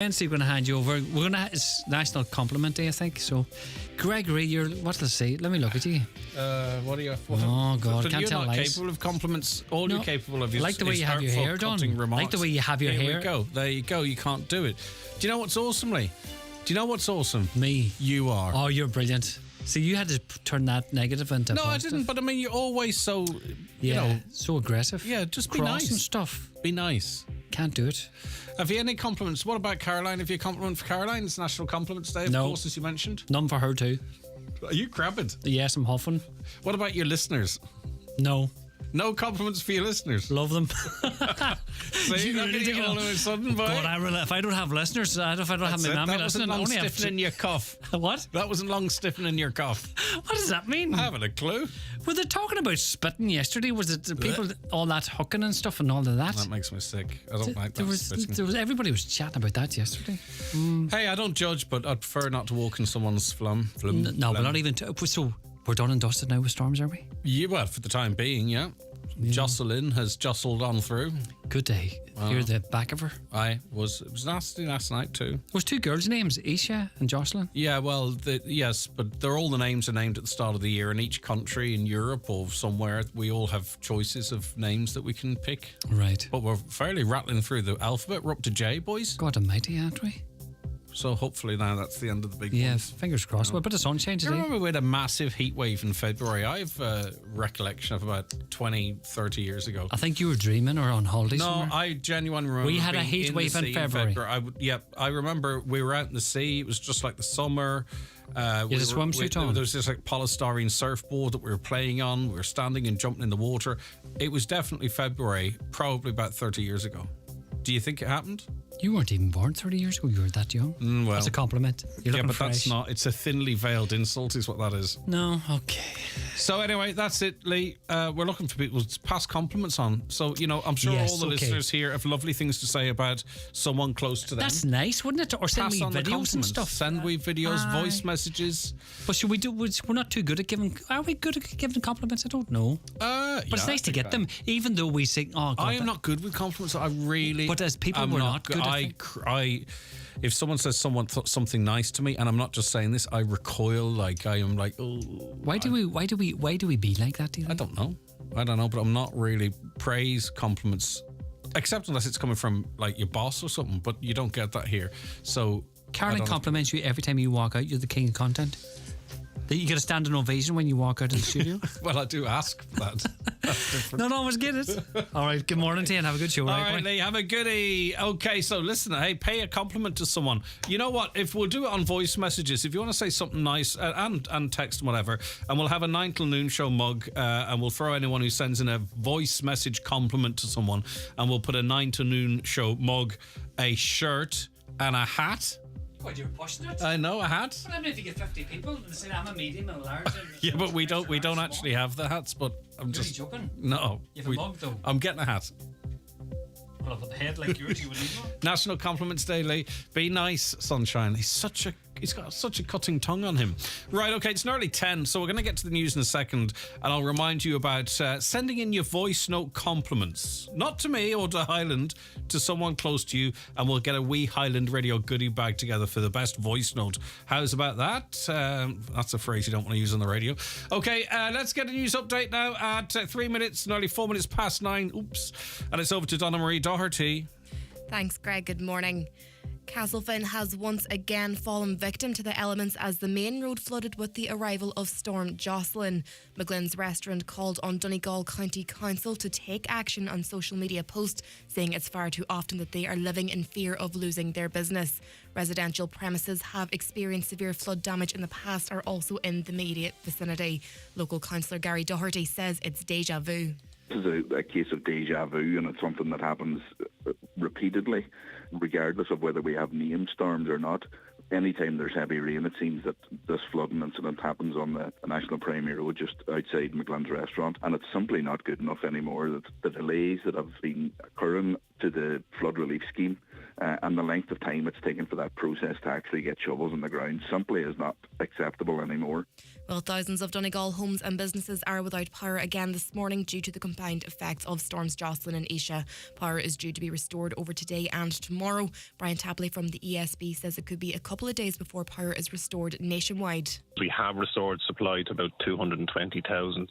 Nancy, we're going to hand you over. It's National Compliment Day, I think. So, Gregory, what let's say? Let me look at you. What are you? Oh God, I can't tell lies. You're not lies. capable of compliments. All you're capable of is like the way you have your hair done. Remarks. Like the way you have your hair. Here we go. There you go. You can't do it. Do you know what's awesome, Lee? Do you know what's awesome? Me. You are. Oh, you're brilliant. See, you had to turn that negative into positive. I didn't. But I mean, you're always so. You know, so aggressive. Yeah, just be nice and stuff. Be nice. Can't do it. Have you any compliments? What about Caroline? Have you a compliment for Caroline? It's National Compliments Day, of course, as you mentioned. None for her too. Are you crabbing? Yes, I'm huffing. What about your listeners? No. No compliments for your listeners. Love them. See, look at you all of a sudden, boy. God, if I don't have listeners, if I don't have my mammy listening, that wasn't long stiffening your cuff. What? That wasn't long stiffening your cuff. What does that mean? I haven't a clue. Were they talking about spitting yesterday? Was it the people, all that hooking and stuff and all of that? That makes me sick. I don't like that spitting. Everybody was chatting about that yesterday. Hey, I don't judge, but I'd prefer not to walk in someone's flum. No, but not even. So we're done and dusted now with storms, are we? Yeah, well, for the time being, yeah. Jocelyn has jostled on through. Good day. You're the back of her. It was nasty last night too. There was two girls' names, Isha and Jocelyn. Yeah, well, yes, but they're all the names are named at the start of the year. In each country in Europe or somewhere, we all have choices of names that we can pick. Right. But we're fairly rattling through the alphabet. We're up to J, boys. God almighty, aren't we? So hopefully now that's the end of the big ones. Yes, fingers crossed. Well, a bit of sunshine today. I remember we had a massive heat wave in February. I have a recollection of about 20, 30 years ago. I think you were dreaming or on holiday somewhere. No, I genuinely remember we had a heat wave in February. I remember we were out in the sea. It was just like the summer. You had a swimsuit on. There was this like polystyrene surfboard that we were playing on. We were standing and jumping in the water. It was definitely February, probably about 30 years ago. Do you think it happened? You weren't even born 30 years ago. You were that young. Well, that's a compliment. You're looking fresh. That's not. It's a thinly veiled insult is what that is. No, okay. So anyway, that's it, Lee. We're looking for people to pass compliments on. So, I'm sure all the listeners here have lovely things to say about someone close to them. That's nice, wouldn't it? Or send me videos and stuff. Send we videos, voice messages. But should we do? We're not too good at giving. Are we good at giving compliments? I don't know. But it's nice to get them, even though we say, "Oh, God, I am not good with compliments. I really." But as people, we're not good. If someone says something nice to me, and I'm not just saying this, I recoil. Like I am like, oh. Why do we be like that? Do you think? I don't know, but I'm not really praise compliments, except unless it's coming from like your boss or something. But you don't get that here. So Caroline compliments you every time you walk out. You're the king of content. That you get a standing ovation when you walk out of the studio. Well, I do ask for that. That's different. Not always get it. All right, good morning to you and have a good show. All right, Lee, have a goodie. Okay, so listen, hey, pay a compliment to someone. You know what? If we'll do it on voice messages, if you want to say something nice and text and whatever, and we'll have a 9 till noon show mug, and we'll throw anyone who sends in a voice message compliment to someone, and we'll put a 9 till noon show mug, a shirt, and a hat. God, you're pushing it. I know, a hat. But I mean, if you get 50 people and they say I'm a medium and a large. Yeah, but we don't actually have the hats. But I'm just joking. No, you have a mug though. I'm getting a hat. Well, if a head like yours, you would need one. National Compliments Day, Lee. Be nice, sunshine. He's got such a cutting tongue on him. Right, okay, it's nearly 10, so we're going to get to the news in a second, and I'll remind you about sending in your voice note compliments. Not to me or to Highland, to someone close to you, and we'll get a wee Highland Radio goodie bag together for the best voice note. How's about that? That's a phrase you don't want to use on the radio. Okay, let's get a news update now at 3 minutes, nearly 4 minutes past 9. Oops. And it's over to Donna Marie Doherty. Thanks, Greg. Good morning. Castlefin has once again fallen victim to the elements as the main road flooded with the arrival of Storm Jocelyn. McGlynn's restaurant called on Donal County Council to take action on social media posts, saying it's far too often that they are living in fear of losing their business. Residential premises have experienced severe flood damage in the past, are also in the immediate vicinity. Local councillor Gary Doherty says it's deja vu. This is a case of deja vu, and it's something that happens repeatedly, regardless of whether we have named storms or not. Anytime there's heavy rain, it seems that this flooding incident happens on the National Primary Road just outside McGlynn's restaurant, and it's simply not good enough anymore. That the delays that have been occurring to the flood relief scheme and the length of time it's taken for that process to actually get shovels in the ground simply is not acceptable anymore. Well, thousands of Donegal homes and businesses are without power again this morning due to the combined effects of storms Jocelyn and Isha. Power is due to be restored over today and tomorrow. Brian Tapley from the ESB says it could be a couple of days before power is restored nationwide. We have restored supply to about 220,000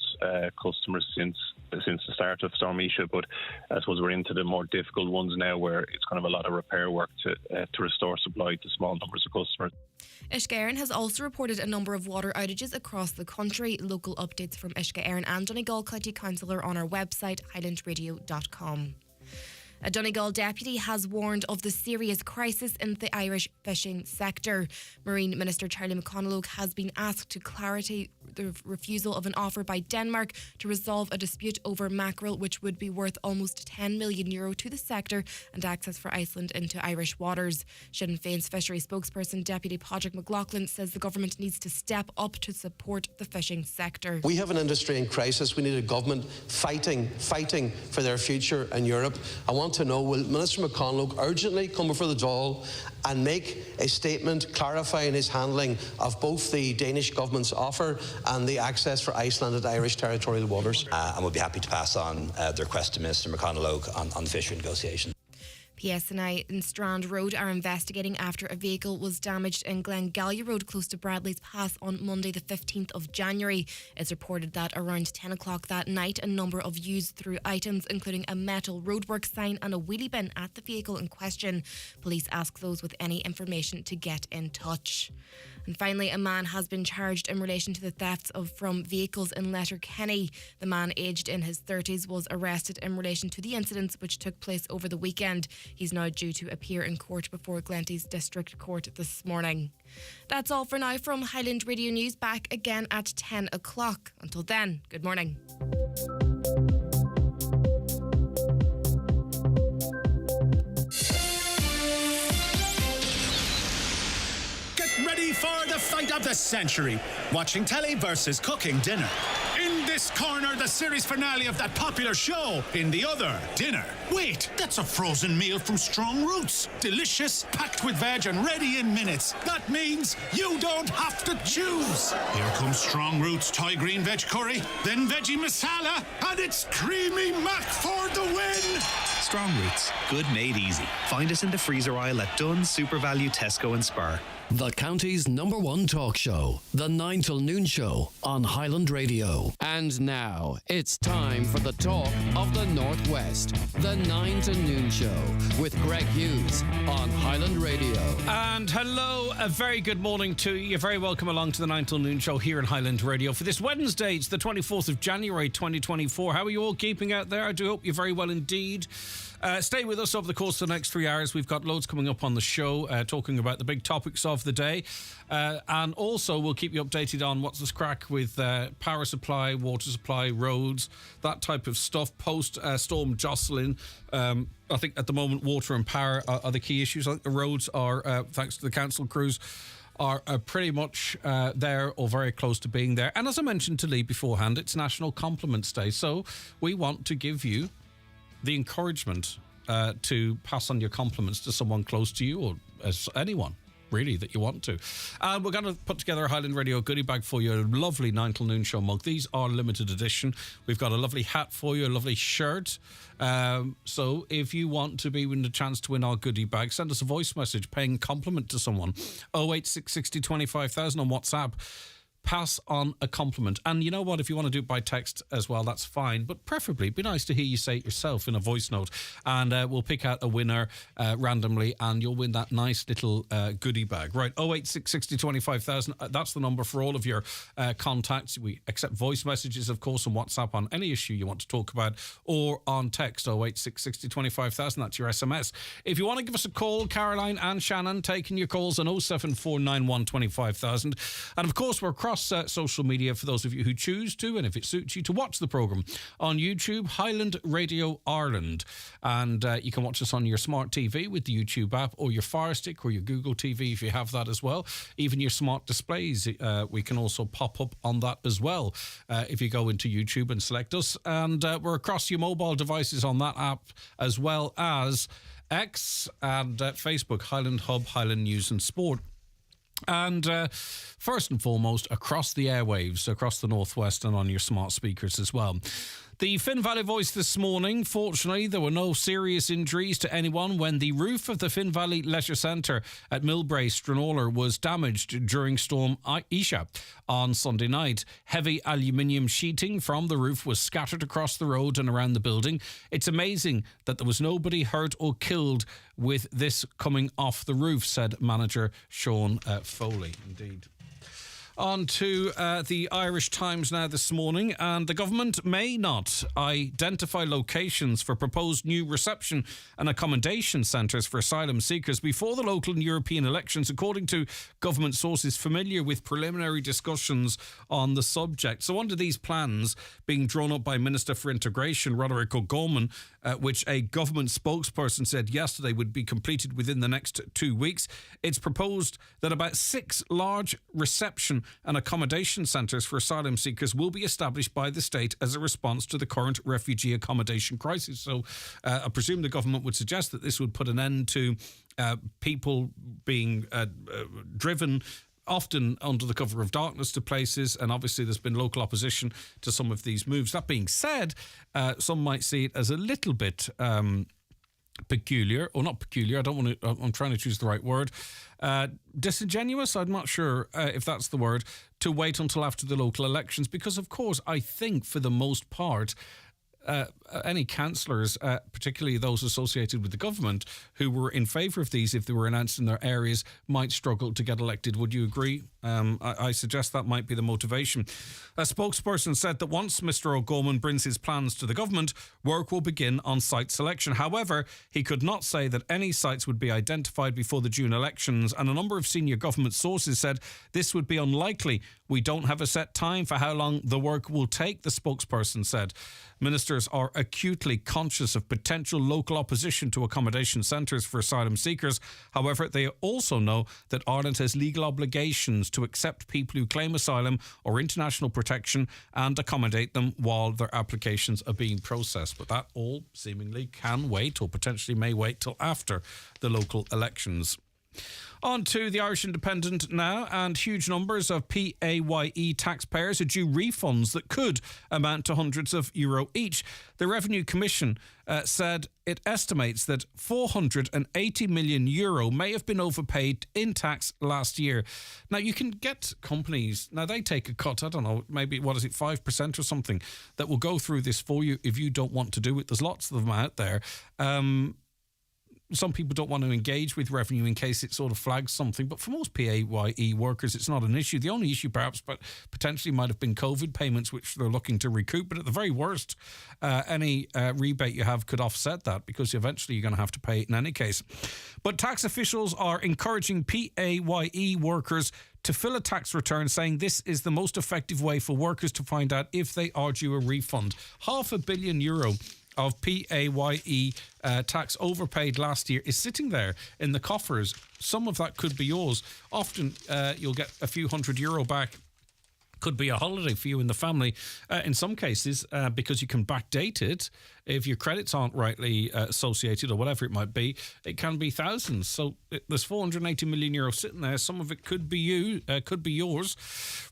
customers since the start of Storm Isha, but I suppose we're into the more difficult ones now where it's kind of a lot of repair work to restore supply to small numbers of customers. Arent has also reported a number of water outages across the country. Local updates from Arent and Donal County Council are on our website, highlandradio.com. A Donegal deputy has warned of the serious crisis in the Irish fishing sector. Marine Minister Charlie McConalogue has been asked to clarify the refusal of an offer by Denmark to resolve a dispute over mackerel, which would be worth almost €10 million to the sector and access for Iceland into Irish waters. Sinn Féin's fishery spokesperson, Deputy Padraig McLaughlin, says the government needs to step up to support the fishing sector. We have an industry in crisis. We need a government fighting for their future in Europe. I want to know, will Minister McConalogue urgently come before the Dáil and make a statement clarifying his handling of both the Danish government's offer and the access for Iceland and Irish territorial waters? And we'll be happy to pass on the request to Minister McConalogue on the fishery negotiations. PSNI in Strand Road are investigating after a vehicle was damaged in Glengallia Road close to Bradley's Pass on Monday the 15th of January. It's reported that around 10 o'clock that night a number of used through items including a metal roadwork sign and a wheelie bin at the vehicle in question. Police ask those with any information to get in touch. And finally, a man has been charged in relation to the thefts from vehicles in Letterkenny. The man, aged in his 30s, was arrested in relation to the incidents which took place over the weekend. He's now due to appear in court before Glenties District Court this morning. That's all for now from Highland Radio News. Back again at 10 o'clock. Until then, good morning. Ready for the fight of the century. Watching telly versus cooking dinner. In this corner, the series finale of that popular show. In the other, dinner. Wait, that's a frozen meal from Strong Roots. Delicious, packed with veg and ready in minutes. That means you don't have to choose. Here comes Strong Roots Thai green veg curry, then veggie masala, and it's creamy mac for the win. Strong Roots, good made easy. Find us in the freezer aisle at Dunnes, Super Value, Tesco and Spar. The county's #1 talk show, The 9 till Noon Show on Highland Radio. And now, it's time for the talk of the Northwest, The 9 till Noon Show with Greg Hughes on Highland Radio. And hello, a very good morning to you. You're very welcome along to the 9 till Noon Show here on Highland Radio for this Wednesday. It's the 24th of January 2024. How are you all keeping out there? I do hope you're very well indeed. Stay with us over the course of the next 3 hours. We've got loads coming up on the show, talking about the big topics of the day. And also, we'll keep you updated on what's the crack with power supply, water supply, roads, that type of stuff. Post-Storm Jocelyn, I think at the moment, water and power are the key issues. I think the roads are, thanks to the council crews, are pretty much there or very close to being there. And as I mentioned to Lee beforehand, it's National Compliments Day. So we want to give you the encouragement to pass on your compliments to someone close to you or as anyone really that you want to. And we're going to put together a Highland Radio goodie bag for you, a lovely 9 till Noon Show mug. These are limited edition. We've got a lovely hat for you, a lovely shirt. So if you want to be with a chance to win our goodie bag, send us a voice message paying compliment to someone. 08660 25000 on WhatsApp. Pass on a compliment. And you know what? If you want to do it by text as well, that's fine. But preferably, it'd be nice to hear you say it yourself in a voice note. And we'll pick out a winner randomly, and you'll win that nice little goodie bag. Right, 08660 25000. That's the number for all of your contacts. We accept voice messages, of course, on WhatsApp on any issue you want to talk about, or on text, 08660 25000. That's your SMS. If you want to give us a call, Caroline and Shannon taking your calls on 07491 25000. And of course, we're across social media for those of you who choose to, and if it suits you, to watch the programme on YouTube, Highland Radio Ireland. And you can watch us on your smart TV with the YouTube app, or your Fire Stick, or your Google TV if you have that as well. Even your smart displays, we can also pop up on that as well if you go into YouTube and select us. And we're across your mobile devices on that app, as well as X and Facebook, Highland Hub, Highland News and Sport. And first and foremost, across the airwaves, across the Northwest and on your smart speakers as well. The Finn Valley Voice this morning. Fortunately, there were no serious injuries to anyone when the roof of the Finn Valley Leisure Centre at Millbrae, Stranorlar, was damaged during Storm Isha on Sunday night. Heavy aluminium sheeting from the roof was scattered across the road and around the building. It's amazing that there was nobody hurt or killed with this coming off the roof, said manager Sean Foley. Indeed. On to the Irish Times now this morning, and the government may not identify locations for proposed new reception and accommodation centres for asylum seekers before the local and European elections, according to government sources familiar with preliminary discussions on the subject. So under these plans being drawn up by Minister for Integration, Roderick O'Gorman, which a government spokesperson said yesterday would be completed within the next 2 weeks, it's proposed that about 6 large reception and accommodation centres for asylum seekers will be established by the state as a response to the current refugee accommodation crisis. So I presume the government would suggest that this would put an end to people being driven often under the cover of darkness to places, and obviously there's been local opposition to some of these moves. That being said, some might see it as a little bit peculiar, or not peculiar, I'm trying to choose the right word, disingenuous, I'm not sure if that's the word, to wait until after the local elections, because of course I think for the most part any councillors, particularly those associated with the government, who were in favour of these if they were announced in their areas, might struggle to get elected. Would you agree? I suggest that might be the motivation. A spokesperson said that once Mr O'Gorman brings his plans to the government, work will begin on site selection. However, he could not say that any sites would be identified before the June elections, and a number of senior government sources said this would be unlikely. We don't have a set time for how long the work will take, the spokesperson said. Ministers are acutely conscious of potential local opposition to accommodation centres for asylum seekers. However, they also know that Ireland has legal obligations to accept people who claim asylum or international protection and accommodate them while their applications are being processed. But that all seemingly can wait, or potentially may wait till after the local elections. On to the Irish Independent now, and huge numbers of PAYE taxpayers are due refunds that could amount to hundreds of euro each. The Revenue Commission said it estimates that €480 million may have been overpaid in tax last year. Now, you can get companies, now they take a cut, I don't know, maybe, 5% or something, that will go through this for you if you don't want to do it. There's lots of them out there. Some people don't want to engage with revenue in case it sort of flags something, but for most PAYE workers, it's not an issue. The only issue perhaps potentially might have been COVID payments, which they're looking to recoup, but at the very worst, any rebate you have could offset that, because eventually you're going to have to pay it in any case. But tax officials are encouraging PAYE workers to fill a tax return, saying this is the most effective way for workers to find out if they are due a refund. €500 million of PAYE tax overpaid last year is sitting there in the coffers. Some of that could be yours. Often you'll get a few €100 back. Could be a holiday for you and the family. In some cases, because you can backdate it, if your credits aren't rightly associated or whatever it might be, it can be thousands. So there's €480 million sitting there. Some of it could be could be yours.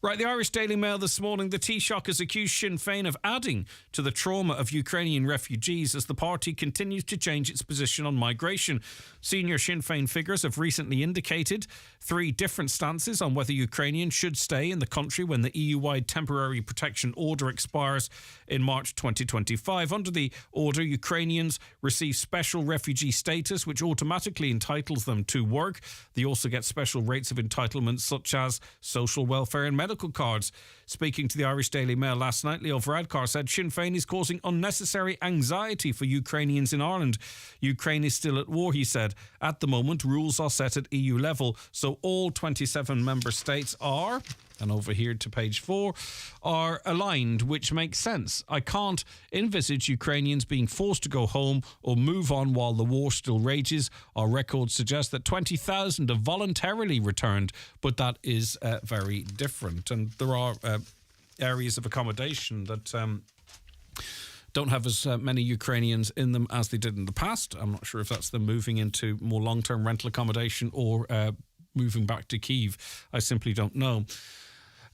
Right, the Irish Daily Mail this morning, the Taoiseach has accused Sinn Féin of adding to the trauma of Ukrainian refugees as the party continues to change its position on migration. Senior Sinn Féin figures have recently indicated 3 different stances on whether Ukrainians should stay in the country when the EU-wide temporary protection order expires in March 2025. Under the order, Ukrainians receive special refugee status, which automatically entitles them to work. They also get special rates of entitlement, such as social welfare and medical cards. Speaking to the Irish Daily Mail last night, Leo Varadkar said Sinn Féin is causing unnecessary anxiety for Ukrainians in Ireland. Ukraine is still at war, he said. At the moment, rules are set at EU level, so all 27 member states are, and over here to page 4, are aligned, which makes sense. I can't envisage Ukrainians being forced to go home or move on while the war still rages. Our records suggest that 20,000 have voluntarily returned, but that is very different. And there are areas of accommodation that don't have as many Ukrainians in them as they did in the past. I'm not sure if that's them moving into more long-term rental accommodation or moving back to Kyiv. I simply don't know.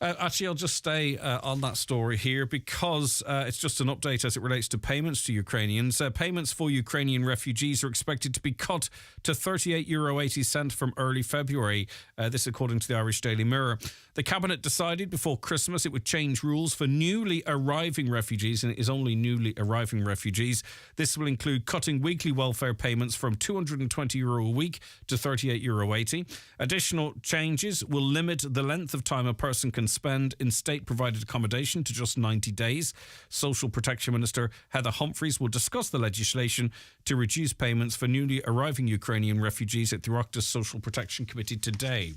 Actually, I'll just stay on that story here because it's just an update as it relates to payments to Ukrainians. Payments for Ukrainian refugees are expected to be cut to €38.80 from early February. This according to the Irish Daily Mirror. The Cabinet decided before Christmas it would change rules for newly arriving refugees, and it is only newly arriving refugees. This will include cutting weekly welfare payments from €220 a week to €38.80. Additional changes will limit the length of time a person can spend in state-provided accommodation to just 90 days. Social Protection Minister Heather Humphreys will discuss the legislation to reduce payments for newly arriving Ukrainian refugees at the Oireachtas Social Protection Committee today.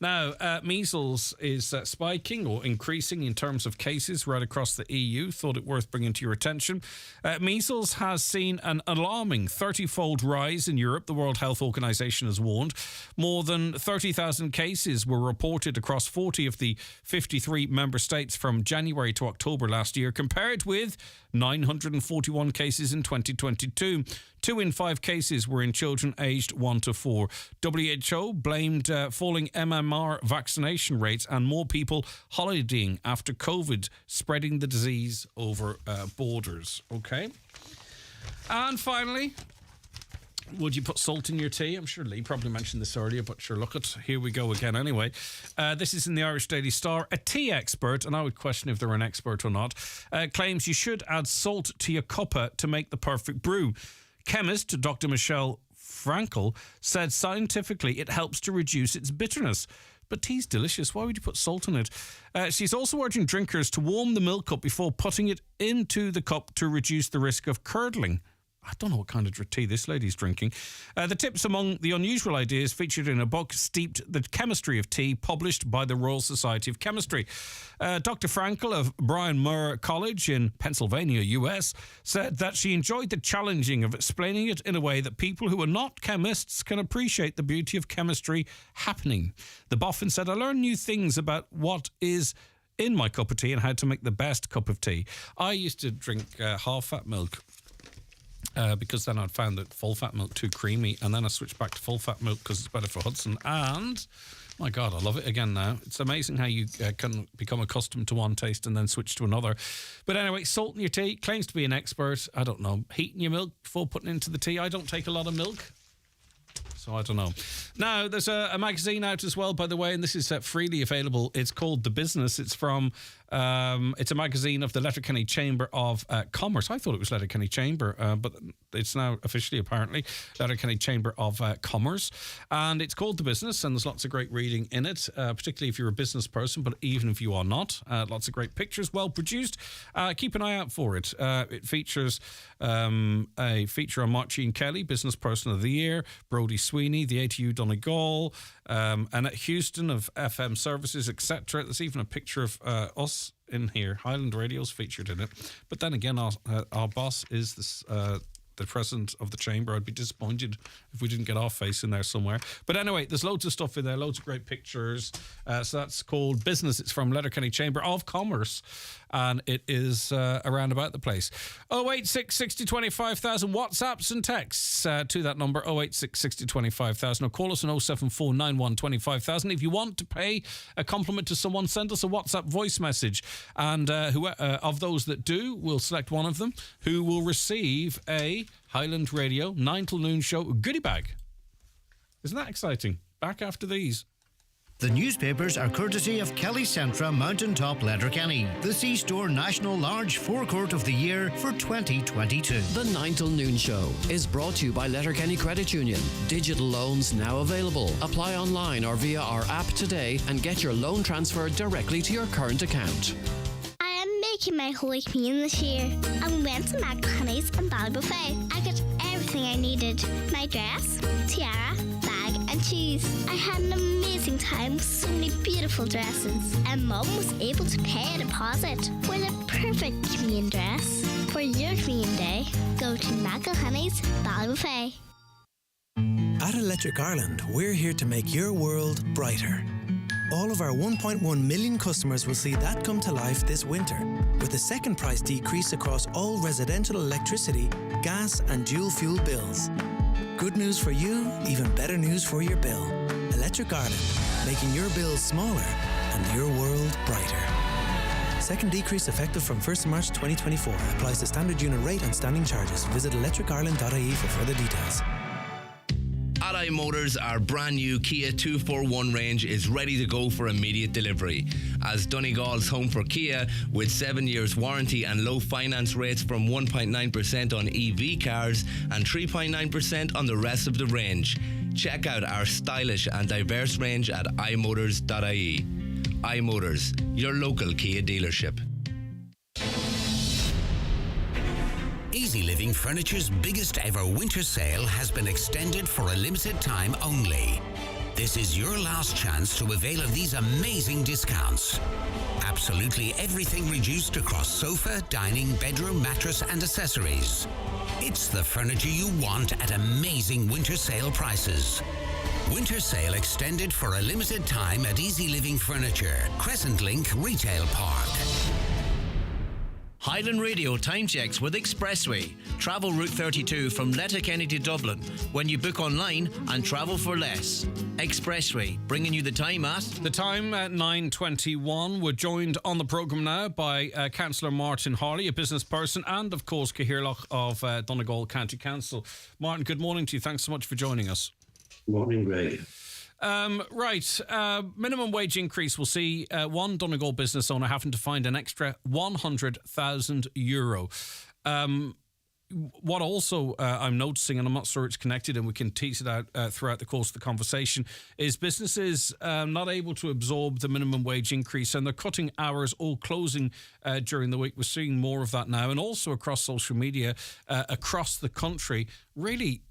Now, measles is spiking or increasing in terms of cases right across the EU. Thought it worth bringing to your attention. Measles has seen an alarming 30-fold rise in Europe, the World Health Organization has warned. More than 30,000 cases were reported across 40 of the 53 member states from January to October last year, compared with 941 cases in 2022. 2 in 5 cases were in children aged 1 to 4. WHO blamed falling MMR vaccination rates and more people holidaying after COVID, spreading the disease over borders. Okay. And finally, would you put salt in your tea? I'm sure Lee probably mentioned this earlier, but sure, look it. Here we go again anyway. This is in the Irish Daily Star. A tea expert, and I would question if they're an expert or not, claims you should add salt to your cuppa to make the perfect brew. Chemist Dr. Michelle Frankel said scientifically it helps to reduce its bitterness. But tea's delicious. Why would you put salt in it? She's also urging drinkers to warm the milk up before putting it into the cup to reduce the risk of curdling. I don't know what kind of tea this lady's drinking. The tips among the unusual ideas featured in a book, Steeped the Chemistry of Tea, published by the Royal Society of Chemistry. Dr. Frankel of Brian Murr College in Pennsylvania, US, said that she enjoyed the challenging of explaining it in a way that people who are not chemists can appreciate the beauty of chemistry happening. The boffin said, I learned new things about what is in my cup of tea and how to make the best cup of tea. I used to drink half-fat milk. Because then I'd found that full-fat milk too creamy, and then I switched back to full-fat milk because it's better for Hudson. And, my God, I love it again now. It's amazing how you can become accustomed to one taste and then switch to another. But anyway, salt in your tea, claims to be an expert. I don't know. Heating your milk before putting it into the tea. I don't take a lot of milk, so I don't know. Now, there's a magazine out as well, by the way, and this is freely available. It's called The Business. It's from... it's a magazine of the Letterkenny Chamber of Commerce. I thought it was Letterkenny Chamber, but it's now officially, apparently, Letterkenny Chamber of Commerce. And it's called The Business, and there's lots of great reading in it, particularly if you're a business person, but even if you are not. Lots of great pictures, well produced. Keep an eye out for it. It features a feature on Martine Kelly, Business Person of the Year, Brodie Sweeney, the ATU Donegal, Annette Houston of FM Services, etc. There's even a picture of us in here. Highland Radio's featured in it. But then again, our boss is this, the president of the chamber. I'd be disappointed if we didn't get our face in there somewhere. But anyway, there's loads of stuff in there, loads of great pictures. So that's called Business. It's from Letterkenny Chamber of Commerce, and it is around about the place. 086 60 25,000 WhatsApps and texts to that number, 086 60 25,000, or call us on 074 91 25,000. If you want to pay a compliment to someone, send us a WhatsApp voice message, and of those that do, we'll select one of them who will receive a Highland Radio 9 till noon show goodie bag. Isn't that exciting? Back after these. The newspapers are courtesy of Kelly Centra Mountaintop Letterkenny, the C-Store National Large Forecourt of the Year for 2022. The 9 till noon show is brought to you by Letterkenny Credit Union. Digital loans now available. Apply online or via our app today and get your loan transferred directly to your current account. Making my Holy Communion this year, and we went to McDonald's and Ballybuffet. I got everything I needed: my dress, tiara, bag and shoes. I had an amazing time with so many beautiful dresses, and Mum was able to pay a deposit for the perfect communion dress. For your communion day, go to McElhoney's Ballybuffet. At Electric Ireland, we're here to make your world brighter. All of our 1.1 million customers will see that come to life this winter, with a second price decrease across all residential electricity, gas and dual fuel bills. Good news for you, even better news for your bill. Electric Ireland, making your bills smaller and your world brighter. Second decrease effective from 1st March 2024. Applies to standard unit rate and standing charges. Visit electricireland.ie for further details. At iMotors, our brand new Kia 241 range is ready to go for immediate delivery. As Donegal's home for Kia, with 7 years warranty and low finance rates from 1.9% on EV cars and 3.9% on the rest of the range. Check out our stylish and diverse range at imotors.ie. iMotors, your local Kia dealership. Easy Living Furniture's biggest ever winter sale has been extended for a limited time only. This is your last chance to avail of these amazing discounts. Absolutely everything reduced across sofa, dining, bedroom, mattress and accessories. It's the furniture you want at amazing winter sale prices. Winter sale extended for a limited time at Easy Living Furniture, Crescent Link Retail Park. Highland Radio time checks with Expressway. Travel Route 32 from Letterkenny to Dublin when you book online and travel for less. Expressway, bringing you the time at... The time at 9:21. We're joined on the programme now by Councillor Martin Harley, a business person, and of course Cahirloch of Donal County Council. Martin, good morning to you. Thanks so much for joining us. Morning, Greg. Minimum wage increase will see one Donegal business owner having to find an extra €100,000. What also I'm noticing, and I'm not sure it's connected, and we can tease it out throughout the course of the conversation, is businesses not able to absorb the minimum wage increase, and they're cutting hours or closing during the week. We're seeing more of that now, and also across social media, across the country, really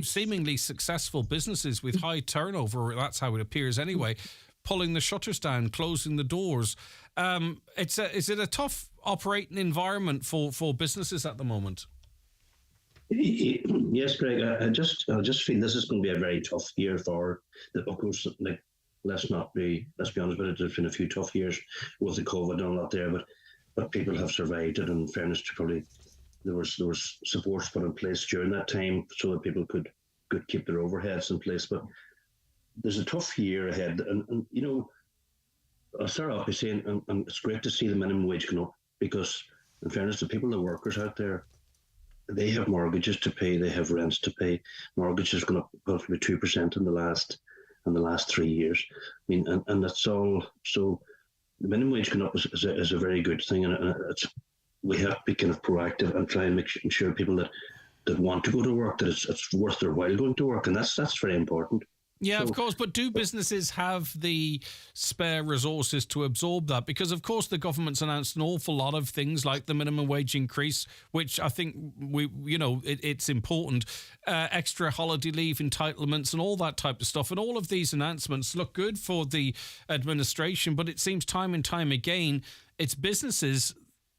seemingly successful businesses with high turnover, that's how it appears anyway, pulling the shutters down, closing the doors. Is it a tough operating environment for businesses at the moment? Yes, Greg. I just feel this is going to be a very tough year for the, of course, like, let's be honest about it, there's been a few tough years with the COVID and all that there, but people have survived it. In fairness to probably, there was supports put in place during that time so that people could keep their overheads in place. But there's a tough year ahead, and you know, I'll start off by saying, and it's great to see the minimum wage going up, because in fairness to people, the workers out there, they have mortgages to pay, they have rents to pay. Mortgage has gone up roughly 2% in the last 3 years. I mean, and that's all. So the minimum wage going up is a very good thing, and we have to be kind of proactive and try and make sure people that want to go to work, that it's worth their while going to work, and that's very important. Yeah, of course, but do businesses have the spare resources to absorb that? Because, of course, the government's announced an awful lot of things like the minimum wage increase, which I think it's important, extra holiday leave entitlements and all that type of stuff. And all of these announcements look good for the administration, but it seems time and time again, it's businesses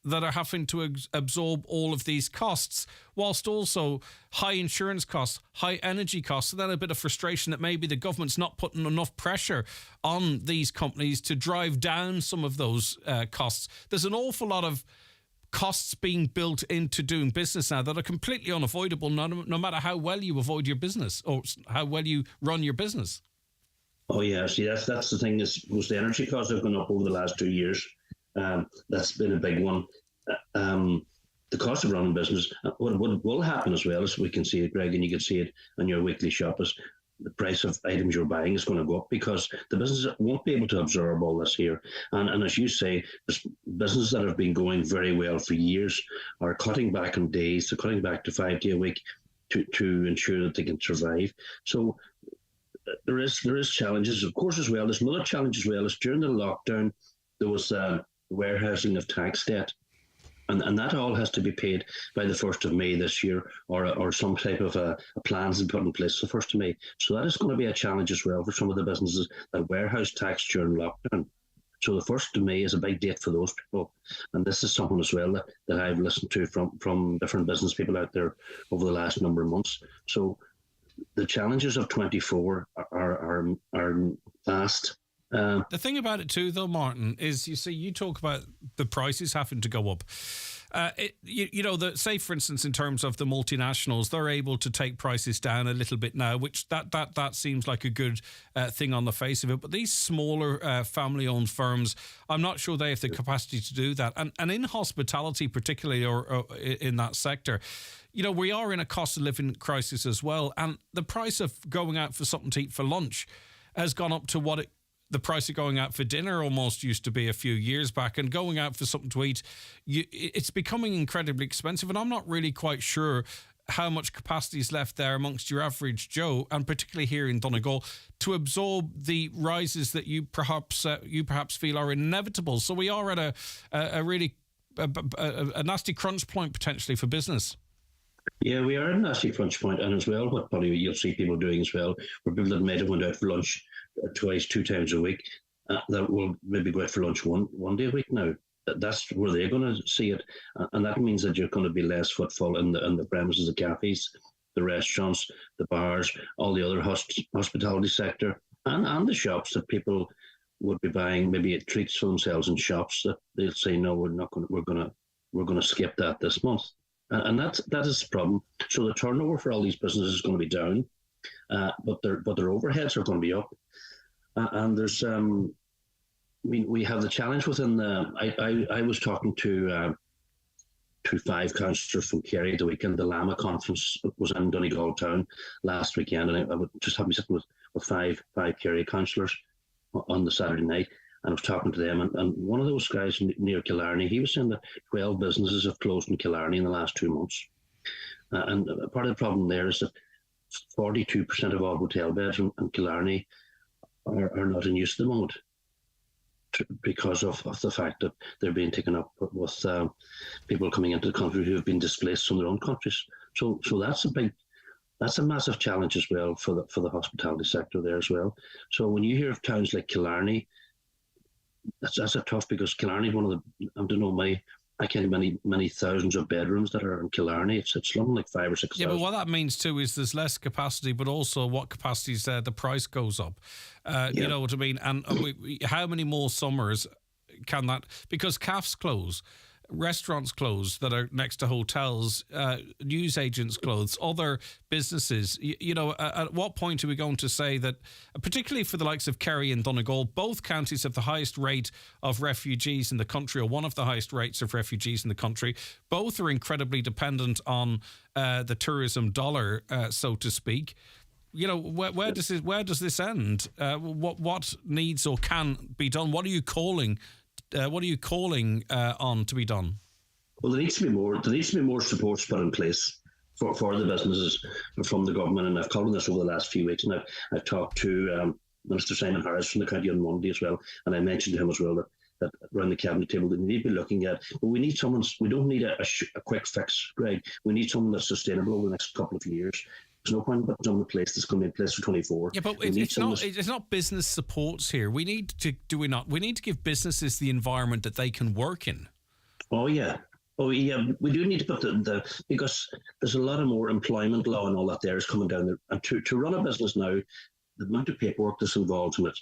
that are having to absorb all of these costs, whilst also high insurance costs, high energy costs, and then a bit of frustration that maybe the government's not putting enough pressure on these companies to drive down some of those costs. There's an awful lot of costs being built into doing business now that are completely unavoidable, no matter how well you avoid your business or how well you run your business. Oh yeah, see, that's the thing, is most the energy costs have gone up over the last 2 years. That's been a big one. The cost of running business, what will happen as well, as we can see it, Greg, and you can see it on your weekly shop, is the price of items you're buying is going to go up, because the businesses won't be able to absorb all this here. And as you say, businesses that have been going very well for years are cutting back on days, they're cutting back to 5 day a week to ensure that they can survive. So there is challenges, of course, as well. There's another challenge as well, is during the lockdown, there was warehousing of tax debt, and that all has to be paid by the 1st of May this year, or some type of a plans and put in place the 1st of May. So that is going to be a challenge as well for some of the businesses that warehouse tax during lockdown. So the 1st of May is a big date for those people, and this is something as well that I've listened to from different business people out there over the last number of months. So the challenges of 24 are vast. The thing about it too, though, Martin, is you talk about the prices having to go up. Say, for instance, in terms of the multinationals, they're able to take prices down a little bit now, which that seems like a good thing on the face of it. But these smaller family-owned firms, I'm not sure they have the capacity to do that. And in hospitality, particularly, or in that sector, we are in a cost of living crisis as well. And the price of going out for something to eat for lunch has gone up to what the price of going out for dinner almost used to be a few years back. And going out for something to eat, it's becoming incredibly expensive. And I'm not really quite sure how much capacity is left there amongst your average Joe, and particularly here in Donegal, to absorb the rises that you perhaps feel are inevitable. So we are at a really nasty crunch point potentially for business. Yeah, we are at a nasty crunch point, and as well, what probably you'll see people doing as well, where people that might have went out for lunch twice, 2 times a week, that will maybe go out for lunch one day a week now. That's where they're going to see it, and that means that you're going to be less footfall in the premises, the cafes, the restaurants, the bars, all the other hospitality sector, and the shops that people would be buying maybe treats for themselves in shops that they'll say no, we're going to skip that this month. And that is the problem. So the turnover for all these businesses is going to be down, but their overheads are going to be up. And there's, we have the challenge within the. I was talking to 5 councillors from Kerry the weekend. The Lama conference was in Donegal town last weekend, and I would just have me sitting with five Kerry councillors on the Saturday night. And I was talking to them, and one of those guys near Killarney, he was saying that 12 businesses have closed in Killarney in the last 2 months. And part of the problem there is that 42% of all hotel beds in Killarney are not in use at the moment because of the fact that they're being taken up with people coming into the country who have been displaced from their own countries. So that's a massive challenge as well for the hospitality sector there as well. So when you hear of towns like Killarney, that's a tough, because Killarney is one of the, I don't know, I can't many thousands of bedrooms that are in Killarney. It's something like 5,000 or 6,000. Yeah, but what that means too is there's less capacity, but also what capacity is there, the price goes up. You know what I mean? And how many more summers can that, because cafes close, restaurants close that are next to hotels, news agents close, other businesses. At what point are we going to say that, particularly for the likes of Kerry and Donegal, both counties have the highest rate of refugees in the country, or one of the highest rates of refugees in the country. Both are incredibly dependent on the tourism dollar, so to speak. Where does this end? What needs or can be done? What are you calling on to be done? Well, there needs to be more supports put in place for the businesses from the government, and I've covered this over the last few weeks. And I've talked to Minister Simon Harris from the county on Monday as well, and I mentioned to him as well that around the cabinet table that we need to be looking at. But we need someone. We don't need a quick fix, Greg. We need someone that's sustainable over the next couple of years. There's no point putting someone in place that's going to be in place for 24. Yeah, but it's not business supports here. We need to, do we not? We need to give businesses the environment that they can work in. Oh yeah. We do need to put because there's a lot of more employment law and all that there is coming down there. And to run a business now, the amount of paperwork that's involved in it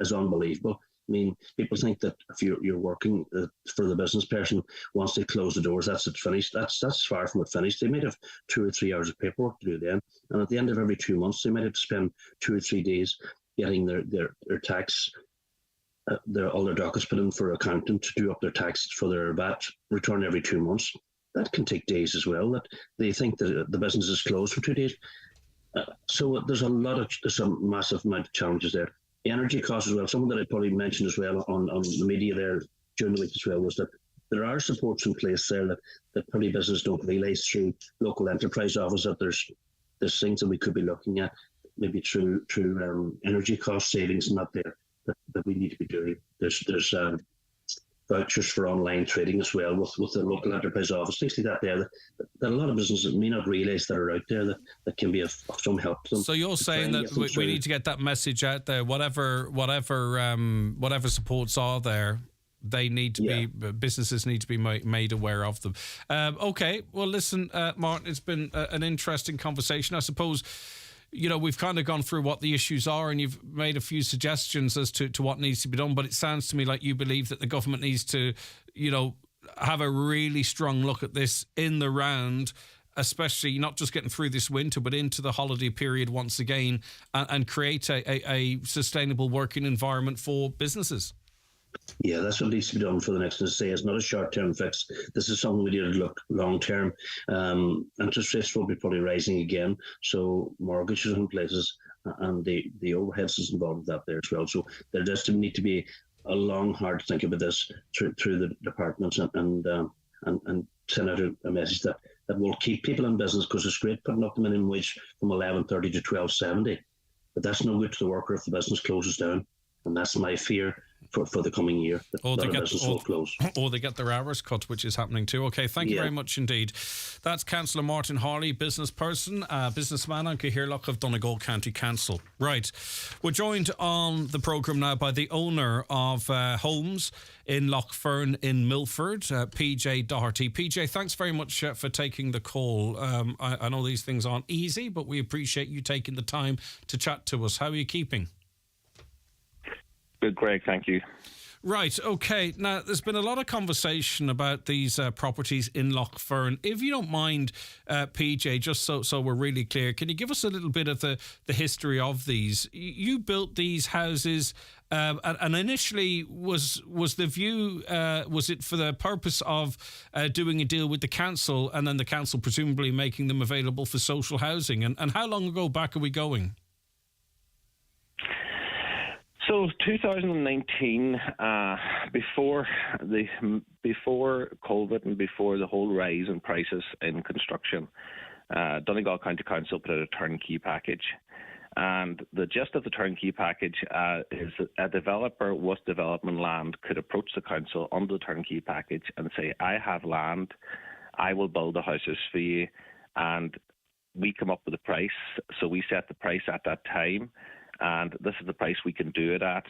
is unbelievable. I mean, people think that if you're working for the business person, once they close the doors, that's it finished. That's far from it finished. They might have 2 or 3 hours of paperwork to do then, and at the end of every 2 months, they might have to spend 2 or 3 days getting their tax, all their dockets put in for an accountant to do up their tax for their VAT return every 2 months. That can take days as well. That they think that the business is closed for 2 days. So there's a massive amount of challenges there. The energy costs as well, something that I probably mentioned as well on the media there during the week as well, was that there are supports in place there that probably businesses don't realise through local enterprise office, that there's things that we could be looking at, maybe through energy cost savings and that we need to be doing. There's vouchers for online trading as well with the local enterprise office, things like that there that a lot of businesses may not realise that are out there that can be of some help to them. So you're saying that we need to get that message out there, whatever supports are there, they need to be, businesses need to be made aware of them. Okay, well listen, Martin, it's been an interesting conversation. I suppose, we've kind of gone through what the issues are, and you've made a few suggestions as to what needs to be done, but it sounds to me like you believe that the government needs to have a really strong look at this in the round, especially not just getting through this winter, but into the holiday period once again, and create a sustainable working environment for businesses? Yeah, that's what needs to be done for the next, as I say, it's not a short-term fix. This is something we need to look long-term. Interest rates will be probably rising again, so mortgages in places and the overheads is involved with that there as well. So there does need to be a long, hard think about this through the departments and send out a message that will keep people in business, because it's great putting up the minimum wage from $11.30 to $12.70, but that's no good to the worker if the business closes down, and that's my fear for the coming year. Or they get their hours cut, which is happening too. Okay, thank you very much indeed. That's Councillor Martin Harley, businessman on Cathaoirleach of Donegall County Council. Right, we're joined on the programme now by the owner of homes in Lochfern in Milford, PJ Doherty. PJ, thanks very much for taking the call. I know these things aren't easy, but we appreciate you taking the time to chat to us. How are you keeping? Good, Greg, thank you. Right, okay. Now, there's been a lot of conversation about these properties in Lochfern. If you don't mind, PJ, just so we're really clear, can you give us a little bit of the history of these? You built these houses, and initially was the view, was it for the purpose of doing a deal with the council, and then the council presumably making them available for social housing? And how long ago back are we going? So 2019, before COVID and before the whole rise in prices in construction, Donegal County Council put out a turnkey package. And the gist of the turnkey package is that a developer with development land could approach the council under the turnkey package and say, I have land, I will build the houses for you, and we come up with a price. So we set the price at that time, and this is the price we can do it at.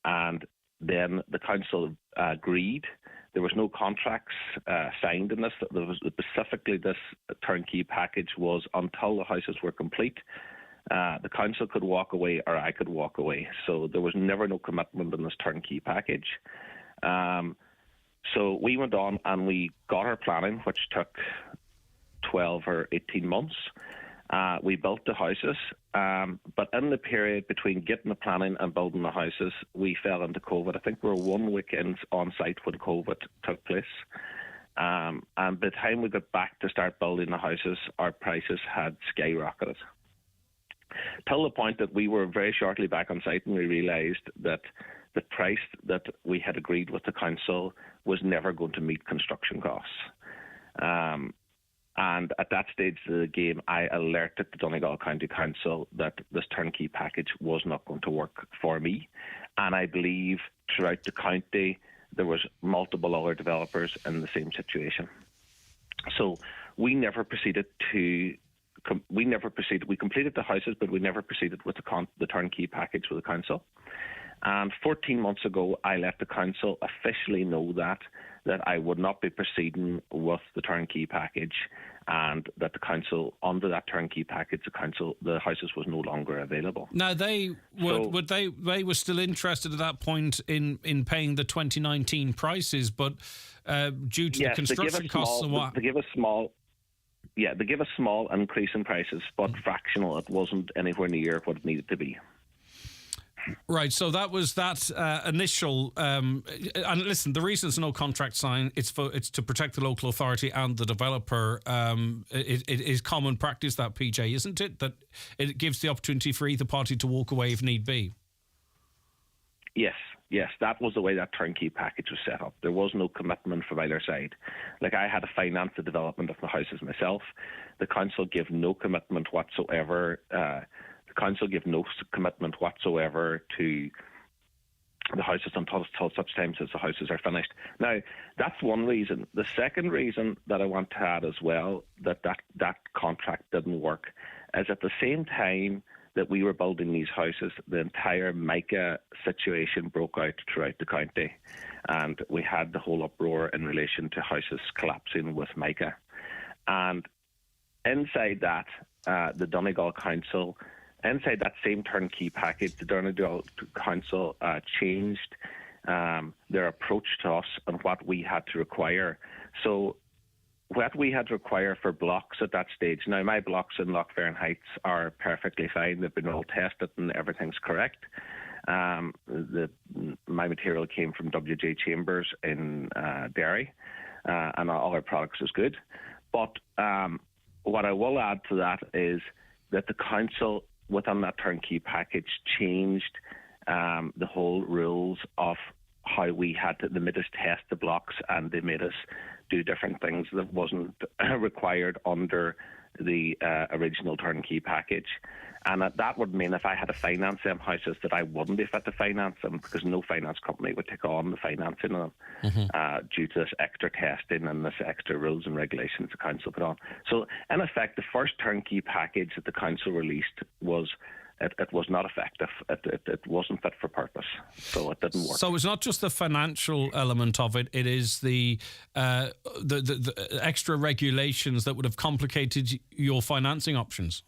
And then the council agreed. There was no contracts signed in this. There was specifically this turnkey package was until the houses were complete. The council could walk away or I could walk away. So there was never no commitment in this turnkey package. So we went on and we got our planning, which took 12 or 18 months. We built the houses, but in the period between getting the planning and building the houses, we fell into COVID. I think we were 1 week on site when COVID took place. And by the time we got back to start building the houses, our prices had skyrocketed. Till the point that we were very shortly back on site and we realised that the price that we had agreed with the council was never going to meet construction costs. And at that stage of the game, I alerted the Donegal County Council that this turnkey package was not going to work for me. And I believe throughout the county, there was multiple other developers in the same situation. So we never proceeded to... We completed the houses, but we never proceeded with the turnkey package with the council. And 14 months ago, I let the council officially know that I would not be proceeding with the turnkey package, and that the council, under that turnkey package, the houses was no longer available. Now they were still interested at that point in paying the 2019 prices, but due to the construction costs and what they give a small increase in prices, but fractional. It wasn't anywhere near what it needed to be. Right, so that was that initial. And listen, the reason there's no contract signed, it's to protect the local authority and the developer. It is common practice, that, PJ, isn't it? That it gives the opportunity for either party to walk away if need be. Yes, that was the way that turnkey package was set up. There was no commitment from either side. Like, I had to finance the development of the houses myself. The council gave no commitment whatsoever. The council gave no commitment whatsoever to the houses until such times as the houses are finished. Now, that's one reason. The second reason that I want to add as well, that contract didn't work, is at the same time that we were building these houses, the entire MICA situation broke out throughout the county. And we had the whole uproar in relation to houses collapsing with MICA. And inside that, the Donegal Council, inside that same turnkey package, the Donegal Council changed their approach to us and what we had to require. So what we had to require for blocks at that stage, now my blocks in Lochfairn Heights are perfectly fine. They've been all tested and everything's correct. My material came from WJ Chambers in Derry, and all our products is good. But what I will add to that is that the council, within that turnkey package, changed the whole rules of how we had to. They made us test the blocks, and they made us do different things that wasn't required under the original turnkey package. And that would mean if I had to finance them houses that I wouldn't be fit to finance them, because no finance company would take on the financing of them due to this extra testing and this extra rules and regulations the council put on. So in effect, the first turnkey package that the council released was it was not effective. It wasn't fit for purpose, so it didn't work. So it's not just the financial element of it; it is the extra regulations that would have complicated your financing options.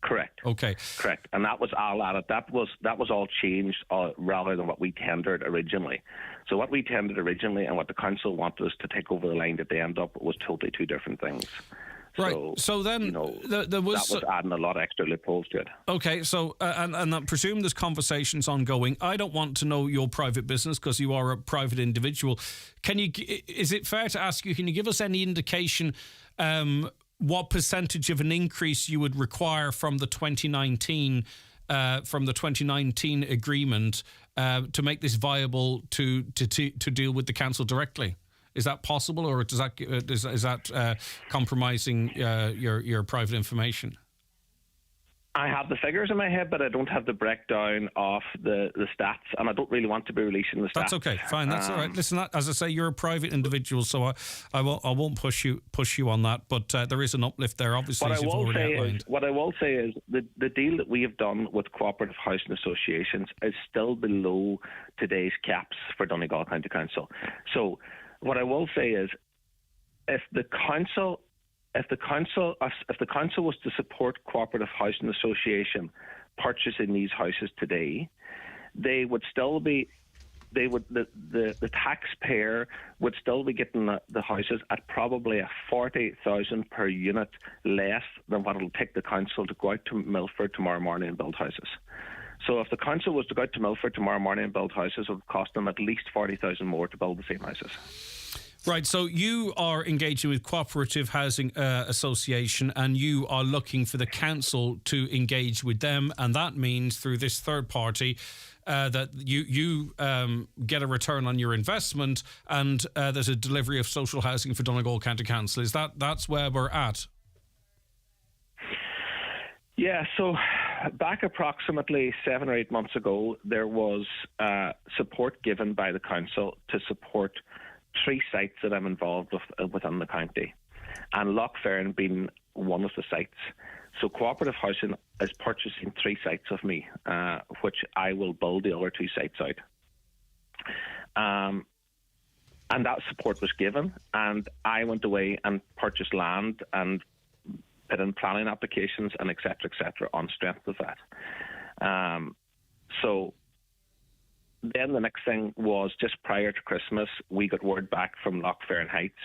Correct. Okay. Correct, and that was all added. That was all changed rather than what we tendered originally. So what we tendered originally and what the council wanted us to take over the line at the end up was totally two different things. Right. So then, there was that was adding a lot of extra loopholes to it. Okay. So and I presume there's conversations ongoing. I don't want to know your private business because you are a private individual. Is it fair to ask you? Can you give us any indication what percentage of an increase you would require from the 2019 agreement to make this viable to deal with the council directly? Is that possible, or is that compromising your private information? I have the figures in my head, but I don't have the breakdown of the stats, and I don't really want to be releasing the stats. That's okay, fine, that's all right. Listen, as I say, you're a private individual, so I won't push you on that. But there is an uplift there, obviously, as you've already outlined. What I will say is the deal that we have done with cooperative housing associations is still below today's caps for Donegal County Council. So what I will say is, if the council was to support cooperative housing association purchasing these houses today, the taxpayer would still be getting the houses at probably a 40,000 per unit less than what it'll take the council to go out to Milford tomorrow morning and build houses. So if the council was to go out to Milford tomorrow morning and build houses, it would cost them at least 40,000 more to build the same houses. Right, so you are engaging with Cooperative Housing Association, and you are looking for the council to engage with them, and that means through this third party that you get a return on your investment, and there's a delivery of social housing for Donegal County Council. That's where we're at? Yeah, so back approximately 7 or 8 months ago, there was support given by the council to support 3 sites that I'm involved with within the county, and Lochfairn being one of the sites. So Cooperative Housing is purchasing 3 sites of me, which I will build the other 2 sites out. And that support was given, and I went away and purchased land and put in planning applications and et cetera, on strength of that. So then the next thing was, just prior to Christmas, we got word back from Lochfairn Heights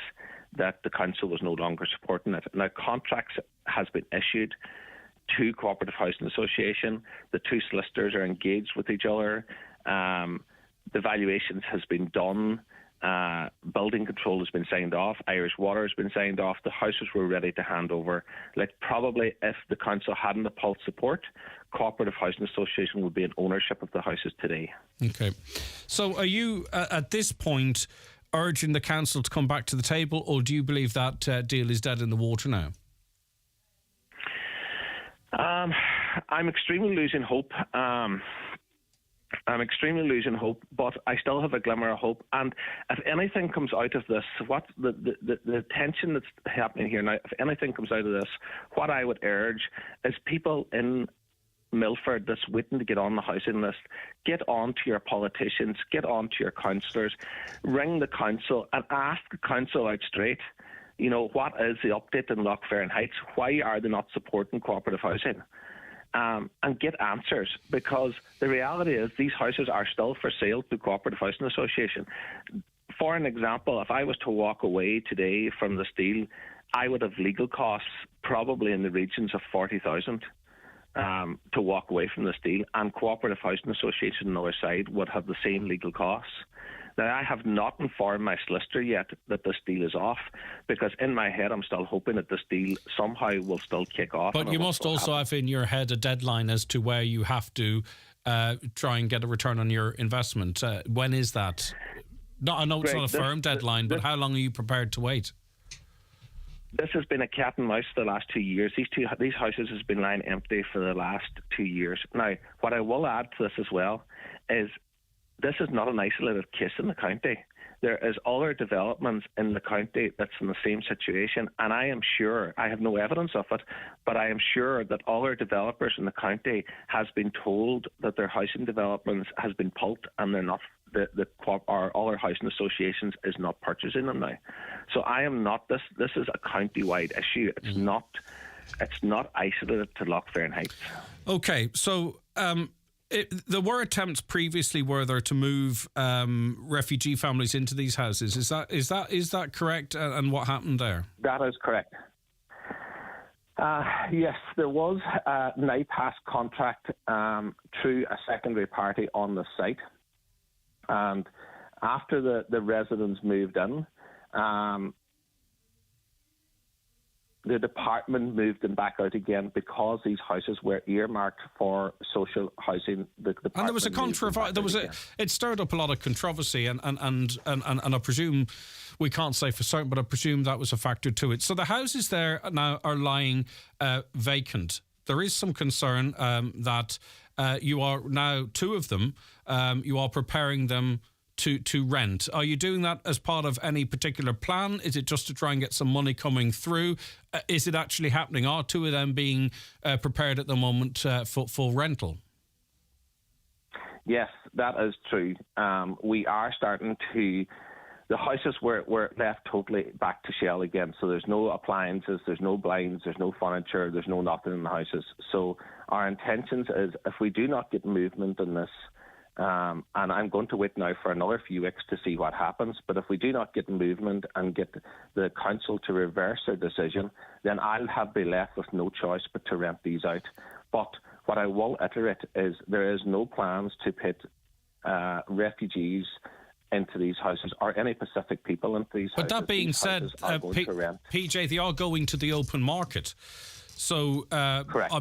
that the council was no longer supporting it. Now, contracts has been issued to Cooperative Housing Association. The 2 solicitors are engaged with each other. The valuations has been done. Building control has been signed off. Irish Water has been signed off. The houses were ready to hand over. Like, probably if the council hadn't the Pulse support, Cooperative Housing Association would be in ownership of the houses today. Okay. So are you, at this point, urging the council to come back to the table, or do you believe that deal is dead in the water now? I'm extremely losing hope. But I still have a glimmer of hope. And if anything comes out of this, what the tension that's happening here now, if anything comes out of this, what I would urge is people in Milford that's waiting to get on the housing list, get on to your politicians, get on to your councillors, ring the council and ask the council out straight, what is the update in Lochfairn Heights? Why are they not supporting cooperative housing? and get answers, because the reality is these houses are still for sale through Cooperative Housing Association. For an example, if I was to walk away today from this deal, I would have legal costs probably in the regions of 40,000 to walk away from this deal, and Cooperative Housing Association on the other side would have the same legal costs. Now, I have not informed my solicitor yet that this deal is off, because in my head I'm still hoping that this deal somehow will still kick off. But you must also have in your head a deadline as to where you have to try and get a return on your investment. When is that? I know it's not a firm deadline, but how long are you prepared to wait? This has been a cat and mouse the last 2 years. These houses has been lying empty for the last 2 years. Now, what I will add to this as well is this is not an isolated case in the county. There is other developments in the county that's in the same situation, and I am sure, I have no evidence of it, but I am sure that other developers in the county has been told that their housing developments has been pulped and they're not, our other housing associations is not purchasing them now. So I am not, this is a county-wide issue. It's not isolated to Lochfairn Heights. Okay, so there were attempts previously, were there, to move refugee families into these houses? Is that correct? And what happened there? That is correct. Yes, there was a NIPAS contract through a secondary party on the site, and after the residents moved in, the department moved them back out again because these houses were earmarked for social housing. And there was a controversy. It stirred up a lot of controversy, and I presume, we can't say for certain, but I presume that was a factor to it. So the houses there now are lying vacant. There is some concern that you are now, two of them, you are preparing them to rent. Are you doing that as part of any particular plan? Is it just to try and get some money coming through? Is it actually happening? Are two of them being prepared at the moment for rental? Yes, that is true. We are starting to... The houses were left totally back to shell again. So there's no appliances, there's no blinds, there's no furniture, there's no nothing in the houses. So our intentions is, if we do not get movement in this, and I'm going to wait now for another few weeks to see what happens, but if we do not get movement and get the council to reverse their decision, then I'll be left with no choice but to rent these out. But what I will iterate is there is no plans to put refugees into these houses or any Pacific people into these houses. But that being said, PJ, they are going to the open market. So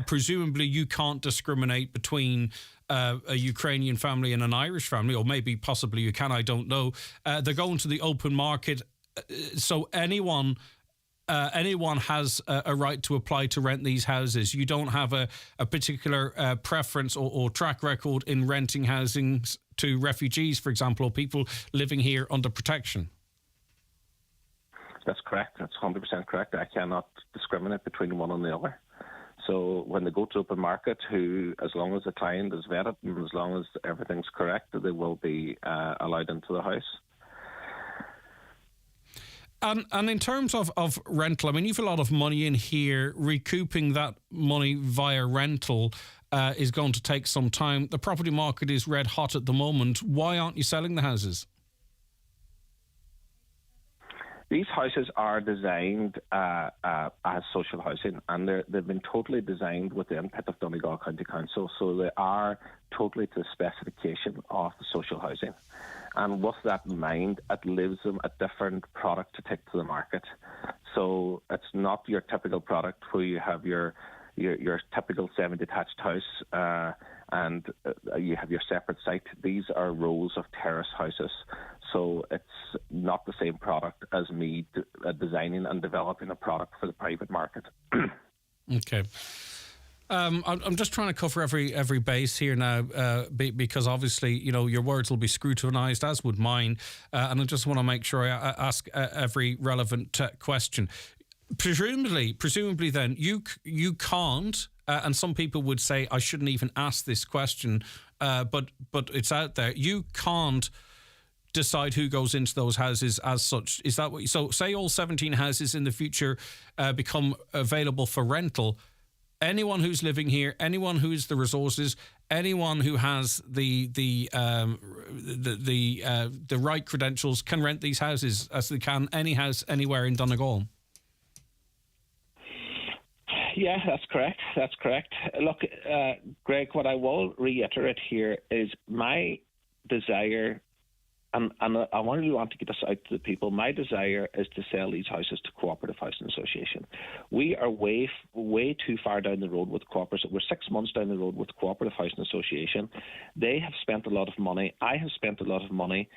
presumably you can't discriminate between a Ukrainian family and an Irish family, or maybe possibly you can, I don't know. They're going to the open market, so anyone has a right to apply to rent these houses. You don't have a particular preference or track record in renting housing to refugees, for example, or people living here under protection. That's correct. That's 100% correct. I cannot discriminate between one and the other. So when they go to open market, as long as the client is vetted and as long as everything's correct, they will be allowed into the house. And in terms of rental, I mean, you've a lot of money in here. Recouping that money via rental is going to take some time. The property market is red hot at the moment. Why aren't you selling the houses? These houses are designed as social housing, and they've been totally designed with the input of Donal County Councils, so they are totally to the specification of the social housing. And with that in mind, it leaves them a different product to take to the market. So it's not your typical product where you have your typical semi-detached house and you have your separate site. These are rows of terrace houses. So it's not the same product as me designing and developing a product for the private market. Okay. I'm just trying to cover every base here now, because obviously, you know, your words will be scrutinised, as would mine, and I just want to make sure I ask every relevant question. Presumably, then you can't, and some people would say I shouldn't even ask this question, but it's out there. You can't decide who goes into those houses as such. Is that what? So say all 17 houses in the future become available for rental. anyone who's living here, anyone who's the resources, anyone who has the right credentials can rent these houses as they can any house anywhere in Donegal. Yeah, that's correct. That's correct. Look, Greg, what I will reiterate here is my desire, and I really want to get this out to the people. My desire is to sell these houses to Cooperative Housing Association. We are way too far down the road with cooperatives. We're 6 months down the road with Cooperative Housing Association. They have spent a lot of money. I have spent a lot of money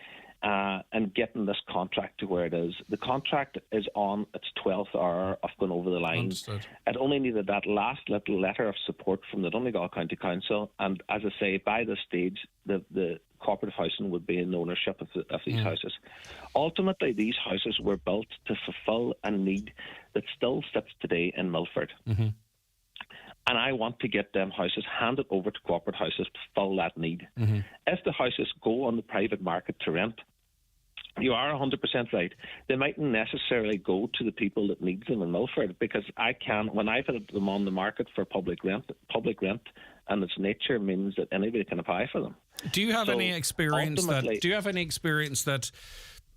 and getting this contract to where it is. The contract is on its 12th hour of going over the line. Understood. It only needed that last little letter of support from the Donal County Council, and as I say, by this stage, the cooperative housing would be in ownership of these houses. Ultimately, these houses were built to fulfil a need that still sits today in Milford. Mm-hmm. And I want to get them houses handed over to corporate houses to fill that need. Mm-hmm. If the houses go on the private market to rent, you are 100% right. They mightn't necessarily go to the people that need them in Milford, because when I put them on the market for public rent and its nature means that anybody can apply for them. Do you have any experience that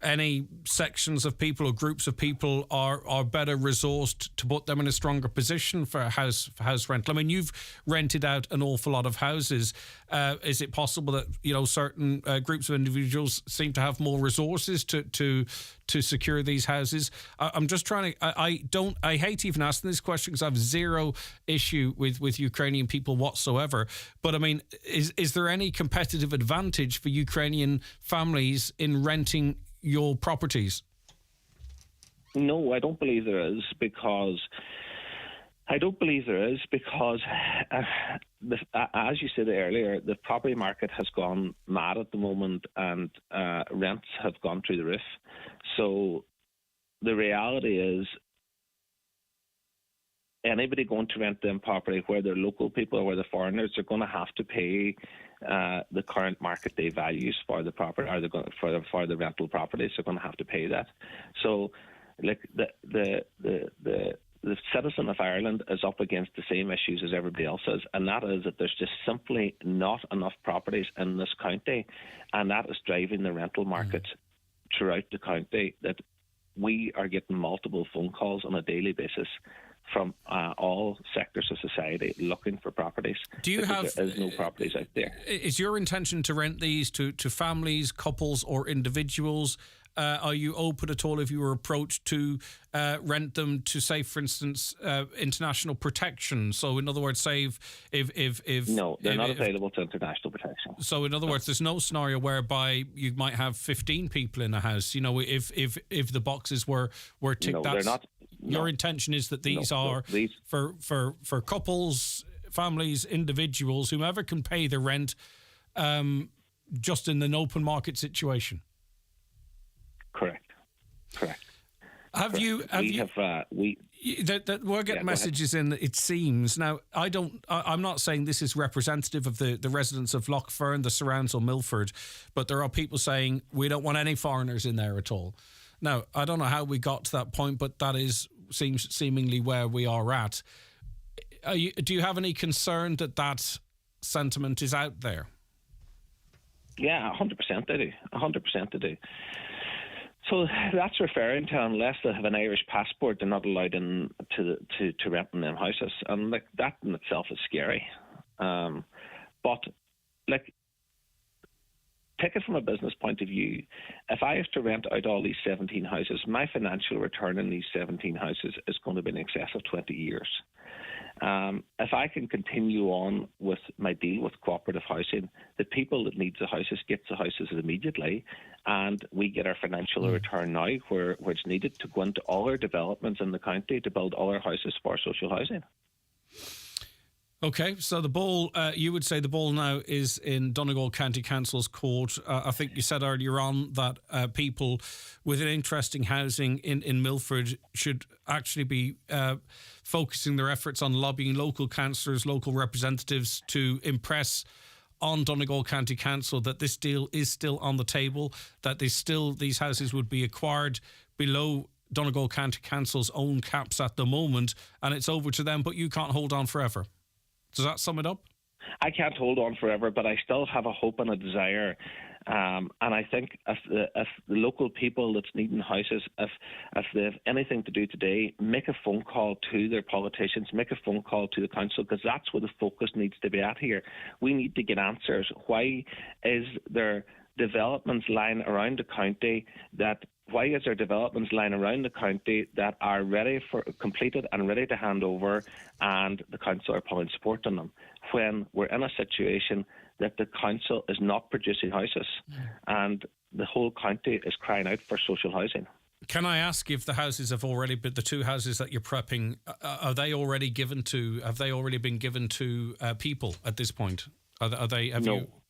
any sections of people or groups of people are better resourced to put them in a stronger position for house rental? I mean, you've rented out an awful lot of houses. Is it possible that certain groups of individuals seem to have more resources to secure these houses? I'm just trying to. I hate even asking this question because I have zero issue with Ukrainian people whatsoever. But I mean, is there any competitive advantage for Ukrainian families in renting your properties? No, I don't believe there is, because as you said earlier, the property market has gone mad at the moment, and rents have gone through the roof. So the reality is, anybody going to rent them property, where they're local people or where they're foreigners, they're going to have to pay the current market day values for the property, or for the rental properties. They're going to have to pay that. So, like the citizen of Ireland is up against the same issues as everybody else is, and that is that there's just simply not enough properties in this county, and that is driving the rental market throughout the county. That we are getting multiple phone calls on a daily basis from all sectors of society looking for properties. There is no properties out there. Is your intention to rent these to families, couples or individuals? Are you open at all, if you were approached, to rent them to, say, for instance, international protection? So in other words, say if no, they're not available to international protection. So in other words, there's no scenario whereby you might have 15 people in a house. If the boxes were ticked. No, they're not. Your intention is that these are for couples, families, individuals, whomever can pay the rent, just in an open market situation. Correct. We're getting messages in. It seems now. I'm not saying this is representative of the residents of Lochfern, the surrounds, or Milford, but there are people saying we don't want any foreigners in there at all. Now, I don't know how we got to that point, but that seems seemingly where we are at. Do you have any concern that sentiment is out there? Yeah, 100% I do. 100% I do. So that's referring to, unless they have an Irish passport, they're not allowed in to rent in them houses, and like that in itself is scary. But like, take it from a business point of view. If I have to rent out all these 17 houses, my financial return in these 17 houses is going to be in excess of 20 years. If I can continue on with my deal with cooperative housing, the people that need the houses get the houses immediately, and we get our financial return now where it's needed to go into all our developments in the county to build all our houses for social housing. Okay, so the ball, you would say the ball now is in Donal County Council's court. I think you said earlier on that people with an interest in housing in Milford should actually be focusing their efforts on lobbying local councillors, local representatives to impress on Donal County Council that this deal is still on the table, that these houses would be acquired below Donegal County Council's own caps at the moment, and it's over to them, but you can't hold on forever. Does that sum it up? I can't hold on forever, but I still have a hope and a desire. And I think if the local people that's needing houses, if they have anything to do today, make a phone call to their politicians, make a phone call to the council, because that's where the focus needs to be at here. We need to get answers. Why is there developments lying around the county that are ready for completed and ready to hand over, and the council are pulling support on them, when we're in a situation that the council is not producing houses and the whole county is crying out for social housing? Can I ask if the houses have already been, the 2 houses that you're prepping, have they already been given to people at this point? Are they?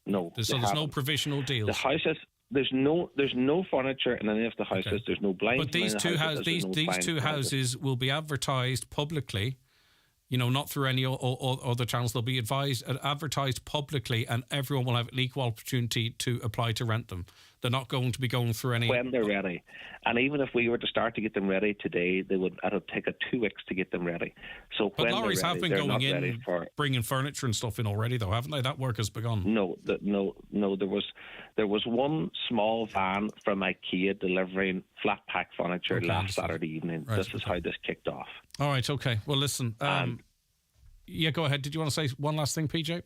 No. So there's no provisional deals. The houses. There's no furniture in any of the houses. Okay. There's no blinds. But these two houses will be advertised publicly. Not through any other channels. They'll be advertised publicly, and everyone will have an equal opportunity to apply to rent them. They're not going to be going through any... When they're ready. And even if we were to start to get them ready today, it'll take 2 weeks to get them ready. So but when lorries have been going in, bringing furniture and stuff in already, though, haven't they? That work has begun. No. There was one small van from IKEA delivering flat pack furniture last Saturday evening. Right, this is how this kicked off. All right, okay. Well, listen. Yeah, go ahead. Did you want to say one last thing, PJ?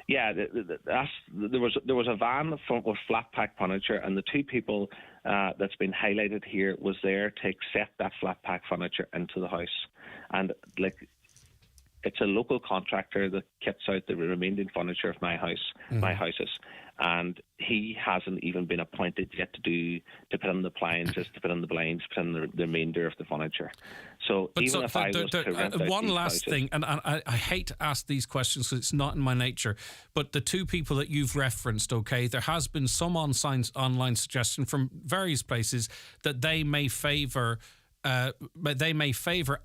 Yeah, there was a van with flat pack furniture, and the 2 people that's been highlighted here was there to accept that flat pack furniture into the house, and it's a local contractor that kits out the remaining furniture of my houses, and he hasn't even been appointed yet to put in the appliances, to put in the blinds, put in the remainder of the furniture. So one last thing, and I hate to ask these questions because it's not in my nature, but the 2 people that you've referenced, okay, there has been some online suggestion from various places that they may favour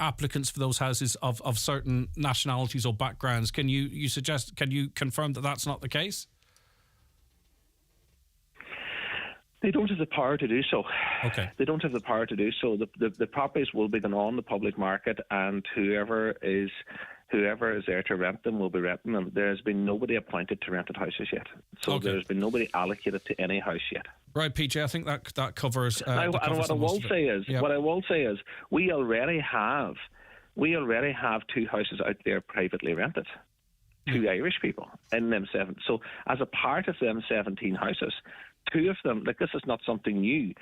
applicants for those houses of certain nationalities or backgrounds. Can you confirm that that's not the case? They don't have the power to do so. Okay. They don't have the power to do so. The properties will be going on the public market, and whoever is there to rent them will be renting them. There has been nobody appointed to rented houses yet. So there's been nobody allocated to any house yet. Right, PJ, I think that covers... and what I will say is, we already have 2 houses out there privately rented. 2 Irish people in them 7. So as a part of them 17 houses, 2 of them, this is not something new,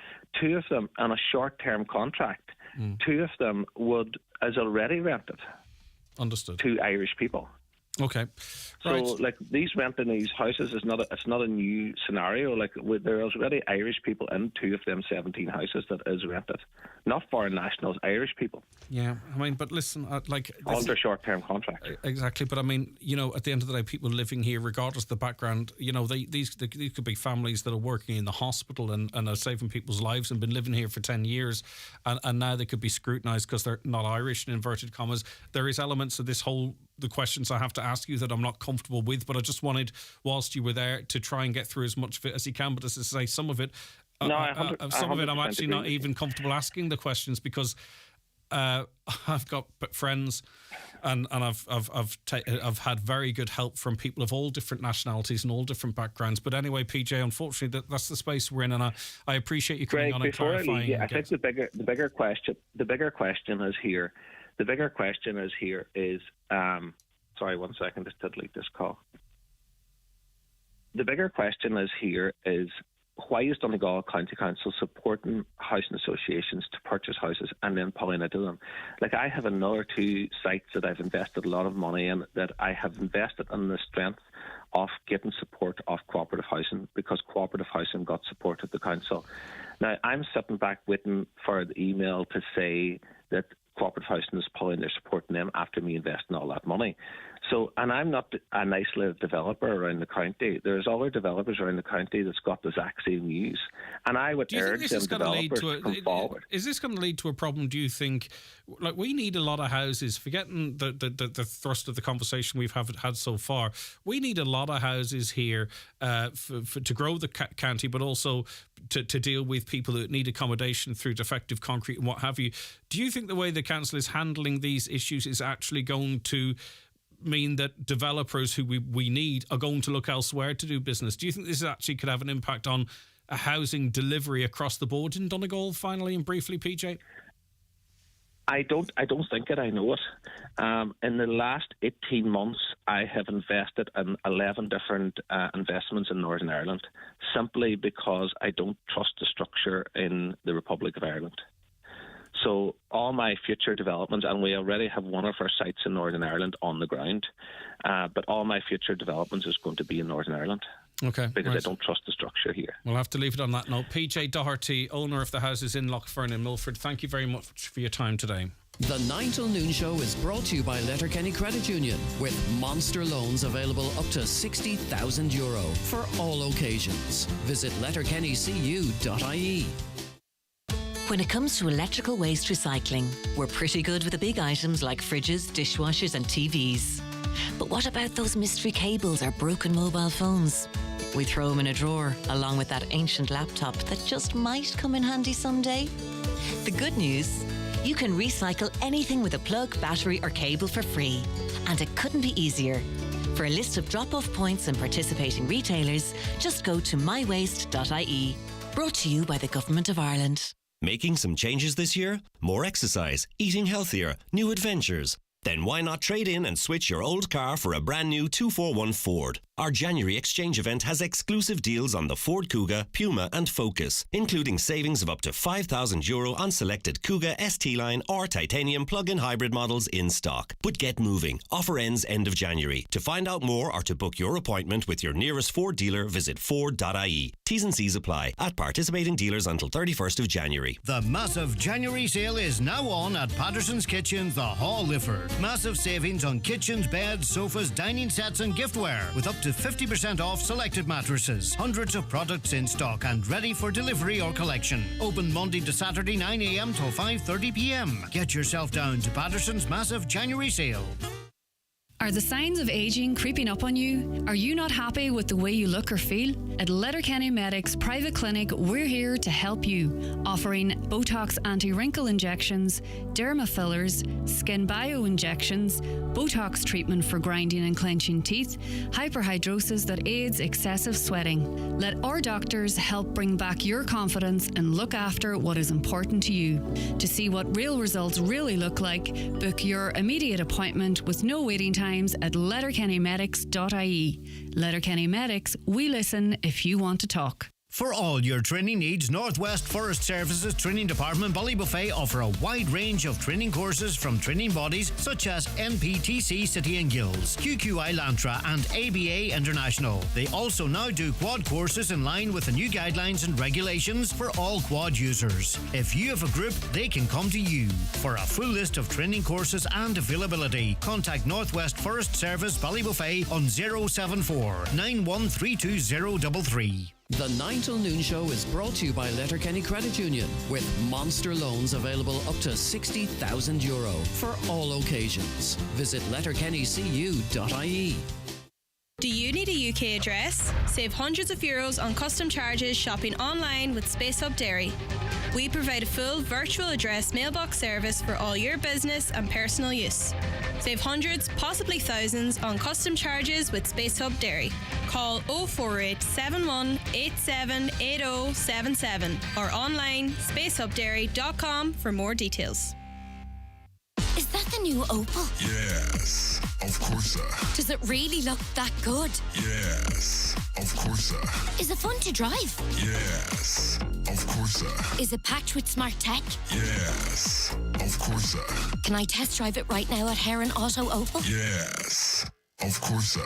2 of them on a short-term contract, 2 of them is already rented. Understood. To Irish people. Okay. Right. So, these renting these houses it's not a new scenario. There's already Irish people in 2 of them 17 houses that is rented. Not foreign nationals, Irish people. Yeah, I mean, but listen, under short-term contract. Exactly, but I mean, at the end of the day, people living here, regardless of the background, these could be families that are working in the hospital and are saving people's lives and been living here for 10 years, and now they could be scrutinised because they're not Irish, in inverted commas. There is elements of the questions I have to ask you that I'm not comfortable with, but I just wanted, whilst you were there, to try and get through as much of it as you can. But as I say, some of it, I'm actually not even comfortable asking the questions because I've got friends and I've had very good help from people of all different nationalities and all different backgrounds. But anyway, PJ, unfortunately, that's the space we're in, and I appreciate you coming on and clarifying. I think the bigger question is here. The bigger question is sorry, 1 second, just to delete this call. The bigger question is why is Donegal County Council supporting housing associations to purchase houses and then pulling into them? I have another 2 sites that I've invested a lot of money in, that I have invested in the strength of getting support of cooperative housing, because cooperative housing got support at the council. Now, I'm sitting back waiting for the email to say that cooperative housing is pulling their support in them after me investing all that money. So, and I'm not an isolated developer around the county. There's other developers around the county that's got the exact same views. And I would urge them developers to come forward. Is this going to lead to a problem, do you think? Like, we need a lot of houses, forgetting the thrust of the conversation we've had so far. We need a lot of houses here to grow the county, but also to deal with people who need accommodation through defective concrete and what have you. Do you think the way the council is handling these issues is actually going to mean that developers who we need are going to look elsewhere to do business? Do you think this actually could have an impact on a housing delivery across the board in Donegal, finally and briefly, PJ? I don't think it. I know it. In the last 18 months, I have invested in 11 different investments in Northern Ireland, simply because I don't trust the structure in the Republic of Ireland. So all my future developments, and we already have one of our sites in Northern Ireland on the ground, but all my future developments is going to be in Northern Ireland. Okay. Because I don't trust the structure here. We'll have to leave it on that note. PJ Doherty, owner of the houses in Lochfern in Milford, thank you very much for your time today. The 9 till noon show is brought to you by Letterkenny Credit Union, with monster loans available up to €60,000 for all occasions. Visit letterkennycu.ie. When it comes to electrical waste recycling, we're pretty good with the big items like fridges, dishwashers and TVs. But what about those mystery cables or broken mobile phones? We throw them in a drawer, along with that ancient laptop that just might come in handy someday. The good news? You can recycle anything with a plug, battery or cable for free. And it couldn't be easier. For a list of drop-off points and participating retailers, just go to mywaste.ie. Brought to you by the Government of Ireland. Making some changes this year? More exercise, eating healthier, new adventures. Then why not trade in and switch your old car for a brand new 241 Ford? Our January exchange event has exclusive deals on the Ford Kuga, Puma and Focus, including savings of up to €5,000 on selected Kuga, ST-Line or titanium plug-in hybrid models in stock. But get moving. Offer ends end of January. To find out more or to book your appointment with your nearest Ford dealer, visit Ford.ie. T's and C's apply at participating dealers until 31st of January. The massive January sale is now on at Patterson's Kitchens, the Hall Lifford. Massive savings on kitchens, beds, sofas, dining sets and giftware, with up to 50% off selected mattresses. Hundreds of products in stock and ready for delivery or collection. Open Monday to Saturday 9 a.m. till 5:30 p.m. Get yourself down to Patterson's massive January sale. Are the signs of aging creeping up on you? Are you not happy with the way you look or feel? At Letterkenny Medics Private Clinic, we're here to help you, offering Botox anti-wrinkle injections, derma fillers, skin bio injections, Botox treatment for grinding and clenching teeth, hyperhidrosis that aids excessive sweating. Let our doctors help bring back your confidence and look after what is important to you. To see what real results really look like, book your immediate appointment with no waiting time at letterkennymedics.ie. Letterkenny Medics, we listen if you want to talk. For all your training needs, Northwest Forest Services Training Department Ballybuffet offer a wide range of training courses from training bodies such as NPTC City and Guilds, QQI Lantra and ABA International. They also now do quad courses in line with the new guidelines and regulations for all quad users. If you have a group, they can come to you. For a full list of training courses and availability, contact Northwest Forest Service Ballybuffet on 074 9132033. The 9 till noon show is brought to you by Letterkenny Credit Union, with monster loans available up to €60,000 for all occasions. Visit letterkennycu.ie. Do you need a UK address? Save hundreds of euros on custom charges shopping online with Space Hub Dairy. We provide a full virtual address mailbox service for all your business and personal use. Save hundreds, possibly thousands, on custom charges with Space Hub Dairy. Call 048 71 87 8077 or online spacehubdairy.com for more details. Is that the new Opel? Yes, of course. Does it really look that good? Yes, of course. Is it fun to drive? Yes, of course. Is it packed with smart tech? Yes, of course. Can I test drive it right now at Heron Auto Opel? Yes, of course.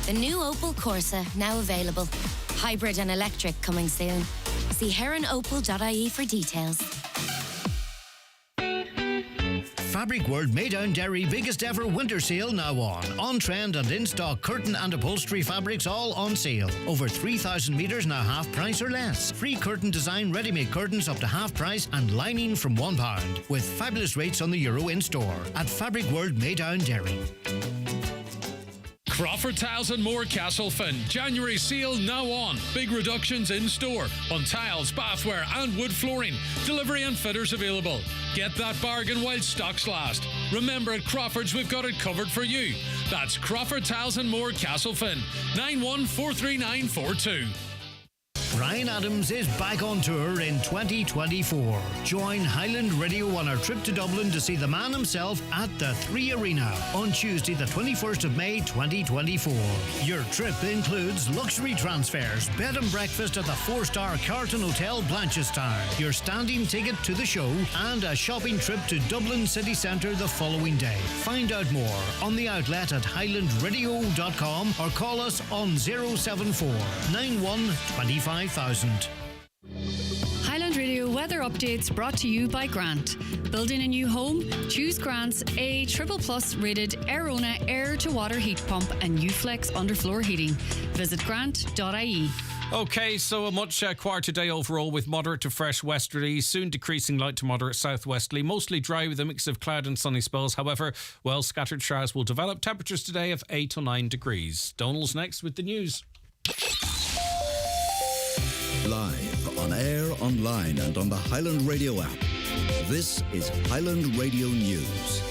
The new Opel Corsa, now available. Hybrid and electric coming soon. See heronopel.ie for details. Fabric World Maydown Dairy biggest ever winter sale now on. On trend and in stock curtain and upholstery fabrics all on sale. Over 3,000 metres now half price or less. Free curtain design ready-made curtains up to half price and lining from £1. With fabulous rates on the Euro in store at Fabric World Maydown Dairy. Crawford Tiles and More Castlefin. January sale now on. Big reductions in store on tiles, bathware and wood flooring. Delivery and fitters available. Get that bargain while stocks last. Remember, at Crawford's we've got it covered for you. That's Crawford Tiles and More Castlefin. 914392. Brian Adams is back on tour in 2024. Join Highland Radio on our trip to Dublin to see the man himself at the 3 Arena on Tuesday the 21st of May 2024. Your trip includes luxury transfers, bed and breakfast at the 4-star Carlton Hotel Blanchardstown, your standing ticket to the show and a shopping trip to Dublin city centre the following day. Find out more on the outlet at highlandradio.com or call us on 074 91 25,000. Highland Radio weather updates brought to you by Grant. Building a new home? Choose Grant's A++ rated Airona air-to-water heat pump and Uflex underfloor heating. Visit grant.ie. Okay, so a much quieter day overall with moderate to fresh westerly, soon decreasing light to moderate southwesterly, mostly dry with a mix of cloud and sunny spells. However, well, scattered showers will develop. Temperatures today of 8 or 9 degrees. Donal's next with the news. Live, on air, online and on the Highland Radio app. This is Highland Radio News.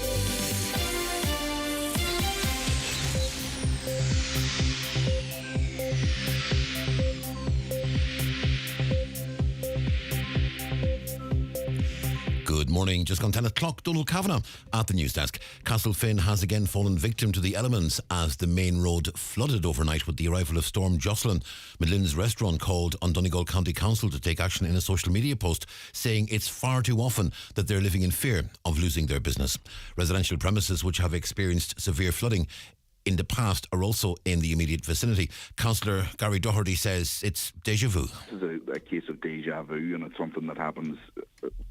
Good morning. Just gone 10 o'clock. Donal Kavanagh at the news desk. Castlefin has again fallen victim to the elements as the main road flooded overnight with the arrival of Storm Jocelyn. Midland's restaurant called on Donal County Council to take action in a social media post, saying it's far too often that they're living in fear of losing their business. Residential premises which have experienced severe flooding in the past are also in the immediate vicinity. Councillor Gary Doherty says it's deja vu. This is a case of deja vu, and it's something that happens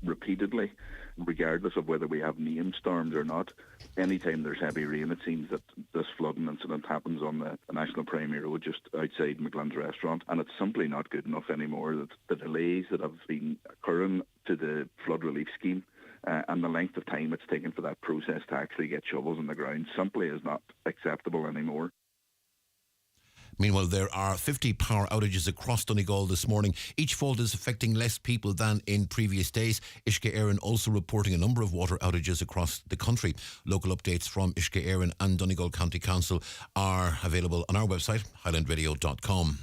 repeatedly, regardless of whether we have named storms or not. Anytime there's heavy rain, it seems that this flooding incident happens on the National Primary Road just outside McGlynn's restaurant, and it's simply not good enough anymore. That the delays that have been occurring to the flood relief scheme and the length of time it's taken for that process to actually get shovels in the ground simply is not acceptable anymore. Meanwhile, there are 50 power outages across Donegal this morning. Each fault is affecting less people than in previous days. Uisce Éireann also reporting a number of water outages across the country. Local updates from Uisce Éireann and Donegal County Council are available on our website, highlandradio.com.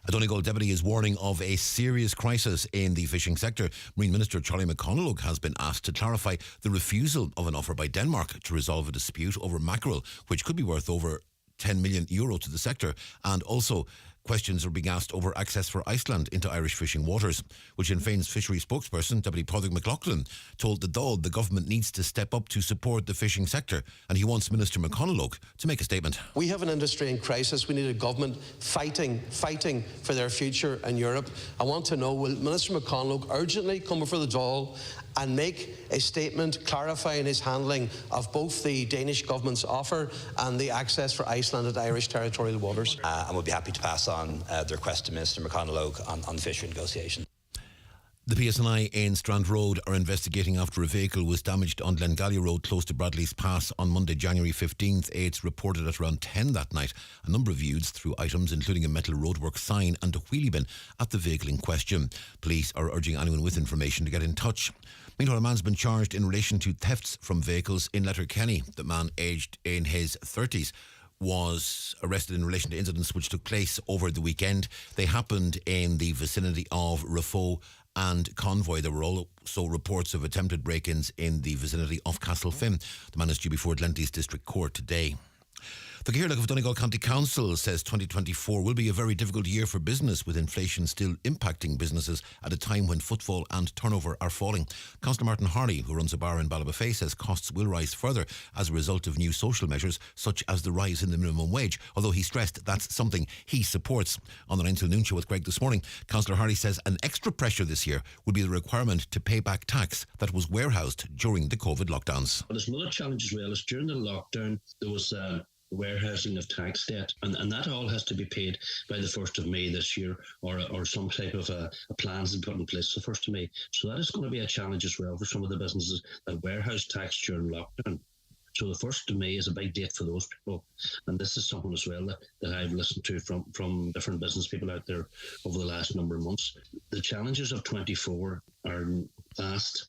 A Donegal deputy is warning of a serious crisis in the fishing sector. Marine Minister Charlie McConalogue has been asked to clarify the refusal of an offer by Denmark to resolve a dispute over mackerel, which could be worth over €10 million to the sector, and also questions are being asked over access for Iceland into Irish fishing waters, which Sinn Féin's fishery spokesperson, Deputy Padraig McLaughlin, told the Dáil the government needs to step up to support the fishing sector, and he wants Minister McConalogue to make a statement. We have an industry in crisis. We need a government fighting for their future in Europe. I want to know, will Minister McConalogue urgently come before the Dáil and make a statement clarifying his handling of both the Danish government's offer and the access for Iceland at Irish territorial waters? And we'll be happy to pass on the request to Minister McConalogue on fishery negotiation. The PSNI in Strand Road are investigating after a vehicle was damaged on Glengalley Road close to Bradley's Pass on Monday, January 15th. Aides reported at around 10 that night. A number of views threw items, including a metal roadwork sign and a wheelie bin, at the vehicle in question. Police are urging anyone with information to get in touch. Meanwhile, a man's been charged in relation to thefts from vehicles in Letterkenny. The man, aged in his 30s, was arrested in relation to incidents which took place over the weekend. They happened in the vicinity of Rafo and Convoy. There were also reports of attempted break-ins in the vicinity of Castlefin. The man is due before Atlantis District Court today. The Gaelic of Donal County Councils says 2024 will be a very difficult year for business, with inflation still impacting businesses at a time when footfall and turnover are falling. Councillor Martin Harley, who runs a bar in Ballybofey, says costs will rise further as a result of new social measures such as the rise in the minimum wage, although he stressed that's something he supports. On the 9 till noon show with Greg this morning, Councillor Harley says an extra pressure this year would be the requirement to pay back tax that was warehoused during the COVID lockdowns. But there's another challenge as well. Is during the lockdown there was warehousing of tax debt, and that all has to be paid by the 1st of May this year, or some type of a plans and put in place the 1st of May. So that is going to be a challenge as well for some of the businesses that warehouse tax during lockdown. So the 1st of May is a big date for those people, and this is something as well that I've listened to from different business people out there over the last number of months. The challenges of 24 are vast.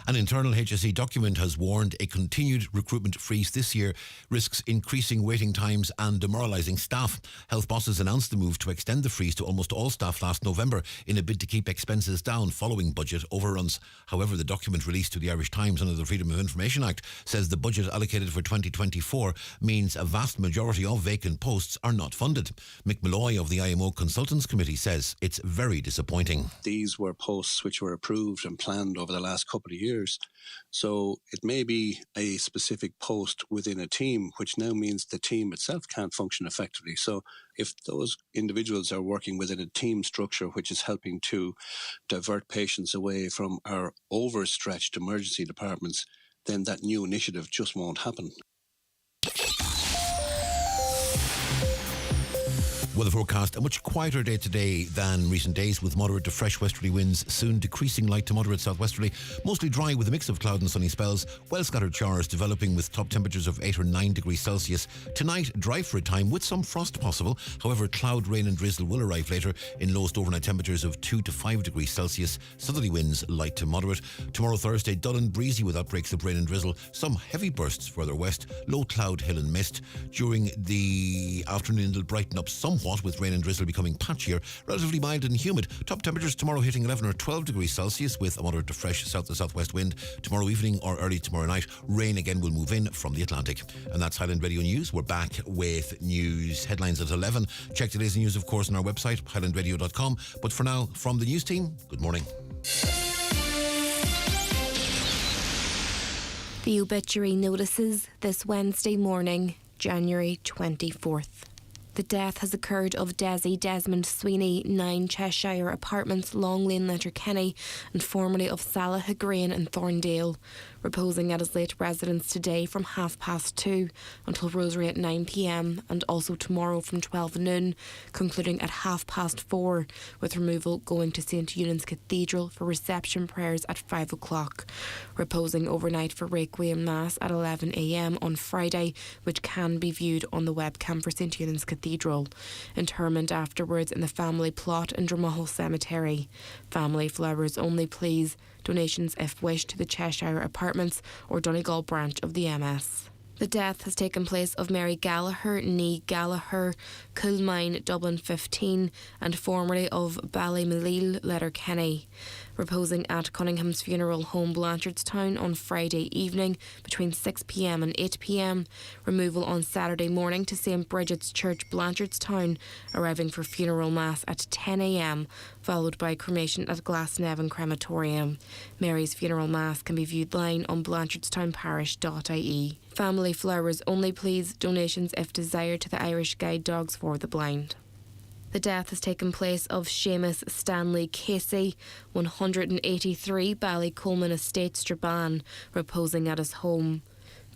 An internal HSE document has warned a continued recruitment freeze this year risks increasing waiting times and demoralising staff. Health bosses announced the move to extend the freeze to almost all staff last November in a bid to keep expenses down following budget overruns. However, the document released to the Irish Times under the Freedom of Information Act says the budget allocated for 2024 means a vast majority of vacant posts are not funded. Mick Malloy of the IMO Consultants Committee says it's very disappointing. These were posts which were approved and planned over the last couple of years. So it may be a specific post within a team, which now means the team itself can't function effectively. So if those individuals are working within a team structure which is helping to divert patients away from our overstretched emergency departments, then that new initiative just won't happen. Weather forecast, a much quieter day today than recent days, with moderate to fresh westerly winds, soon decreasing light to moderate southwesterly, mostly dry with a mix of cloud and sunny spells, well scattered showers developing with top temperatures of 8 or 9 degrees Celsius. Tonight, dry for a time with some frost possible. However, cloud, rain and drizzle will arrive later in lowest overnight temperatures of 2 to 5 degrees Celsius. Southerly winds light to moderate. Tomorrow, Thursday, dull and breezy with outbreaks of rain and drizzle. Some heavy bursts further west. Low cloud, hill and mist. During the afternoon, it'll brighten up somewhat, with rain and drizzle becoming patchier, relatively mild and humid. Top temperatures tomorrow hitting 11 or 12 degrees Celsius with a moderate to fresh south to southwest wind. Tomorrow evening or early tomorrow night, rain again will move in from the Atlantic. And that's Highland Radio News. We're back with news headlines at 11. Check today's news, of course, on our website, highlandradio.com. But for now, from the news team, good morning. The obituary notices this Wednesday morning, January 24th. The death has occurred of Desi Desmond Sweeney, 9 Cheshire Apartments, Long Lane, Letterkenny, and formerly of Salah Hagrain in Thorndale, reposing at his late residence today from 2:30 until Rosary at 9 p.m, and also tomorrow from 12 noon, concluding at 4:30, with removal going to St Eunan's Cathedral for reception prayers at 5 o'clock, reposing overnight for Requiem Mass at 11 a.m. on Friday, which can be viewed on the webcam for St Eunan's Cathedral. Interment afterwards in the family plot in Dromahol Cemetery. Family flowers only, please. Donations if wished to the Cheshire Apartments or Donegal branch of the MS. The death has taken place of Mary Gallagher, née Gallagher, Coolmine, Dublin 15, and formerly of Ballymaleal, Letterkenny, reposing at Cunningham's Funeral Home, Blanchardstown on Friday evening between 6 p.m. and 8 p.m. Removal on Saturday morning to St Bridget's Church, Blanchardstown, arriving for funeral mass at 10 a.m, followed by cremation at Glasnevin Crematorium. Mary's funeral mass can be viewed live on blanchardstownparish.ie. Family flowers only, please. Donations if desired to the Irish Guide Dogs for the Blind. The death has taken place of Seamus Stanley Casey, 183, Ballycolman Estate, Strabane, reposing at his home.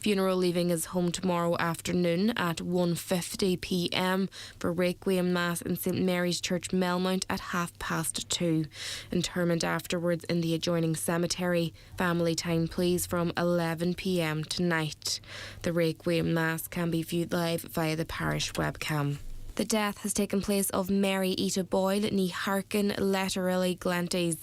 Funeral leaving his home tomorrow afternoon at 1:50 p.m. for Requiem Mass in St Mary's Church, Melmount at 2:30. Interment afterwards in the adjoining cemetery. Family time, please, from 11 p.m. tonight. The Requiem Mass can be viewed live via the parish webcam. The death has taken place of Mary Ita Boyle, née Harkin, Letterilly, Glenties.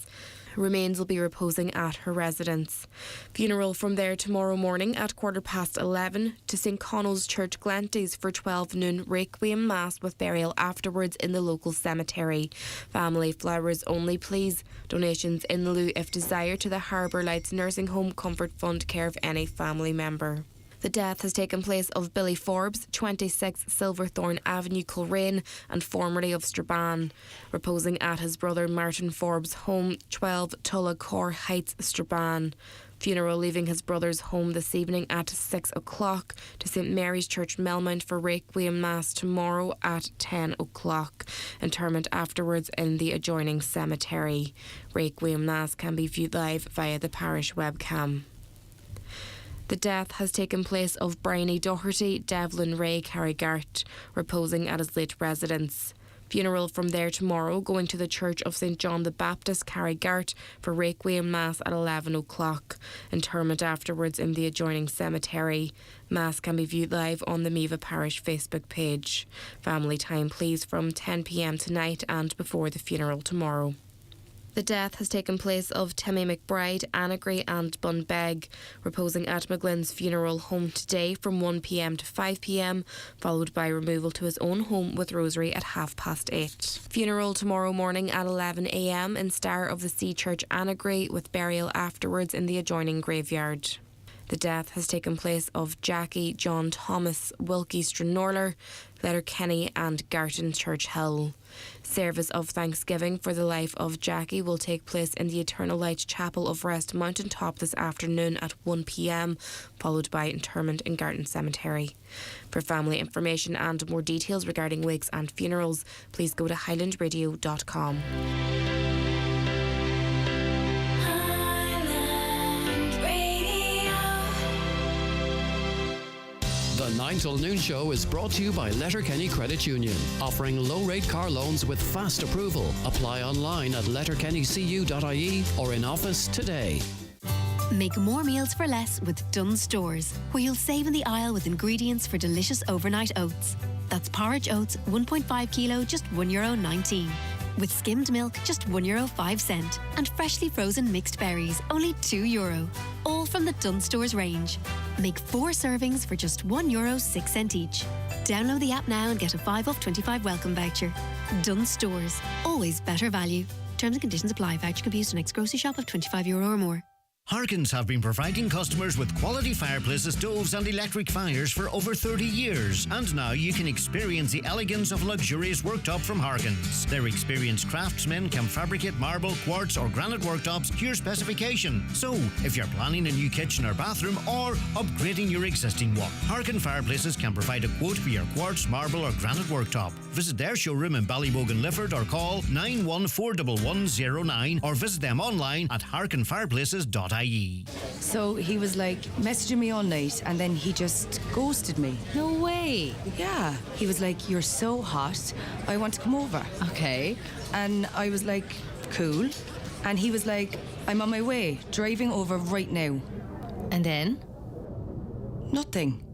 Remains will be reposing at her residence. Funeral from there tomorrow morning at 11:15 to St Connell's Church, Glenties for 12 noon Requiem Mass with burial afterwards in the local cemetery. Family flowers only, please. Donations in lieu if desired to the Harbour Lights Nursing Home Comfort Fund, care of any family member. The death has taken place of Billy Forbes, 26 Silverthorne Avenue, Coleraine, and formerly of Strabane, reposing at his brother Martin Forbes' home, 12 Tullacor Heights, Strabane. Funeral leaving his brother's home this evening at 6 o'clock to St Mary's Church, Melmount, for Requiem Mass tomorrow at 10 o'clock. Interment afterwards in the adjoining cemetery. Requiem Mass can be viewed live via the parish webcam. The death has taken place of Bryony Doherty, Devlin Ray, Carrigart, reposing at his late residence. Funeral from there tomorrow, going to the Church of St John the Baptist, Carrigart, for Requiem Mass at 11 o'clock. Interment afterwards in the adjoining cemetery. Mass can be viewed live on the Meva Parish Facebook page. Family time, please, from 10 p.m. tonight and before the funeral tomorrow. The death has taken place of Timmy McBride, Annagry and Bunbeg, reposing at McGlynn's funeral home today from 1 p.m. to 5 p.m, followed by removal to his own home with rosary at 8:30. Funeral tomorrow morning at 11 a.m. in Star of the Sea Church, Annagry, with burial afterwards in the adjoining graveyard. The death has taken place of Jackie John Thomas Wilkie Stranorler, Letterkenny and Garton Church Hill. Service of thanksgiving for the life of Jackie will take place in the Eternal Light Chapel of Rest Mountain Top this afternoon at 1 p.m, followed by interment in Garton Cemetery. For family information and more details regarding wakes and funerals, please go to highlandradio.com. The 9 till noon show is brought to you by Letterkenny Credit Union, offering low-rate car loans with fast approval. Apply online at letterkennycu.ie or in office today. Make more meals for less with Dunn Stores, where you'll save in the aisle with ingredients for delicious overnight oats. That's porridge oats, 1.5 kilo, just €1.19. With skimmed milk, just €1.05. And freshly frozen mixed berries, only €2. All from the Dunn Stores range. Make 4 servings for just €1.06 each. Download the app now and get a 5 off 25 welcome voucher. Dunn Stores, always better value. Terms and conditions apply. Voucher can be used for next grocery shop of €25 or more. Harkins have been providing customers with quality fireplaces, stoves and electric fires for over 30 years. And now you can experience the elegance of luxurious worktop from Harkins. Their experienced craftsmen can fabricate marble, quartz or granite worktops to your specification. So, if you're planning a new kitchen or bathroom or upgrading your existing one, Harkin Fireplaces can provide a quote for your quartz, marble or granite worktop. Visit their showroom in Ballybogan, Lifford or call 9141109 or visit them online at harkinfireplaces.ie. So he was like messaging me all night and then he just ghosted me. No way. Yeah. He was like, "You're so hot, I want to come over." Okay. And I was like, "Cool." And he was like, "I'm on my way, driving over right now." And then? Nothing.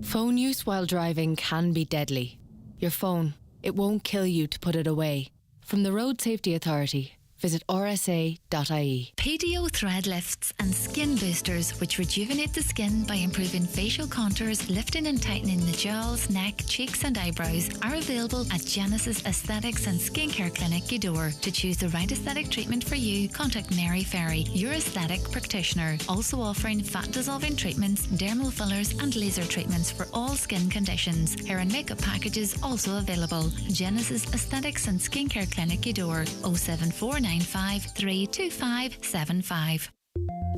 Phone use while driving can be deadly. Your phone, it won't kill you to put it away. From the Road Safety Authority, visit rsa.ie. PDO thread lifts and skin boosters, which rejuvenate the skin by improving facial contours, lifting and tightening the jowls, neck, cheeks and eyebrows, are available at Genesis Aesthetics and Skincare Clinic, Gweedore. To choose the right aesthetic treatment for you, contact Mary Ferry, your aesthetic practitioner. Also offering fat-dissolving treatments, dermal fillers and laser treatments for all skin conditions. Hair and makeup packages also available. Genesis Aesthetics and Skincare Clinic, Gweedore. 07495 32575.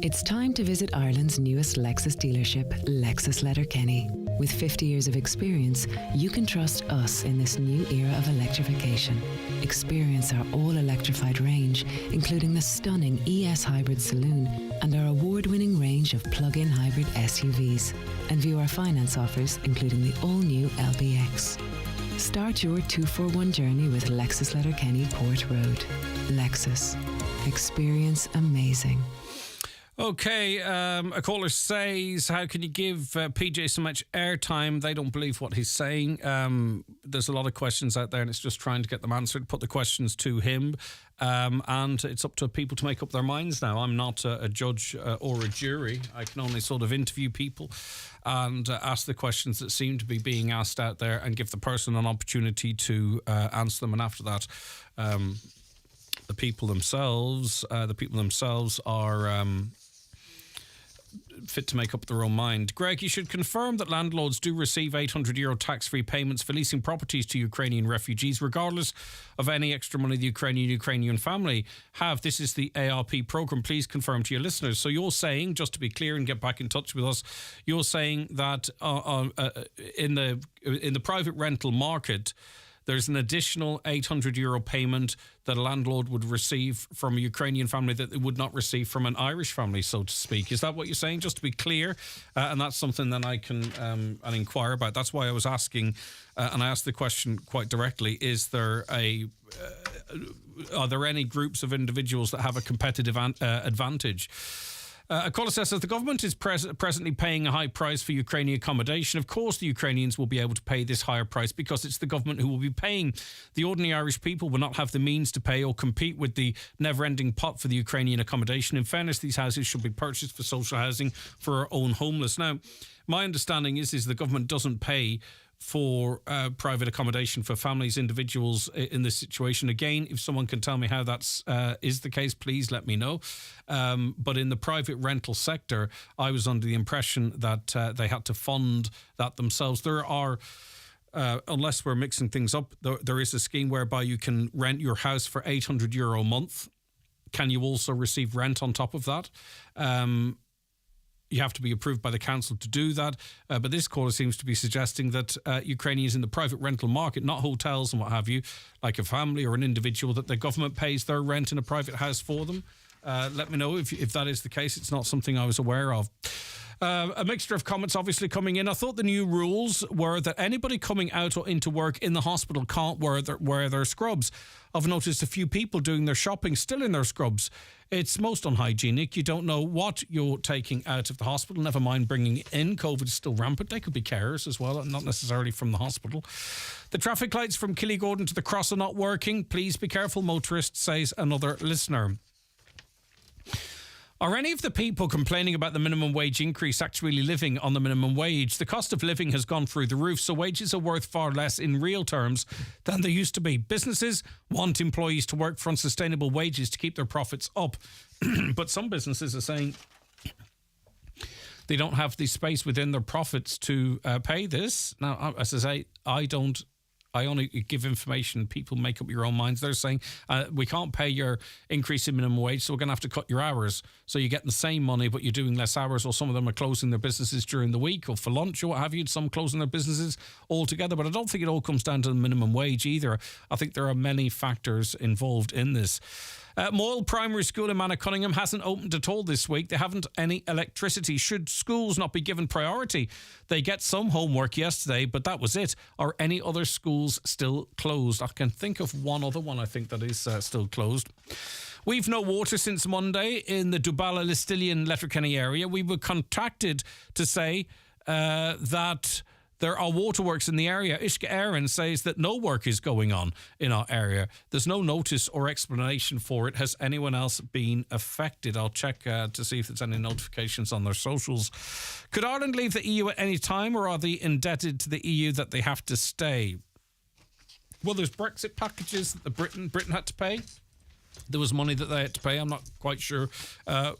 It's time to visit Ireland's newest Lexus dealership, Lexus Letterkenny. With 50 years of experience, you can trust us in this new era of electrification. Experience our all-electrified range, including the stunning ES Hybrid Saloon and our award-winning range of plug-in hybrid SUVs. And view our finance offers, including the all-new LBX. Start your 2-for-1 journey with Lexus Letterkenny Port Road. Lexus. Experience amazing. Okay, a caller says, how can you give PJ so much airtime? They don't believe what he's saying. There's a lot of questions out there and it's just trying to get them answered. Put the questions to him. And it's up to people to make up their minds now. I'm not a judge or a jury. I can only sort of interview people and ask the questions that seem to be being asked out there and give the person an opportunity to answer them. And after that, the people themselves are fit to make up their own mind. Greg, you should confirm that landlords do receive €800 tax-free payments for leasing properties to Ukrainian refugees, regardless of any extra money the Ukrainian family have. This is the ARP programme. Please confirm to your listeners. So you're saying, just to be clear and get back in touch with us, you're saying that in the private rental market, there's an additional €800 payment that a landlord would receive from a Ukrainian family that they would not receive from an Irish family, so to speak. Is that what you're saying? Just to be clear, and that's something that I can inquire about. That's why I was asking, and I asked the question quite directly: Is there are there any groups of individuals that have a competitive advantage? A caller says, the government is presently paying a high price for Ukrainian accommodation. Of course, the Ukrainians will be able to pay this higher price because it's the government who will be paying. The ordinary Irish people will not have the means to pay or compete with the never-ending pot for the Ukrainian accommodation. In fairness, these houses should be purchased for social housing for our own homeless. Now, my understanding is the government doesn't pay for private accommodation for families, individuals in this situation. Again, if someone can tell me how that's is the case, please let me know. But in the private rental sector, I was under the impression that they had to fund that themselves. There are, unless we're mixing things up, there is a scheme whereby you can rent your house for €800 a month. Can you also receive rent on top of that? You have to be approved by the council to do that. But this caller seems to be suggesting that Ukrainians in the private rental market, not hotels and what have you, like a family or an individual, that the government pays their rent in a private house for them. Let me know if that is the case. It's not something I was aware of. A mixture of comments obviously coming in. I thought the new rules were that anybody coming out or into work in the hospital can't wear their scrubs. I've noticed a few people doing their shopping still in their scrubs. It's most unhygienic. You don't know what you're taking out of the hospital, never mind bringing it in. COVID is still rampant. They could be carers as well, not necessarily from the hospital. The traffic lights from Killygordon to the Cross are not working. Please be careful, motorists, says another listener. Are any of the people complaining about the minimum wage increase actually living on the minimum wage? The cost of living has gone through the roof, so wages are worth far less in real terms than they used to be. Businesses want employees to work for unsustainable wages to keep their profits up. But some businesses are saying they don't have the space within their profits to pay this. Now, as I say, I only give information. People make up your own minds. They're saying, we can't pay your increase in minimum wage, so we're going to have to cut your hours. So you're getting the same money, but you're doing less hours, or some of them are closing their businesses during the week or for lunch or what have you. Some closing their businesses altogether. But I don't think it all comes down to the minimum wage either. I think there are many factors involved in this. Moyle Primary School in Cunningham hasn't opened at all this week. They haven't any electricity. Should schools not be given priority? They get some homework yesterday, but that was it. Are any other schools still closed? I can think of one other one, I think, that is still closed. We've no water since Monday in the Dubala Listilian Letterkenny area. We were contacted to say that there are waterworks in the area. Ishka Arent says that no work is going on in our area. There's no notice or explanation for it. Has anyone else been affected? I'll check to see if there's any notifications on their socials. Could Ireland leave the EU at any time, or are they indebted to the EU that they have to stay? Well, there's Brexit packages that Britain had to pay. There was money that they had to pay. I'm not quite sure.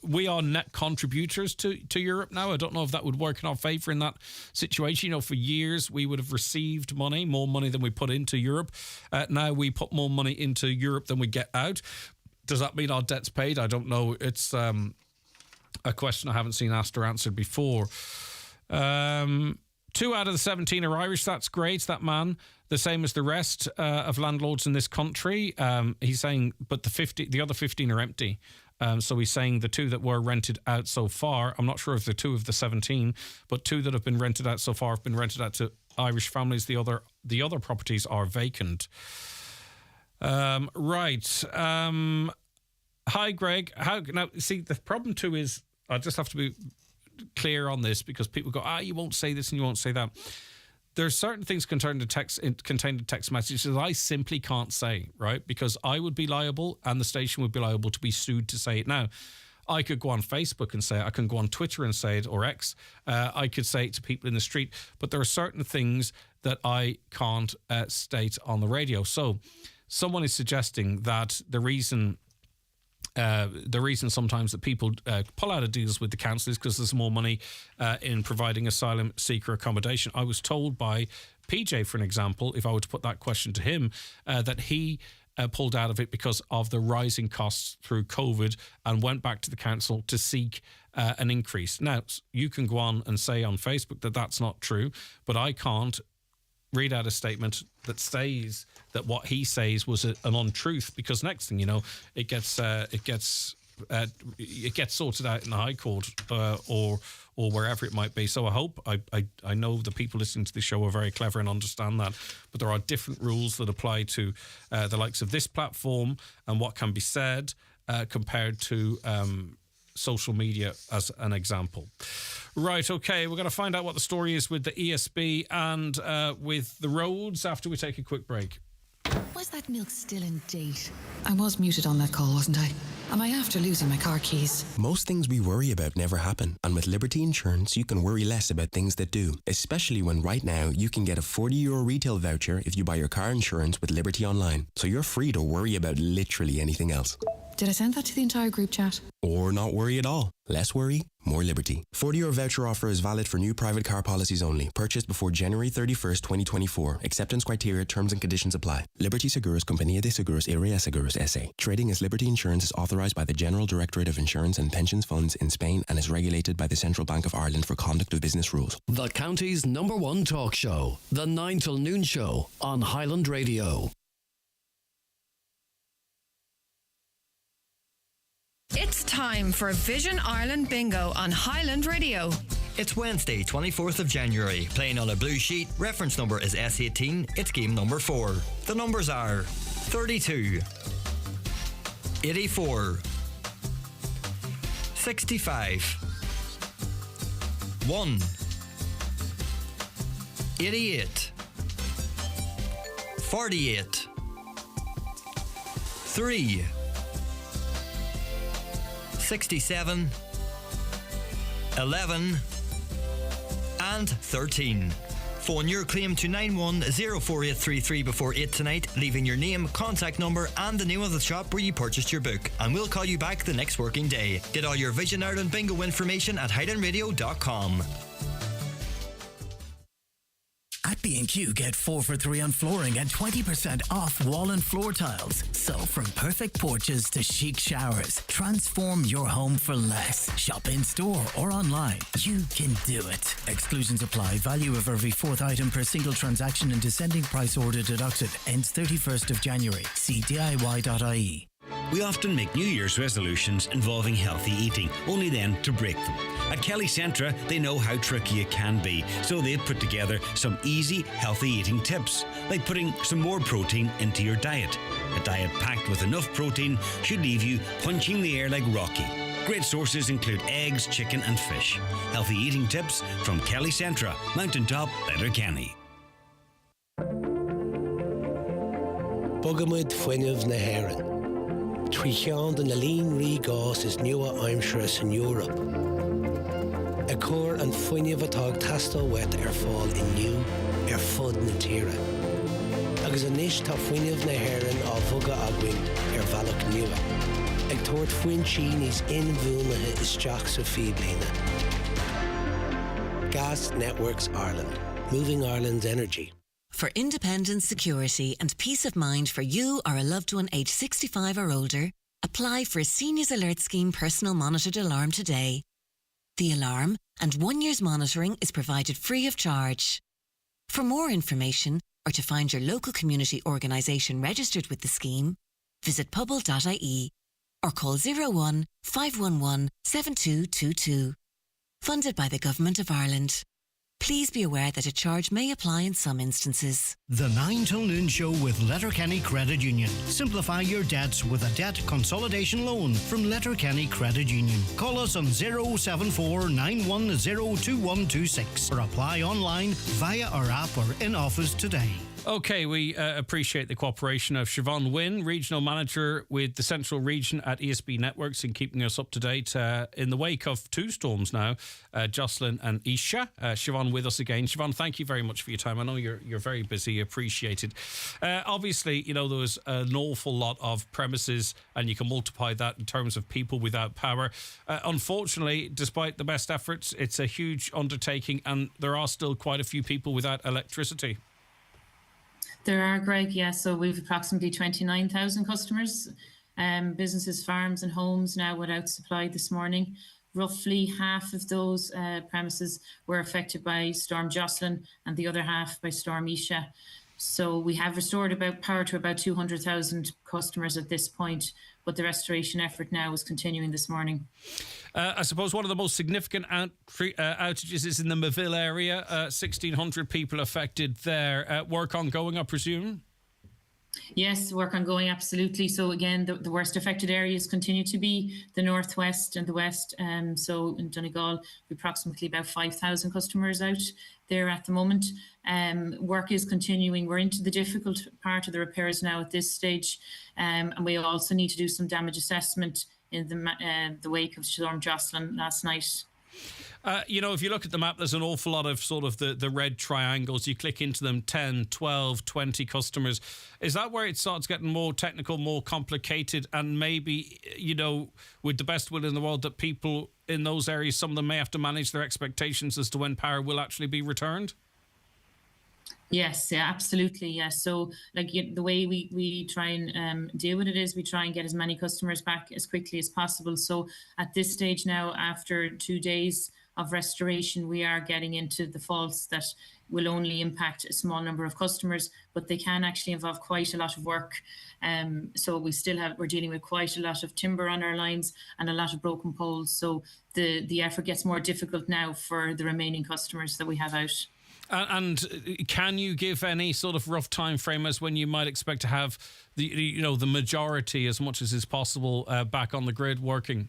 We are net contributors to Europe now. I don't know if that would work in our favour in that situation. You know, for years we would have received money, more money than we put into Europe. Now we put more money into Europe than we get out. Does that mean our debt's paid? I don't know. It's a question I haven't seen asked or answered before. 2 out of the 17 are Irish. That's great. That man, the same as the rest of landlords in this country. He's saying, but the other 15 are empty. So he's saying the 2 that were rented out so far, I'm not sure if they're 2 of the 17, but 2 that have been rented out so far have been rented out to Irish families. The other properties are vacant. Right. Hi, Greg. Now, see, the problem too is, I just have to be clear on this, because people go, you won't say this and you won't say that. There's certain things contained in text messages that I simply can't say, right? Because I would be liable and the station would be liable to be sued to say it. Now, I could go on Facebook and say it. I can go on Twitter and say it, or X. I could say it to people in the street. But there are certain things that I can't state on the radio. So someone is suggesting that the reason the reason sometimes that people pull out of deals with the council is because there's more money in providing asylum seeker accommodation. I was told by PJ, for an example, if I were to put that question to him, that he pulled out of it because of the rising costs through COVID and went back to the council to seek an increase. Now, you can go on and say on Facebook that that's not true, but I can't read out a statement that says that what he says was an untruth, because next thing you know, it gets sorted out in the High Court or wherever it might be. So I hope I know the people listening to the show are very clever and understand that, but there are different rules that apply to the likes of this platform and what can be said compared to social media, as an example. Right, okay, we're going to find out what the story is with the ESB and with the roads after we take a quick break. Was that milk still in date? I was muted on that call, wasn't I? Am I after losing my car keys? Most things we worry about never happen, and with Liberty Insurance you can worry less about things that do, especially when right now you can get a €40 retail voucher if you buy your car insurance with Liberty Online, so you're free to worry about literally anything else. Did I send that to the entire group chat? Or not worry at all. Less worry, more liberty. €40 voucher offer is valid for new private car policies only. Purchased before January 31st, 2024. Acceptance criteria, terms and conditions apply. Liberty Seguros, Compañía de Seguros y Reaseguros S.A. Trading as Liberty Insurance is authorized by the General Directorate of Insurance and Pensions Funds in Spain and is regulated by the Central Bank of Ireland for conduct of business rules. The county's #1 talk show, the 9 till noon show on Highland Radio. It's time for Vision Ireland Bingo on Highland Radio. It's Wednesday, 24th of January. Playing on a blue sheet. Reference number is S18. It's game number 4. The numbers are 32, 84, 65, 1, 88, 48, 3, 67, 11 and 13. Phone your claim to 91048333 before 8 tonight, leaving your name, contact number and the name of the shop where you purchased your book, and we'll call you back the next working day. Get all your Vision Ireland Bingo information at highlandradio.com. At B&Q, get 4 for 3 on flooring and 20% off wall and floor tiles. So from perfect porches to chic showers, transform your home for less. Shop in store or online. You can do it. Exclusions apply. Value of every 4th item per single transaction and descending price order deducted. Ends 31st of January. See DIY.ie. We often make New Year's resolutions involving healthy eating, only then to break them. At Kelly Centra, they know how tricky it can be, so they've put together some easy, healthy eating tips, like putting some more protein into your diet. A diet packed with enough protein should leave you punching the air like Rocky. Great sources include eggs, chicken and fish. Healthy eating tips from Kelly Centra, Mountaintop, Letterkenny. Bugamid Fuinev na Heron. Trichand and Aline Rí Gás is nua aimsras in Europe. A cor and Fuinev atag tastal wet fáil inniu fud na tíre. Agus anish tá Fuinev na Heron á bhuga agwin bhealach nua. Ag tuairt Fuin Chinese in bhúnathe isteach sa fíblina. Gas Networks Ireland, moving Ireland's energy. For independence, security and peace of mind for you or a loved one aged 65 or older, apply for a Seniors Alert Scheme personal monitored alarm today. The alarm and 1 year's monitoring is provided free of charge. For more information or to find your local community organisation registered with the scheme, visit pobble.ie or call 01 511 7222. Funded by the Government of Ireland. Please be aware that a charge may apply in some instances. The 9 till noon show with Letterkenny Credit Union. Simplify your debts with a debt consolidation loan from Letterkenny Credit Union. Call us on 074 910 2126 or apply online via our app or in office today. Okay, we appreciate the cooperation of Siobhan Wynne, Regional Manager with the Central Region at ESB Networks, in keeping us up to date in the wake of two storms now, Jocelyn and Isha. Siobhan with us again. Siobhan, thank you very much for your time. I know you're very busy. Appreciate it. Obviously, there was an awful lot of premises, and you can multiply that in terms of people without power. Unfortunately, despite the best efforts, it's a huge undertaking, and there are still quite a few people without electricity. There are, Greg, yes. So we've approximately 29,000 customers, businesses, farms and homes now without supply this morning. Roughly half of those premises were affected by Storm Jocelyn and the other half by Storm Isha. So we have restored power to about 200,000 customers at this point, but the restoration effort now is continuing this morning. I suppose one of the most significant outages is in the Mayville area. 1,600 people affected there. Work ongoing, I presume? Yes, work ongoing, absolutely. So again, the worst affected areas continue to be the northwest and the west. So in Donegal, approximately about 5,000 customers out there at the moment. Work is continuing. We're into the difficult part of the repairs now at this stage. And we also need to do some damage assessment in the wake of Storm Jocelyn last night. If you look at the map, there's an awful lot of sort of the red triangles. You click into them, 10, 12, 20 customers. Is that where it starts getting more technical, more complicated? And maybe, with the best will in the world, that people in those areas, some of them may have to manage their expectations as to when power will actually be returned? Yes, yeah, absolutely. Yes. So the way we try and deal with it is we try and get as many customers back as quickly as possible. So at this stage now, after 2 days of restoration, we are getting into the faults that will only impact a small number of customers, but they can actually involve quite a lot of work. So we're dealing with quite a lot of timber on our lines and a lot of broken poles. So the effort gets more difficult now for the remaining customers that we have out. And can you give any sort of rough time frame as when you might expect to have the majority, as much as is possible, back on the grid working?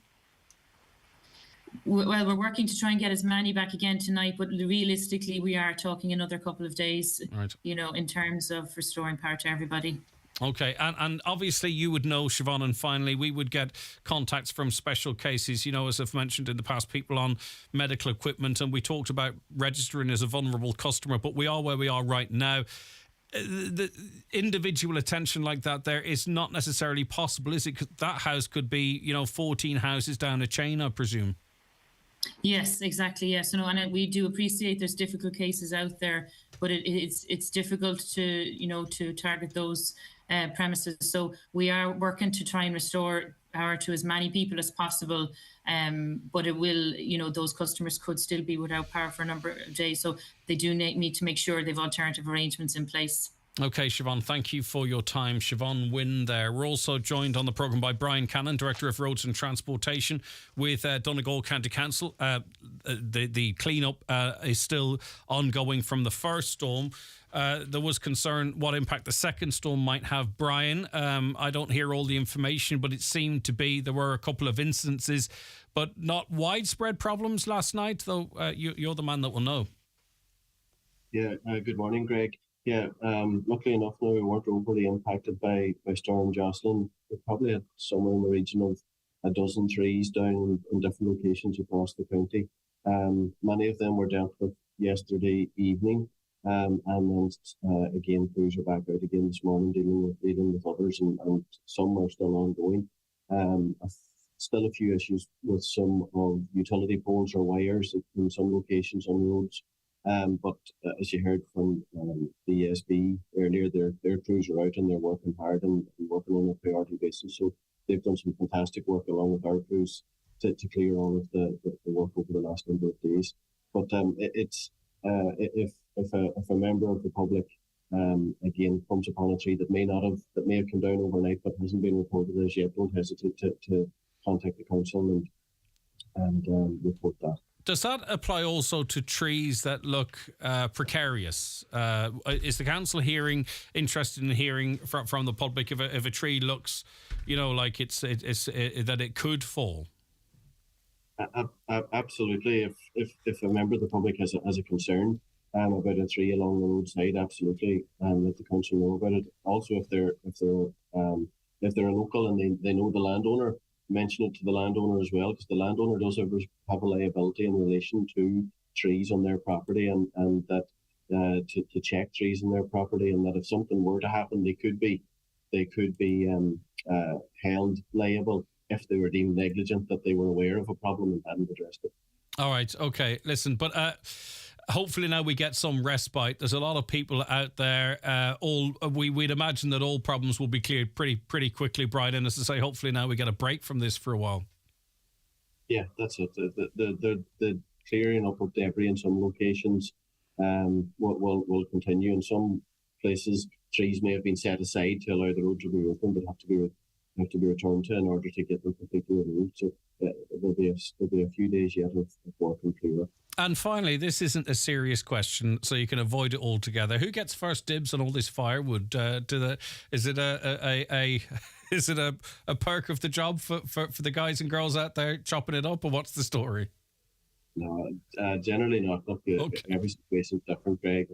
Well, we're working to try and get as many back again tonight, but realistically, we are talking another couple of days, right, in terms of restoring power to everybody. Okay, and obviously you would know, Siobhan, and finally we would get contacts from special cases, as I've mentioned in the past, people on medical equipment, and we talked about registering as a vulnerable customer, but we are where we are right now. The individual attention like that there is not necessarily possible, is it? 'Cause that house could be, 14 houses down a chain, I presume. Yes, exactly. Yes, and we do appreciate there's difficult cases out there, but it's difficult to target those premises. So we are working to try and restore power to as many people as possible. But it will, those customers could still be without power for a number of days. So they do need to make sure they've alternative arrangements in place. Okay, Siobhan, thank you for your time. Siobhan Wynne there. We're also joined on the programme by Brian Cannon, Director of Roads and Transportation with Donal County Council. The clean-up is still ongoing from the first storm. There was concern what impact the second storm might have. Brian, I don't hear all the information, but it seemed to be there were a couple of instances, but not widespread problems last night, though you're the man that will know. Yeah, good morning, Greg. Yeah, luckily enough, no, we weren't overly impacted by Storm Jocelyn. We probably had somewhere in the region of a dozen trees down in different locations across the county. Many of them were dealt with yesterday evening, and then again, crews are back out again this morning dealing with others, and some are still ongoing. Still a few issues with some of utility poles or wires in some locations on roads. But as you heard from the ESB earlier, their crews are out and they're working hard and working on a priority basis. So they've done some fantastic work along with our crews to clear all of the work over the last number of days. But it's if a member of the public again comes upon a tree that may have come down overnight but hasn't been reported as yet, don't hesitate to contact the council and report that. Does that apply also to trees that look precarious? Is the council interested in hearing from the public if a tree looks, like it's that it could fall? Absolutely. If a member of the public has a concern, about a tree along the roadside, absolutely, and let the council know about it. Also, if they're a local and they know the landowner, mention it to the landowner as well, because the landowner does have a liability in relation to trees on their property, and that to check trees on their property, and that if something were to happen, they could be held liable if they were deemed negligent, that they were aware of a problem and hadn't addressed it. All right, okay, listen, but hopefully now we get some respite. There's a lot of people out there. We'd imagine that all problems will be cleared pretty quickly, Brian. And as I say, hopefully now we get a break from this for a while. Yeah, that's it. The clearing up of debris in some locations will continue. In some places, trees may have been set aside to allow the road to be open, but have to be returned to in order to get them completely removed. So there'll be a few days yet of work and clear up. And finally, this isn't a serious question, so you can avoid it altogether. Who gets first dibs on all this firewood? Is it a perk of the job for the guys and girls out there chopping it up, or what's the story? No, generally not. Look, every situation is different, Greg.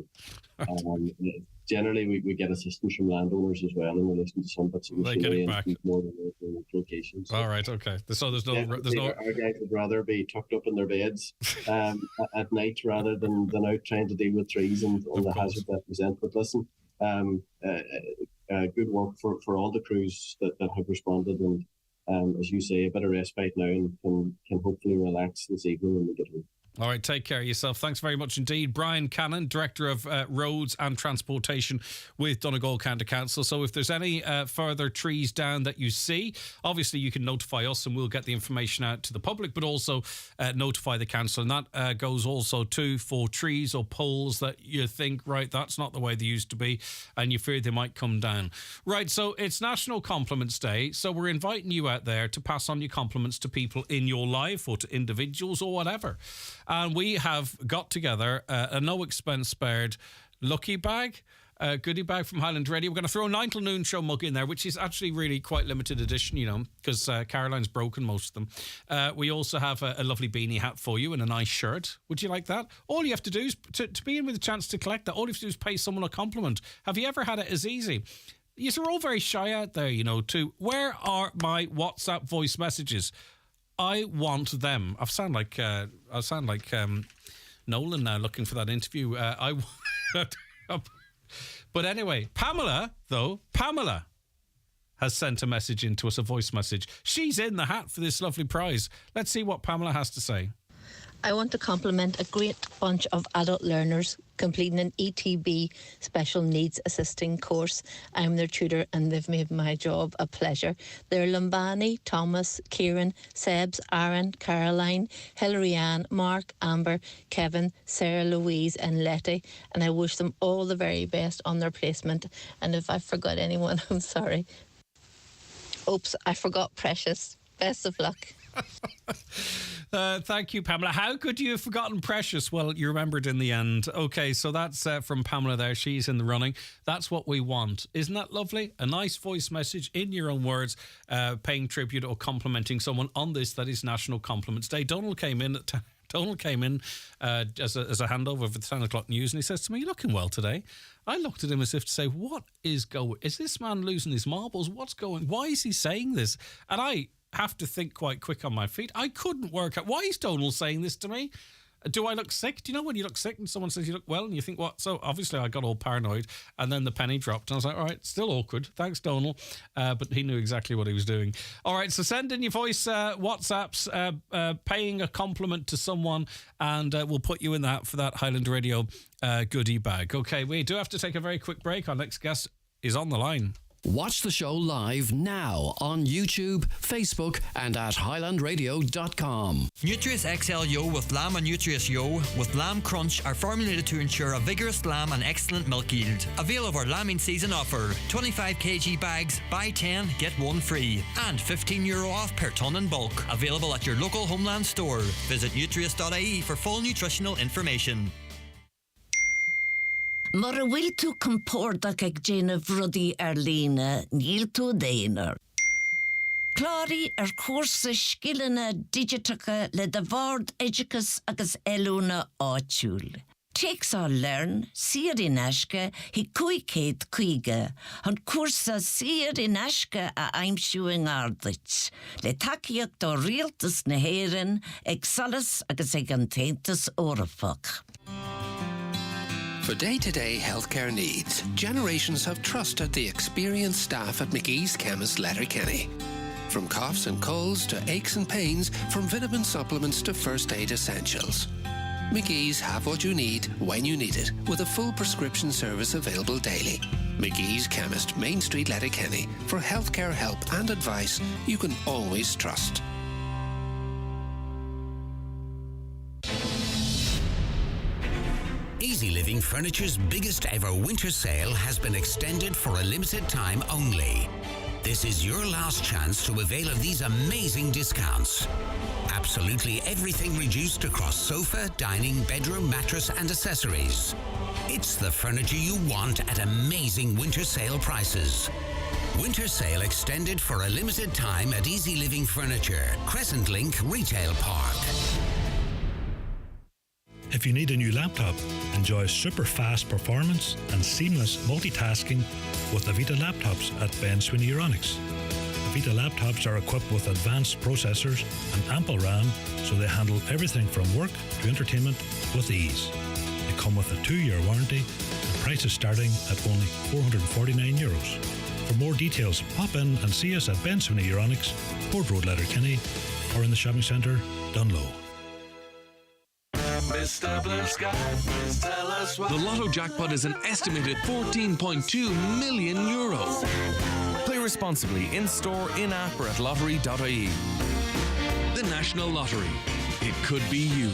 Generally, we get assistance from landowners as well in relation to some bits of machinery and more than the locations. All right, okay. So there's no. Our guys would rather be tucked up in their beds at night rather than out trying to deal with trees and the hazard that present. But listen, good work for all the crews that have responded, and as you say, a bit of respite now and can hopefully relax this evening when we get home. All right, take care of yourself. Thanks very much indeed. Brian Cannon, Director of Roads and Transportation with Donal County Council. So if there's any further trees down that you see, obviously you can notify us and we'll get the information out to the public, but also notify the council. And that goes also too for trees or poles that you think, right, that's not the way they used to be, and you fear they might come down. Right, so it's National Compliments Day, so we're inviting you out there to pass on your compliments to people in your life or to individuals or whatever. And we have got together a no expense spared lucky bag, goodie bag from Highland Radio. We're going to throw a 9 till noon show mug in there, which is actually really quite limited edition, you know, because Caroline's broken most of them. We also have a lovely beanie hat for you and a nice shirt. Would you like that? All you have to do is, to be in with a chance to collect that, all you have to do is pay someone a compliment. Have you ever had it as easy? You're all very shy out there, you know, to where are my WhatsApp voice messages? I want them. I sound like Nolan now looking for that interview. But anyway, Pamela has sent a message in to us, a voice message. She's in the hat for this lovely prize. Let's see what Pamela has to say. I want to compliment a great bunch of adult learners completing an ETB special needs assisting course. I'm their tutor and they've made my job a pleasure. They're Lumbani, Thomas, Kieran, Sebs, Arent, Caroline, Hilary Ann, Mark, Amber, Kevin, Sarah Louise and Letty, and I wish them all the very best on their placement. And if I forgot anyone, I'm sorry. Oops, I forgot Precious. Best of luck. Thank you, Pamela. How could you have forgotten Precious? Well, you remembered in the end. Okay, so that's from Pamela there. She's in the running. That's what we want. Isn't that lovely? A nice voice message in your own words, paying tribute or complimenting someone on this, that is National Compliments Day. Donal came in as a handover for the 10 o'clock news, and he says to me, "You're looking well today." I looked at him as if to say, what is going? Is this man losing his marbles? What's going? Why is he saying this? And I have to think quite quick on my feet. I couldn't work out, why is Donal saying this to me? Do I look sick? Do you know when you look sick and someone says you look well and you think, what? So obviously I got all paranoid, and then the penny dropped and I was like, all right, still awkward. Thanks, Donal. But he knew exactly what he was doing. All right, so send in your voice WhatsApps, paying a compliment to someone, and we'll put you in that for that Highland Radio goodie bag. Okay, we do have to take a very quick break. Our next guest is on the line. Watch the show live now on YouTube, Facebook and at highlandradio.com. Nutrius XL Yo with Lamb and Nutrius Yo with Lamb Crunch are formulated to ensure a vigorous lamb and excellent milk yield. Avail of our lambing season offer. 25 kg bags, buy 10, get 1 free. And €15 off per tonne in bulk. Available at your local Homeland store. Visit nutrius.ie for full nutritional information. Mar a bhfuil tú compórtach ag déanamh rudaí ar líne, níl tú déanaar. Cláraí ar cuarsa scileanna digitacha le de bhard éidicas agus eilúna áitiúil. Takes our learn, Sir in Ashka, he kuikate kuiga, and cursa Sir in Ashka a aimshuing ardich. Le takiak do realtus na heren, exalus agus egantaintus orafok. For day-to-day healthcare needs, generations have trusted the experienced staff at McGee's Chemist Letterkenny. From coughs and colds to aches and pains, from vitamin supplements to first aid essentials. McGee's have what you need when you need it, with a full prescription service available daily. McGee's Chemist, Main Street, Letterkenny. For healthcare help and advice you can always trust. Easy Living Furniture's biggest ever winter sale has been extended for a limited time only. This is your last chance to avail of these amazing discounts. Absolutely everything reduced across sofa, dining, bedroom, mattress and accessories. It's the furniture you want at amazing winter sale prices. Winter sale extended for a limited time at Easy Living Furniture, Crescent Link Retail Park. If you need a new laptop, enjoy super fast performance and seamless multitasking with Avita laptops at Ben Sweeney Euronics. Avita laptops are equipped with advanced processors and ample RAM, so they handle everything from work to entertainment with ease. They come with a 2-year warranty and prices starting at only €449. For more details, pop in and see us at Ben Sweeney Euronics, Port Road, Letterkenny, or in the shopping centre, Dunlow. Mr. Blue Sky, please tell us what. The Lotto jackpot is an estimated €14.2 million. Play responsibly in-store, in-app or at lottery.ie. The National Lottery. It could be you.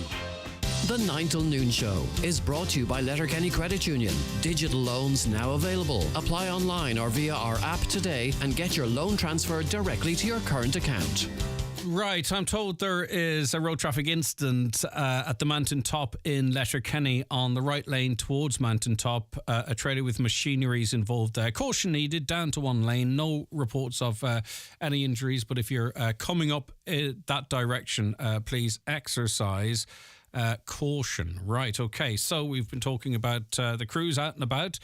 The 9 till noon show is brought to you by Letterkenny Credit Union. Digital loans now available. Apply online or via our app today and get your loan transferred directly to your current account. Right, I'm told there is a road traffic incident at the Mountain Top in Letterkenny on the right lane towards Mountain Top. A trailer with machinery is involved there. Caution needed, down to one lane. No reports of any injuries, but if you're coming up that direction, please exercise caution. Right, okay, so we've been talking about the crews out and about.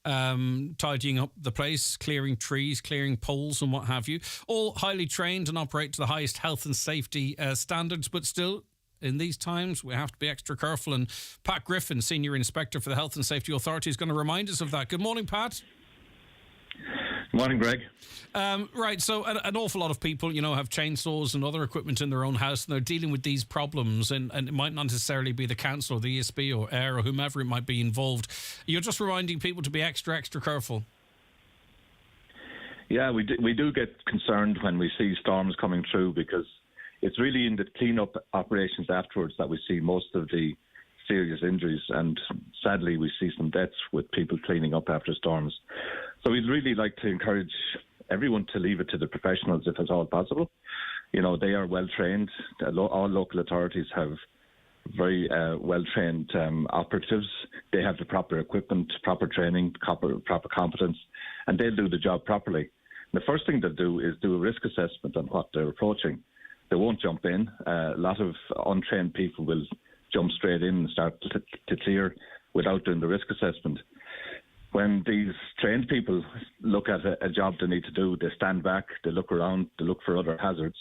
Tidying up the place, clearing trees, clearing poles and what have you. All highly trained and operate to the highest health and safety standards, but still, in these times, we have to be extra careful. And Pat Griffin, Senior Inspector for the Health and Safety Authority, is going to remind us of that. Good morning, Pat. Good morning, Greg. Right, so an awful lot of people, have chainsaws and other equipment in their own house, and they're dealing with these problems, and it might not necessarily be the council or the ESB or AIR or whomever it might be involved. You're just reminding people to be extra careful. Yeah, we do get concerned when we see storms coming through, because it's really in the clean-up operations afterwards that we see most of the serious injuries, and sadly we see some deaths with people cleaning up after storms. So we'd really like to encourage everyone to leave it to the professionals if at all possible. They are well trained. All local authorities have very well trained operatives. They have the proper equipment, proper training, proper competence, and they'll do the job properly. The first thing they'll do is do a risk assessment on what they're approaching. They won't jump in. A lot of untrained people will jump straight in and start to clear without doing the risk assessment. When these trained people look at a job they need to do, they stand back, they look around, they look for other hazards,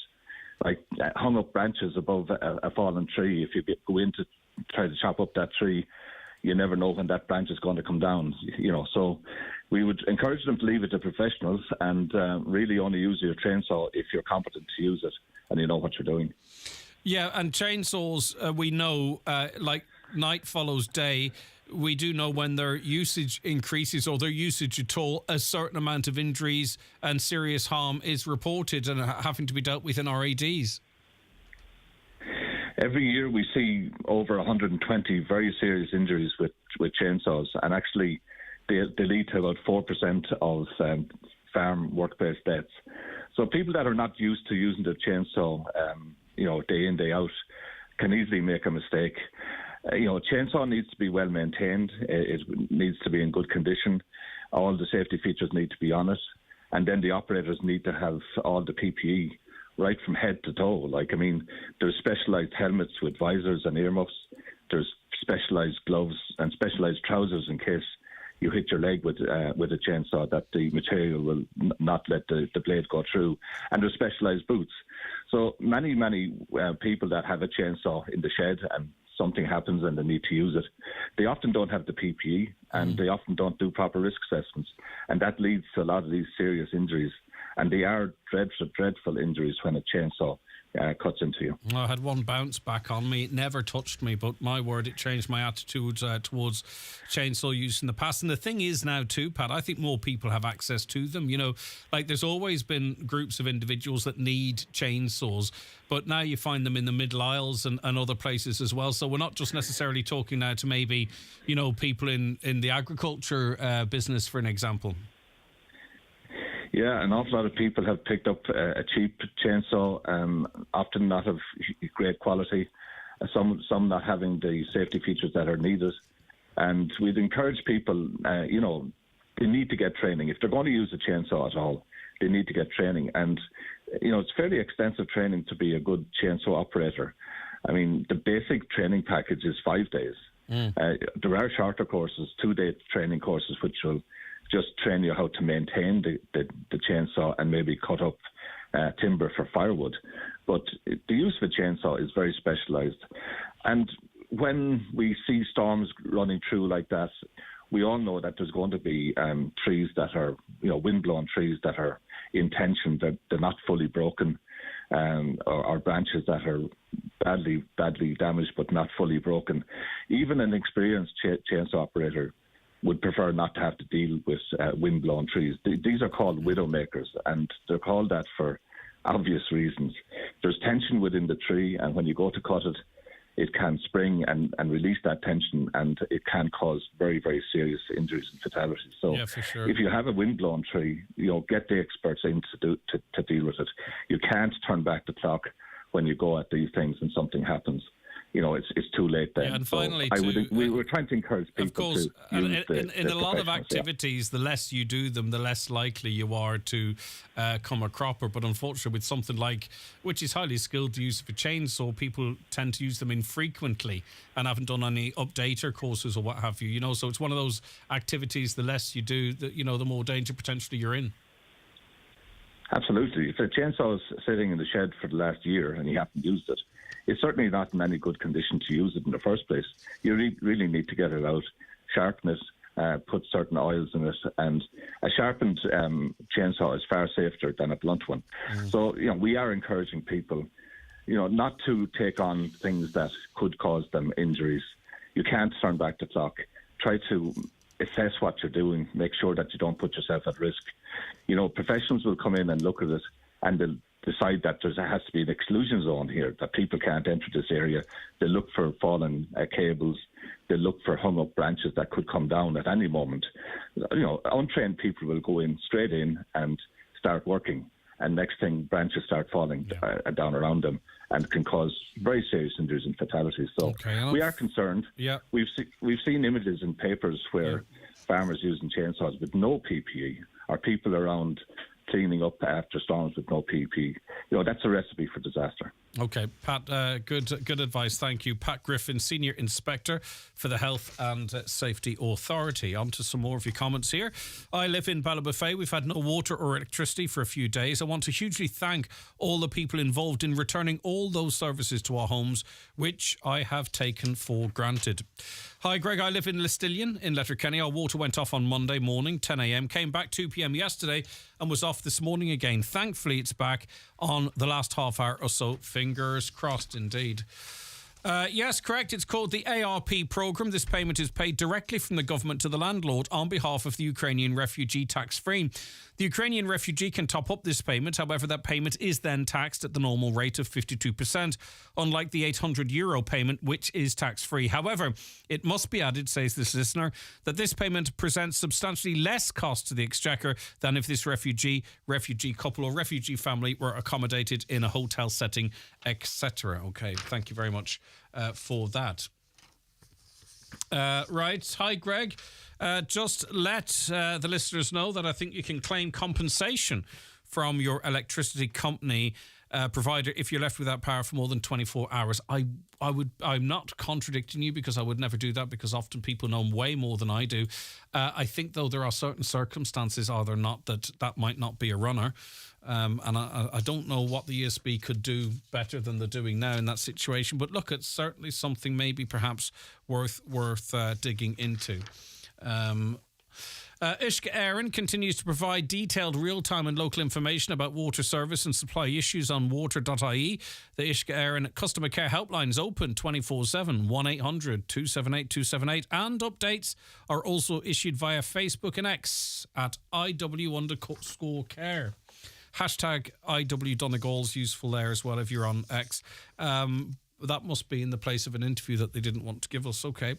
like hung up branches above a fallen tree. If you go in to try to chop up that tree, you never know when that branch is going to come down. So we would encourage them to leave it to professionals and really only use your chainsaw if you're competent to use it and you know what you're doing. Yeah, and chainsaws, we know, like night follows day. We do know when their usage increases or their usage at all, a certain amount of injuries and serious harm is reported and having to be dealt with in RADs. Every year we see over 120 very serious injuries with chainsaws, and actually they lead to about 4% of farm workplace deaths. So people that are not used to using the chainsaw, day in, day out, can easily make a mistake. Chainsaw needs to be well maintained. It needs to be in good condition. All the safety features need to be on it. And then the operators need to have all the PPE right from head to toe. There's specialised helmets with visors and earmuffs. There's specialised gloves and specialised trousers in case you hit your leg with a chainsaw, that the material will not let the blade go through. And there's specialised boots. So many people that have a chainsaw in the shed and something happens and they need to use it, they often don't have the PPE and they often don't do proper risk assessments. And that leads to a lot of these serious injuries. And they are dreadful injuries when a chainsaw cuts into you. I had one bounce back on me. It never touched me, but my word, it changed my attitude towards chainsaw use in the past. And the thing is now too, Pat, I think more people have access to them. You know, like there's always been groups of individuals that need chainsaws, but now you find them in the middle aisles and other places as well. So we're not just necessarily talking now to maybe, you know, people in the agriculture business, for an example. Yeah, an awful lot of people have picked up a cheap chainsaw, often not of great quality, some not having the safety features that are needed. And we'd encourage people, you know, they need to get training. If they're going to use a chainsaw at all, they need to get training. And, you know, it's fairly extensive training to be a good chainsaw operator. I mean, the basic training package is 5 days. There are shorter courses, 2-day training courses, which will just train you how to maintain the chainsaw and maybe cut up timber for firewood. But the use of a chainsaw is very specialised. And when we see storms running through like that, we all know that there's going to be trees that are, you know, wind-blown trees that are in tension, that they're not fully broken, or branches that are badly damaged but not fully broken. Even an experienced chainsaw operator would prefer not to have to deal with wind-blown trees. These are called widowmakers, and they're called that for obvious reasons. There's tension within the tree, and when you go to cut it, it can spring and release that tension, and it can cause very, very serious injuries and fatalities. So yeah, for sure. If you have a wind-blown tree, you know, get the experts in to deal with it. You can't turn back the clock when you go at these things and something happens. You know, it's too late then. Yeah, and finally, we were trying to encourage people, of course, to use in a lot of activities, the less you do them, the less likely you are to come a cropper. But unfortunately, with something like, which is highly skilled, the use of a chainsaw, people tend to use them infrequently and haven't done any updater courses or what have you. You know, so it's one of those activities. The less you do, you know, the more danger potentially you're in. Absolutely. If a chainsaw is sitting in the shed for the last year and you haven't used it, it's certainly not in any good condition to use it in the first place. You really need to get it out, sharpen it, put certain oils in it, and a sharpened chainsaw is far safer than a blunt one. So, you know, we are encouraging people, you know, not to take on things that could cause them injuries. You can't turn back the clock. Try to assess what you're doing, make sure that you don't put yourself at risk. You know, professionals will come in and look at it and they'll decide that there has to be an exclusion zone here, that people can't enter this area. They look for fallen cables. They look for hung up branches that could come down at any moment. You know, untrained people will go in straight in and start working, and next thing, branches start falling down around them and can cause very serious injuries and fatalities. So we are concerned. Yeah, we've seen images in papers where farmers using chainsaws with no PPE, or people around cleaning up after storms with no PPE. You know, that's a recipe for disaster. Okay, Pat, good advice. Thank you. Pat Griffin, Senior Inspector for the Health and Safety Authority. On to some more of your comments here. I live in Ballybofey. We've had no water or electricity for a few days. I want to hugely thank all the people involved in returning all those services to our homes, which I have taken for granted. Hi, Greg. I live in Listillion in Letterkenny. Our water went off on Monday morning, 10 a.m, came back 2 p.m. yesterday and was off this morning again. Thankfully, it's back on the last half hour or so. Fingers crossed indeed. Yes, correct. It's called the ARP programme. This payment is paid directly from the government to the landlord on behalf of the Ukrainian refugee tax-free. The Ukrainian refugee can top up this payment. However, that payment is then taxed at the normal rate of 52%, unlike the €800 payment, which is tax-free. However, it must be added, says this listener, that this payment presents substantially less cost to the exchequer than if this refugee couple or refugee family were accommodated in a hotel setting, etc. Okay, thank you very much for that. Right. Hi, Greg. Just let the listeners know that I think you can claim compensation from your electricity company provider if you're left without power for more than 24 hours. I'm not contradicting you, because I would never do that, because often people know way more than I do. I think, though, there are certain circumstances, are there not, that might not be a runner. And I don't know what the ESB could do better than they're doing now in that situation. But look, it's certainly something maybe perhaps worth digging into. Uisce Éireann continues to provide detailed real-time and local information about water service and supply issues on water.ie. The Uisce Éireann Customer Care Helpline is open 24/7, 1-800-278-278, and updates are also issued via Facebook and X at IW_care. Hashtag IW Donegal's useful there as well if you're on X. That must be in the place of an interview that they didn't want to give us. Okay.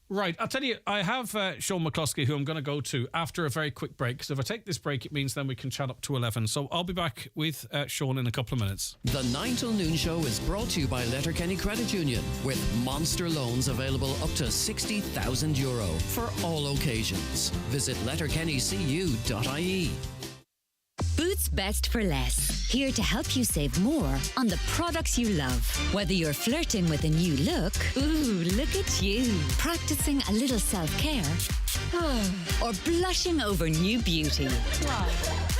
Right, I'll tell you, I have Sean McCluskey, who I'm going to go to after a very quick break, because if I take this break, it means then we can chat up to 11. So I'll be back with Sean in a couple of minutes. The 9 till noon show is brought to you by Letterkenny Credit Union, with monster loans available up to €60,000 for all occasions. Visit letterkennycu.ie. Boots Best for Less, here to help you save more on the products you love. Whether you're flirting with a new look, ooh, look at you, practicing a little self-care, or blushing over new beauty.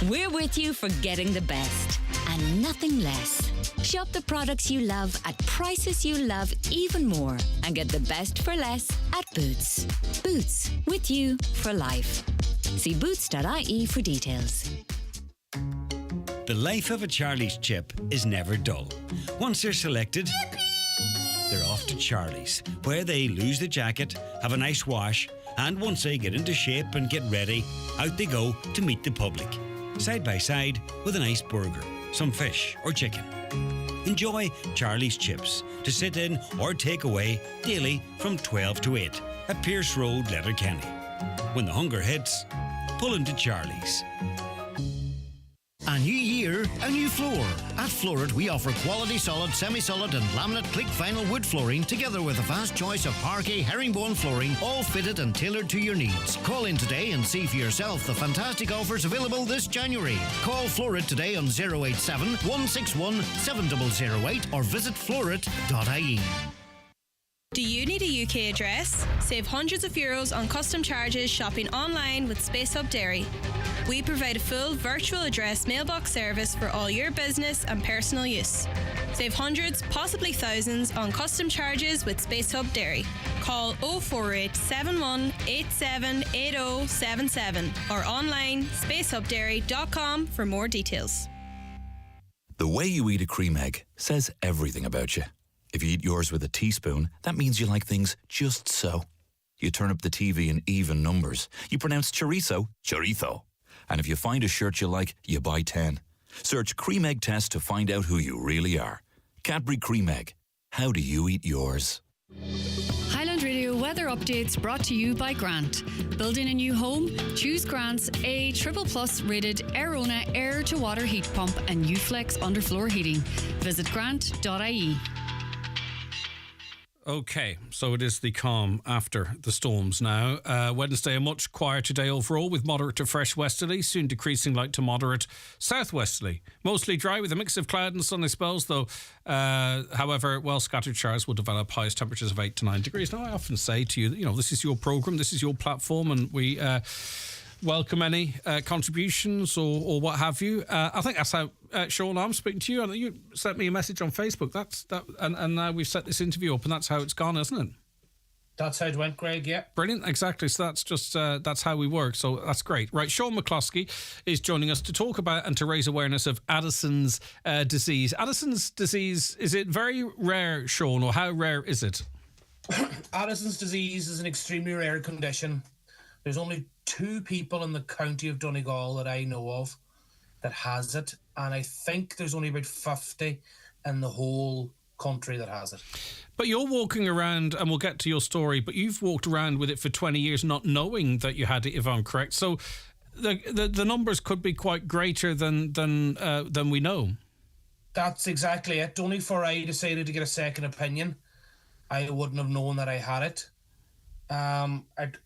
We're with you for getting the best and nothing less. Shop the products you love at prices you love even more, and get the best for less at Boots. Boots, with you for life. See boots.ie for details. The life of a Charlie's chip is never dull. Once they're selected, they're off to Charlie's, where they lose the jacket, have a nice wash, and once they get into shape and get ready, out they go to meet the public, side by side with a nice burger, some fish or chicken. Enjoy Charlie's chips to sit in or take away daily from 12 to 8 at Pierce Road, Letterkenny. When the hunger hits, pull into Charlie's. A new year, a new floor. At Floorit, we offer quality solid, semi-solid and laminate click vinyl wood flooring, together with a vast choice of parquet herringbone flooring, all fitted and tailored to your needs. Call in today and see for yourself the fantastic offers available this January. Call Floorit today on 087 161 7008 or visit floorit.ie. Do you need a UK address? Save hundreds of euros on custom charges shopping online with Space Hub Dairy. We provide a full virtual address mailbox service for all your business and personal use. Save hundreds, possibly thousands, on custom charges with Space Hub Dairy. Call 048 71 87 8077 or online spacehubdairy.com for more details. The way you eat a cream egg says everything about you. If you eat yours with a teaspoon, that means you like things just so. You turn up the TV in even numbers. You pronounce chorizo, chorizo. And if you find a shirt you like, you buy 10. Search Cream Egg Test to find out who you really are. Cadbury Cream Egg. How do you eat yours? Highland Radio weather updates brought to you by Grant. Building a new home? Choose Grant's A++ rated Aerona air-to-water heat pump and Uflex underfloor heating. Visit grant.ie. Okay, so it is the calm after the storms now. Wednesday, a much quieter day overall, with moderate to fresh westerly, soon decreasing light to moderate southwesterly. Mostly dry with a mix of cloud and sunny spells, though. However, well-scattered showers will develop, highest temperatures of 8 to 9 degrees. Now, I often say to you, this is your programme, this is your platform, and we welcome any contributions or what have you. I think that's how, Sean, I'm speaking to you. And you sent me a message on Facebook. And now we've set this interview up, and that's how it's gone, isn't it? That's how it went, Greg, yeah. Brilliant, exactly. So that's just, that's how we work. So that's great. Right, Sean McCluskey is joining us to talk about and to raise awareness of Addison's disease. Addison's disease, is it very rare, Sean, or how rare is it? Addison's disease is an extremely rare condition. There's only 2 people in the county of Donegal that I know of that has it, and I think there's only about 50 in the whole country that has it. But you're walking around, and we'll get to your story, but you've walked around with it for 20 years not knowing that you had it, if I'm correct. So the numbers could be quite greater than we know. That's exactly it. Only for I decided to get a second opinion, I wouldn't have known that I had it. It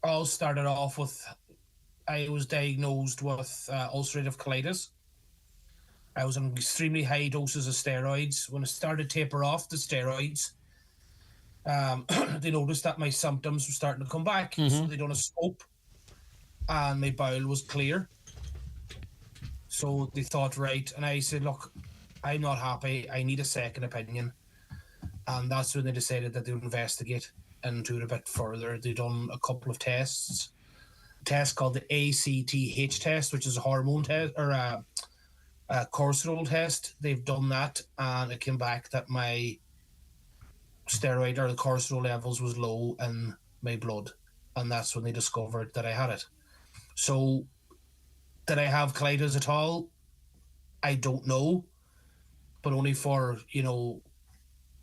all started off with I was diagnosed with ulcerative colitis. I was on extremely high doses of steroids. When I started to taper off the steroids, they noticed that my symptoms were starting to come back. So they done a scope and my bowel was clear. So they thought, right. And I said, look, I'm not happy. I need a second opinion. And that's when they decided that they would investigate into it a bit further. They done a couple of tests. A test called the ACTH test, which is a hormone test or a cortisol test. They've done that, and it came back that my steroid or the cortisol levels was low in my blood, and that's when they discovered that I had it. So, did I have colitis at all? I don't know, but only for,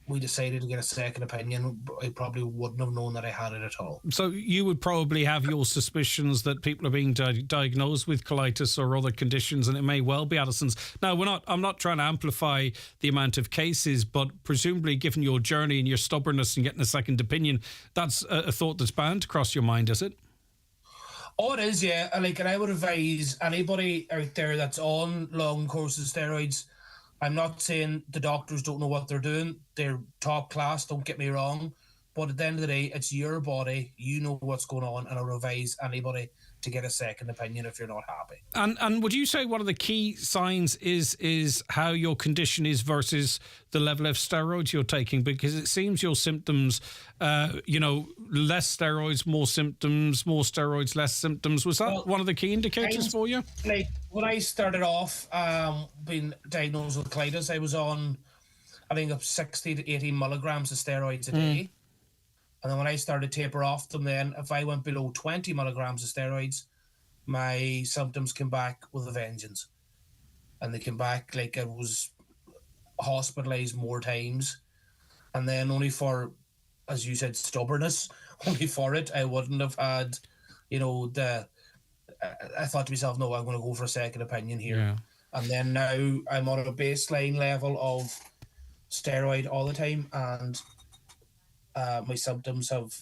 we decided to get a second opinion. I probably wouldn't have known that I had it at all. So you would probably have your suspicions that people are being diagnosed with colitis or other conditions, and it may well be Addison's. Now, I'm not trying to amplify the amount of cases, but presumably, given your journey and your stubbornness and getting a second opinion, that's a thought that's bound to cross your mind, is it? Oh, it is, yeah. And I would advise anybody out there that's on long courses of steroids. I'm not saying the doctors don't know what they're doing. They're top class, don't get me wrong. But at the end of the day, it's your body. You know what's going on, and I would advise anybody to get a second opinion if you're not happy. And would you say one of the key signs is how your condition is versus the level of steroids you're taking? Because it seems your symptoms, less steroids, more symptoms, more steroids, less symptoms. Was that one of the key indicators for you? When I started off being diagnosed with colitis, I was on, I think, 60 to 80 milligrams of steroids a day. And then when I started to taper off them, then if I went below 20 milligrams of steroids, my symptoms came back with a vengeance. And they came back like I was hospitalized more times. And then only for, as you said, stubbornness, only for it, I wouldn't have had, I thought to myself, no, I'm going to go for a second opinion here. Yeah. And then now I'm on a baseline level of steroid all the time, and my symptoms have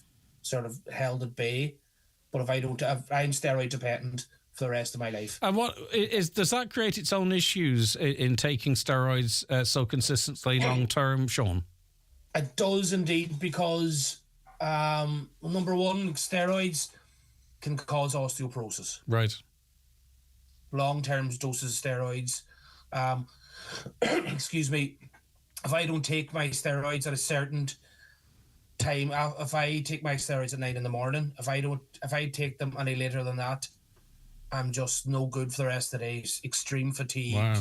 sort of held at bay. But if I'm steroid dependent for the rest of my life. And does that create its own issues in taking steroids so consistently long term, Sean? It does indeed, because number one, steroids can cause osteoporosis. Right. Long-term doses of steroids. Excuse me. If I don't take my steroids at a certain time, if I take my steroids at 9 a.m, if I take them any later than that, I'm just no good for the rest of the day. Extreme fatigue,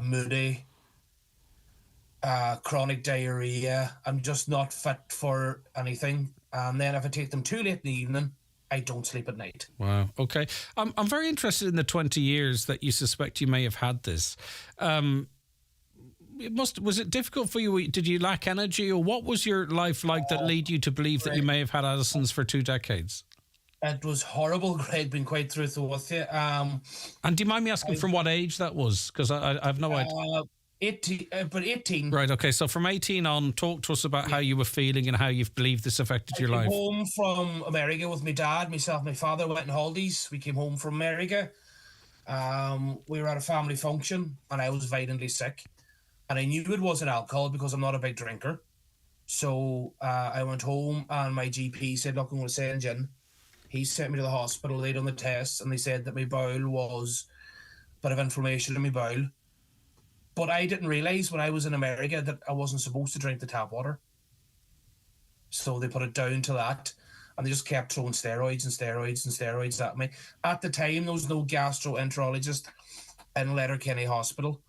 moody, chronic diarrhea. I'm just not fit for anything. And then if I take them too late in the evening, I don't sleep at night. Wow. Okay. I'm very interested in the 20 years that you suspect you may have had this. Was it difficult for you? Did you lack energy, or what was your life like that led you to believe that you may have had Addison's for 2 decades? It was horrible, Greg, being quite truthful with you. And do you mind me asking from what age that was? Because I have no idea. 18. Right, okay. So from 18 on, talk to us about how you were feeling and how you believed this affected your life. I came home from America with my dad. Myself and my father went on holidays. We came home from America. We were at a family function, and I was violently sick. And I knew it wasn't alcohol because I'm not a big drinker. So I went home, and my GP said, look, I'm going to send you in. He sent me to the hospital. They done the tests, and they said that my bowel was a bit of inflammation in my bowel. But I didn't realise when I was in America that I wasn't supposed to drink the tap water. So they put it down to that, and they just kept throwing steroids and steroids and steroids at me. At the time, there was no gastroenterologist in Letterkenny Hospital.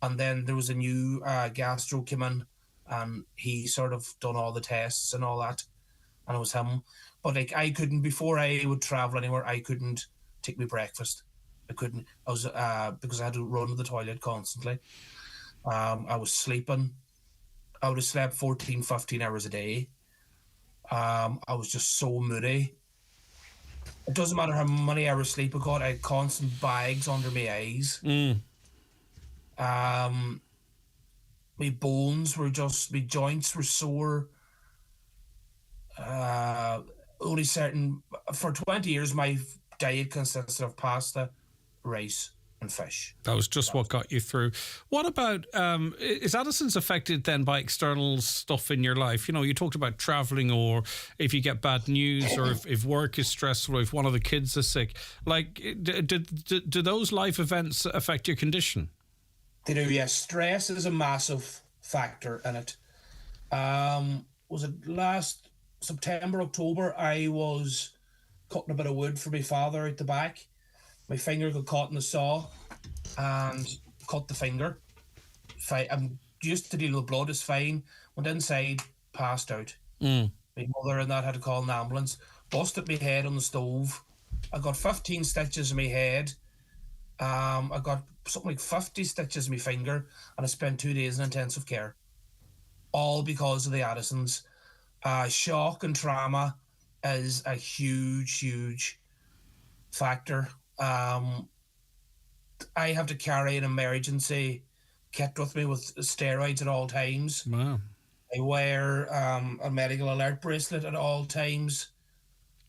And then there was a new gastro came in, and he sort of done all the tests and all that. And it was him. But I couldn't, before I would travel anywhere, I couldn't take my breakfast. I couldn't. I was because I had to run to the toilet constantly. I was sleeping. I would have slept 14, 15 hours a day. I was just so moody. It doesn't matter how many hours sleep I got. I had constant bags under my eyes. My bones were just, my joints were sore. Only certain, for 20 years, my diet consisted of pasta, rice, and and fish. That was just what got you through. What about, is Addison's affected then by external stuff in your life? You know, you talked about travelling, or if you get bad news, or if work is stressful, or if one of the kids is sick. Like, do those life events affect your condition? They do, yes. Stress is a massive factor in it. Was it last September, October, I was cutting a bit of wood for my father out the back. My finger got caught in the saw and cut the finger. I'm used to dealing with blood, it's fine. Went inside, passed out. My mother and that had to call an ambulance. Busted my head on the stove. I got 15 stitches in my head. I got something like 50 stitches in my finger, and I spent 2 days in intensive care. All because of the Addisons. Shock and trauma is a huge, huge factor. I have to carry an emergency kit with me with steroids at all times. Wow. I wear a medical alert bracelet at all times,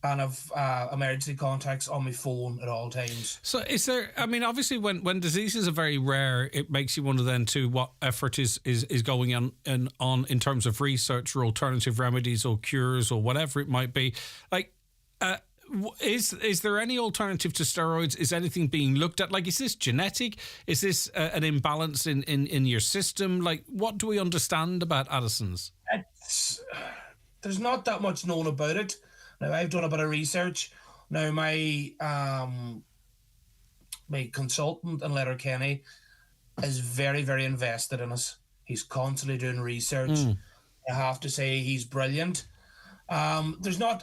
and I've emergency contacts on my phone at all times. So is there, I mean, obviously when diseases are very rare, it makes you wonder then too what effort is going on in terms of research or alternative remedies or cures or whatever it might be. Like, is there any alternative to steroids? Is anything being looked at? Like, is this genetic? Is this an imbalance in your system? Like, what do we understand about Addison's? There's not that much known about it. Now, I've done a bit of research. Now, my consultant in Letterkenny is very, very invested in us. He's constantly doing research. I have to say he's brilliant. There's not...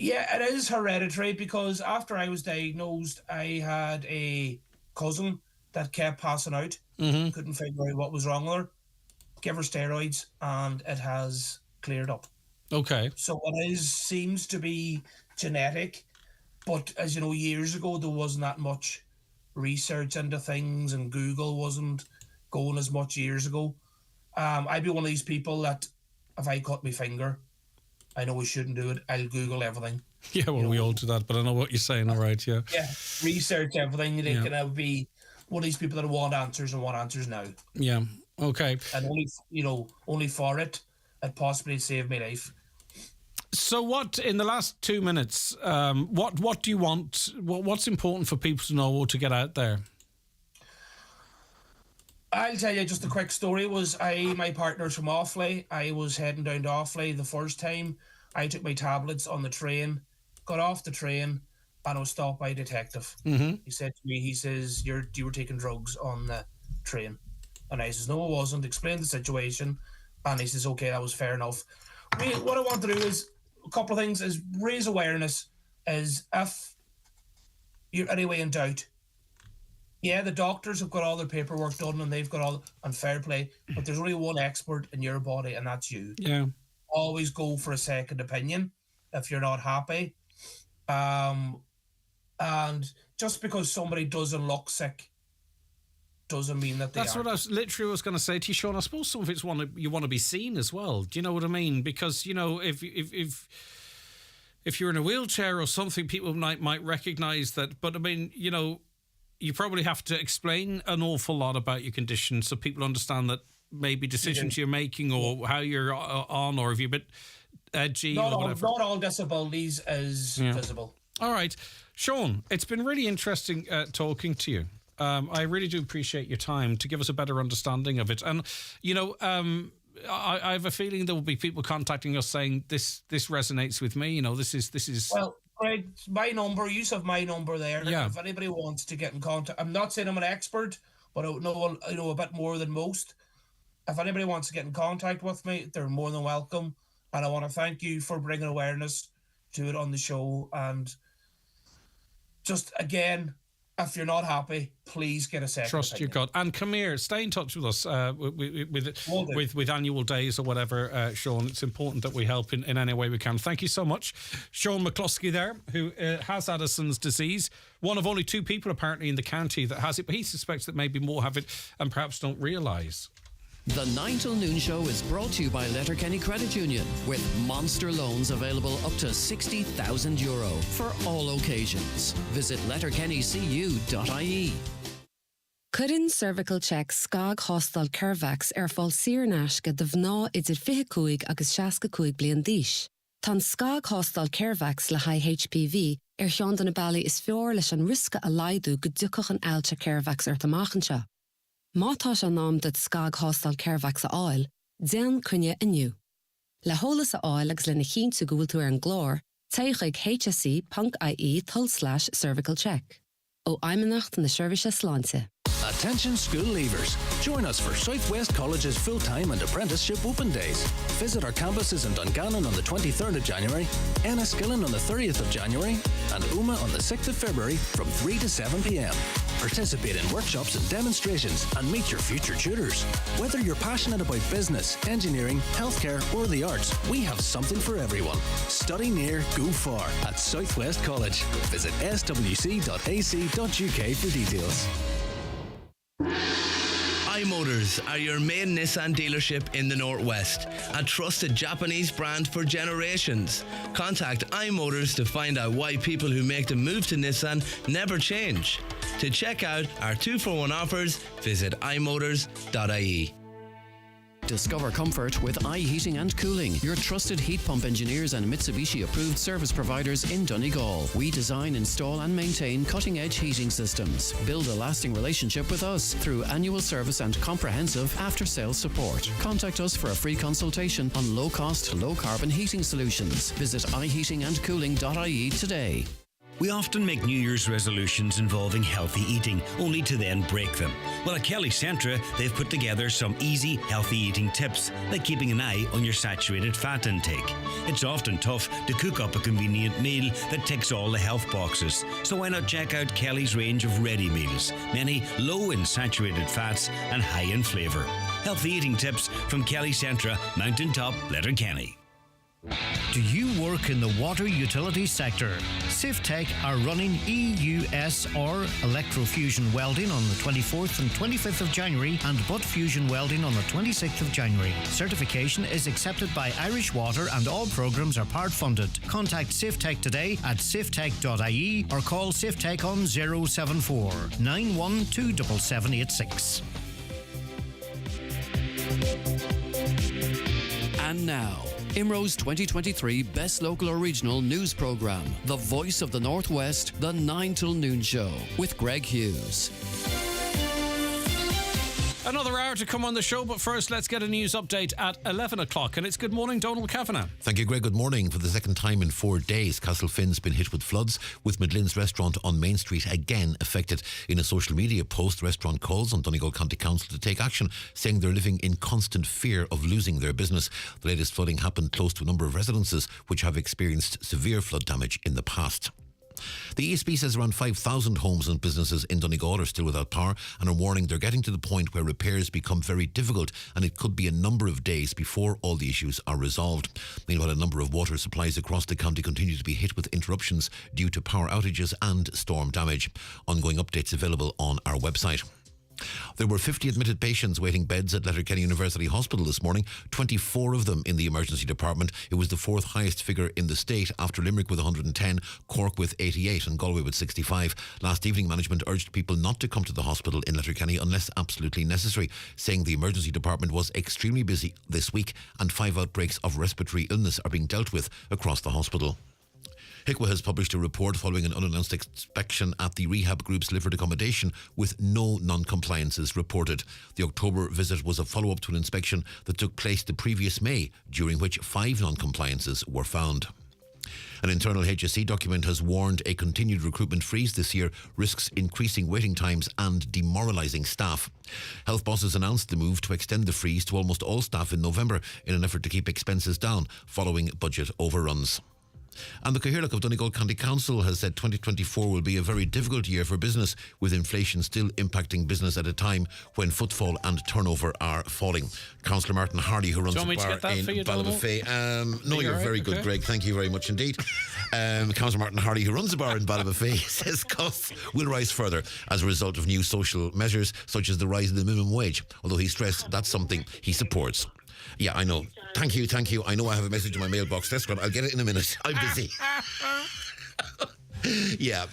Yeah, it is hereditary, because after I was diagnosed, I had a cousin that kept passing out. Couldn't figure out what was wrong with her. Give her steroids, and it has cleared up. Okay. So it seems to be genetic, but as you know, years ago there wasn't that much research into things, and Google wasn't going as much years ago. I'd be one of these people that if I cut my finger, I know we shouldn't do it, I'll Google everything. Yeah, well, we all do that, but I know what you're saying, all right, yeah. Yeah, research everything. And I would be one of these people that want answers and want answers now. Yeah, okay. And only for it possibly saved my life. So what, in the last 2 minutes, what do you want, what's important for people to know or to get out there? I'll tell you just a quick story. My partner's from Offaly. I was heading down to Offaly the first time. I took my tablets on the train, got off the train, and I was stopped by a detective. He said to me, he says, you were taking drugs on the train. And I says, no, I wasn't. Explained the situation. And he says, okay, that was fair enough. What I want to do is a couple of things, is raise awareness, is if you're anyway in doubt. Yeah, the doctors have got all their paperwork done and they've got all, and fair play, but there's only one expert in your body, and that's you. Yeah. Always go for a second opinion if you're not happy. And just because somebody doesn't look sick doesn't mean that they That's what I was going to say to you, Sean. I suppose some of it's you want to be seen as well. Do you know what I mean? Because, you know, if you're in a wheelchair or something, people might recognise that. But I mean, you know, you probably have to explain an awful lot about your condition so people understand that maybe decisions you're making or how you're on, or if you're a bit edgy or whatever. Not all disabilities is visible. All right. Sean, it's been really interesting talking to you. I really do appreciate your time to give us a better understanding of it. And, you know, I have a feeling there will be people contacting us saying this resonates with me. You know, this is. Well, Greg, my number, you have my number there. Yeah. If anybody wants to get in contact, I'm not saying I'm an expert, but I know a bit more than most. If anybody wants to get in contact with me, they're more than welcome. And I want to thank you for bringing awareness to it on the show. And just, again, if you're not happy, please get a second Trust opinion. your gut. And come here, stay in touch with us with annual days or whatever, Sean. It's important that we help in any way we can. Thank you so much. Sean McCluskey there, who has Addison's disease. One of only 2 people apparently in the county that has it, but he suspects that maybe more have it and perhaps don't realise. The 9 till noon show is brought to you by Letterkenny Credit Union, with monster loans available up to €60,000 for all occasions. Visit letterkennycu.ie. Cuireann cervical check scag hostal curvax fáil siarnáisce de bhná idir 25 agus 65 bliain d'aois. Tá scag hostal curvax le high HPV Sean den Bally is fear leis an risca a laidú go dúcach an ailte curvax tamachchanse. Mátá an nám dat scag hostal curvax a áil, déan cunne iniu. Le hólas a áil agus lena chinú go bhfuil tú an glór, teichaig hse.ie/cervical check. Ó aimimenacht na Service Sláinte. Attention school leavers. Join us for Southwest College's full-time and apprenticeship open days. Visit our campuses in Dungannon on the 23rd of January, Enniskillen on the 30th of January, and Uma on the 6th of February from 3 to 7 p.m. Participate in workshops and demonstrations and meet your future tutors. Whether you're passionate about business, engineering, healthcare or the arts, we have something for everyone. Study near, go far at Southwest College. Visit swc.ac.uk for details. iMotors are your main Nissan dealership in the Northwest, a trusted Japanese brand for generations. Contact iMotors to find out why people who make the move to Nissan never change. To check out our 2-for-1 offers, visit imotors.ie. Discover comfort with iHeating and Cooling, your trusted heat pump engineers and Mitsubishi approved service providers in Donegal. We design, install and maintain cutting-edge heating systems. Build a lasting relationship with us through annual service and comprehensive after-sales support. Contact us for a free consultation on low-cost, low-carbon heating solutions. Visit iHeatingandCooling.ie today. We often make New Year's resolutions involving healthy eating, only to then break them. Well, at Kelly Centra, they've put together some easy, healthy eating tips, like keeping an eye on your saturated fat intake. It's often tough to cook up a convenient meal that ticks all the health boxes, so why not check out Kelly's range of ready meals, many low in saturated fats and high in flavour. Healthy eating tips from Kelly Centra, Mountaintop, Letterkenny. Do you work in the water utility sector? SafeTech are running EUSR electrofusion welding on the 24th and 25th of January and butt fusion welding on the 26th of January. Certification is accepted by Irish Water and all programs are part funded. Contact SafeTech today at safetech.ie or call SafeTech on 074 912 7786. And now, IMRO's 2023 Best Local or Regional News Programme, The Voice of the Northwest, The 9 till Noon Show, with Greg Hughes. Another hour to come on the show, but first let's get a news update at 11 o'clock. And it's Good Morning, Donal Kavanagh. Thank you, Greg. Good morning. For the second time in 4 days, Castlefinn's been hit with floods, with Midlin's restaurant on Main Street again affected. In a social media post, the restaurant calls on Donal County Council to take action, saying they're living in constant fear of losing their business. The latest flooding happened close to a number of residences which have experienced severe flood damage in the past. The ESB says around 5,000 homes and businesses in Donegal are still without power and are warning they're getting to the point where repairs become very difficult and it could be a number of days before all the issues are resolved. Meanwhile, a number of water supplies across the county continue to be hit with interruptions due to power outages and storm damage. Ongoing updates available on our website. There were 50 admitted patients waiting beds at Letterkenny University Hospital this morning, 24 of them in the emergency department. It was the fourth highest figure in the state, after Limerick with 110, Cork with 88 and Galway with 65. Last evening, management urged people not to come to the hospital in Letterkenny unless absolutely necessary, saying the emergency department was extremely busy this week and 5 outbreaks of respiratory illness are being dealt with across the hospital. HICWA has published a report following an unannounced inspection at the rehab group's Lifford accommodation with no non-compliances reported. The October visit was a follow-up to an inspection that took place the previous May, during which 5 non-compliances were found. An internal HSE document has warned a continued recruitment freeze this year risks increasing waiting times and demoralising staff. Health bosses announced the move to extend the freeze to almost all staff in November in an effort to keep expenses down following budget overruns. And the Cathaoirleach of Donal County Council has said 2024 will be a very difficult year for business, with inflation still impacting business at a time when footfall and turnover are falling. Councillor Martin Hardy, who runs a bar in Ballybofey. No, you're very good, Greg. Thank you very much indeed. Councillor Martin Hardy, who runs a bar in Ballybofey, says costs will rise further as a result of new social measures, such as the rise in the minimum wage, although he stressed that's something he supports. Yeah, I know. Thank you. I know I have a message in my mailbox. That's good. I'll get it in a minute. I'm busy. Yeah.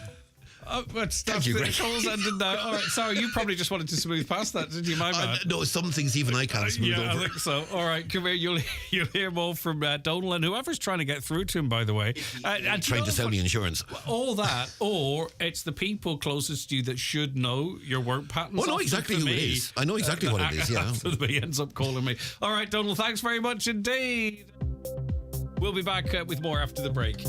But stuff you, that calls ended now. All right, sorry, you probably just wanted to smooth past that, didn't you? My bad. No, some things even I can't smooth over. Yeah, I think so. All right, come here. You'll hear more from Donal and whoever's trying to get through to him, by the way. And trying to sell me insurance. All that, or it's the people closest to you that should know your work patterns. I know exactly who it is. I know exactly what it is, yeah. He ends up calling me. All right, Donal, thanks very much indeed. We'll be back with more after the break.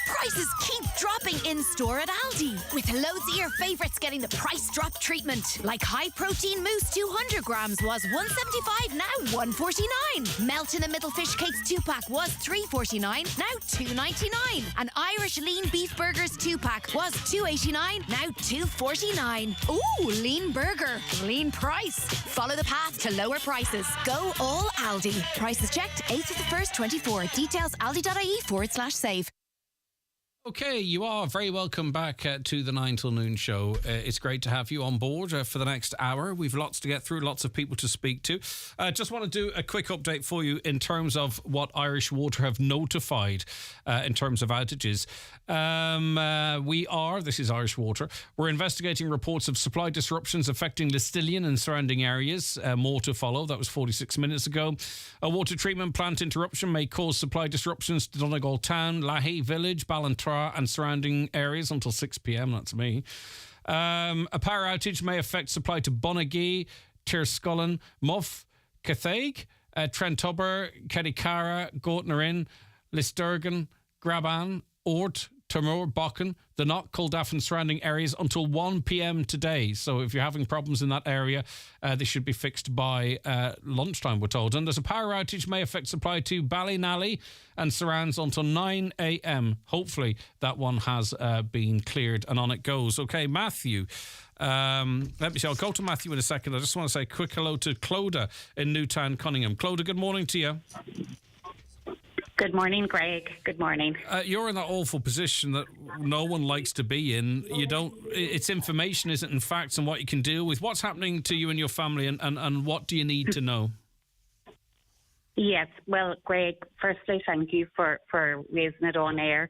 Prices keep dropping in-store at Aldi, with loads of your favourites getting the price drop treatment. Like high-protein mousse 200 grams was $1.75, now $1.49. Melt in the middle fish cakes 2-pack was $3.49, now $2.99. And Irish lean beef burgers 2-pack was $2.89, now $2.49. Ooh, lean burger, lean price. Follow the path to lower prices. Go all Aldi. Prices checked 8th of the 1st, 24. Details aldi.ie/save. Okay, you are very welcome back to the 9 till noon show. It's great to have you on board for the next hour. We've lots to get through, lots of people to speak to. Just want to do a quick update for you in terms of what Irish Water have notified in terms of outages. This is Irish Water, we're investigating reports of supply disruptions affecting Listilian and surrounding areas. More to follow. That was 46 minutes ago. A water treatment plant interruption may cause supply disruptions to Donegal Town, Lahey Village, Ballantrae and surrounding areas until 6 p.m. That's me. A power outage may affect supply to Bonagee, Tirscullen, Muff, Cathaig, Trentubber, Kedikara, Gortnarin, Listurgan, Graban, Ort, Turmur, Bocken, the Knock, Culdaff and surrounding areas until 1 p.m. today. So if you're having problems in that area, they should be fixed by lunchtime, we're told. And there's a power outage may affect supply to Ballynally and surrounds until 9 a.m. Hopefully that one has been cleared and on it goes. Okay, Matthew. Let me see. I'll go to Matthew in a second. I just want to say a quick hello to Clodagh in Newtown, Cunningham. Clodagh, good morning to you. Good morning, Greg. Good morning. You're in that awful position that no one likes to be in. It's information, isn't it, in facts and what you can deal with. What's happening to you and your family and what do you need to know? Yes, well, Greg, firstly, thank you for raising it on air.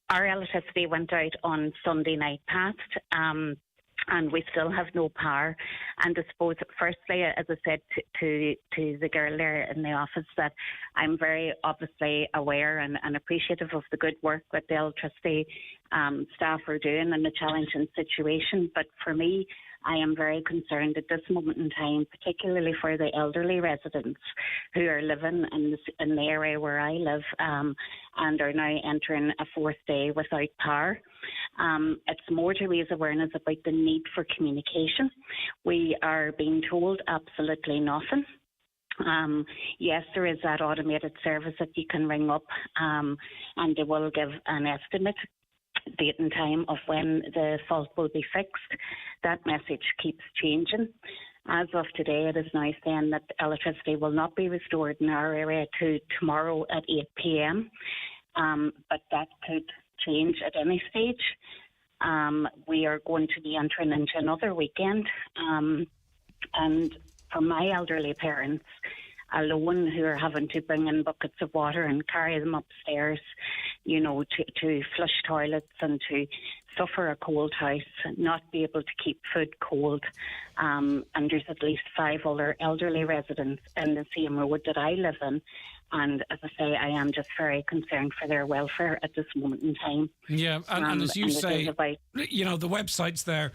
Our electricity went out on Sunday night past. And we still have no power. And I suppose, firstly, as I said to the girl there in the office, that I'm very obviously aware and appreciative of the good work that the electricity staff are doing in a challenging situation. But for me, I am very concerned at this moment in time, particularly for the elderly residents who are living in the area where I live and are now entering a fourth day without power. It's more to raise awareness about the need for communication. We are being told absolutely nothing. Yes, there is that automated service that you can ring up and they will give an estimate, date and time of when the fault will be fixed. That message keeps changing. As of today, it is now saying that electricity will not be restored in our area to tomorrow at 8 p.m. But that could change at any stage. We are going to be entering into another weekend. And for my elderly parents alone, who are having to bring in buckets of water and carry them upstairs, to flush toilets and to suffer a cold house, not be able to keep food cold. And there's at least 5 other elderly residents in the same road that I live in. And as I say, I am just very concerned for their welfare at this moment in time. Yeah, and as you say, the website's there,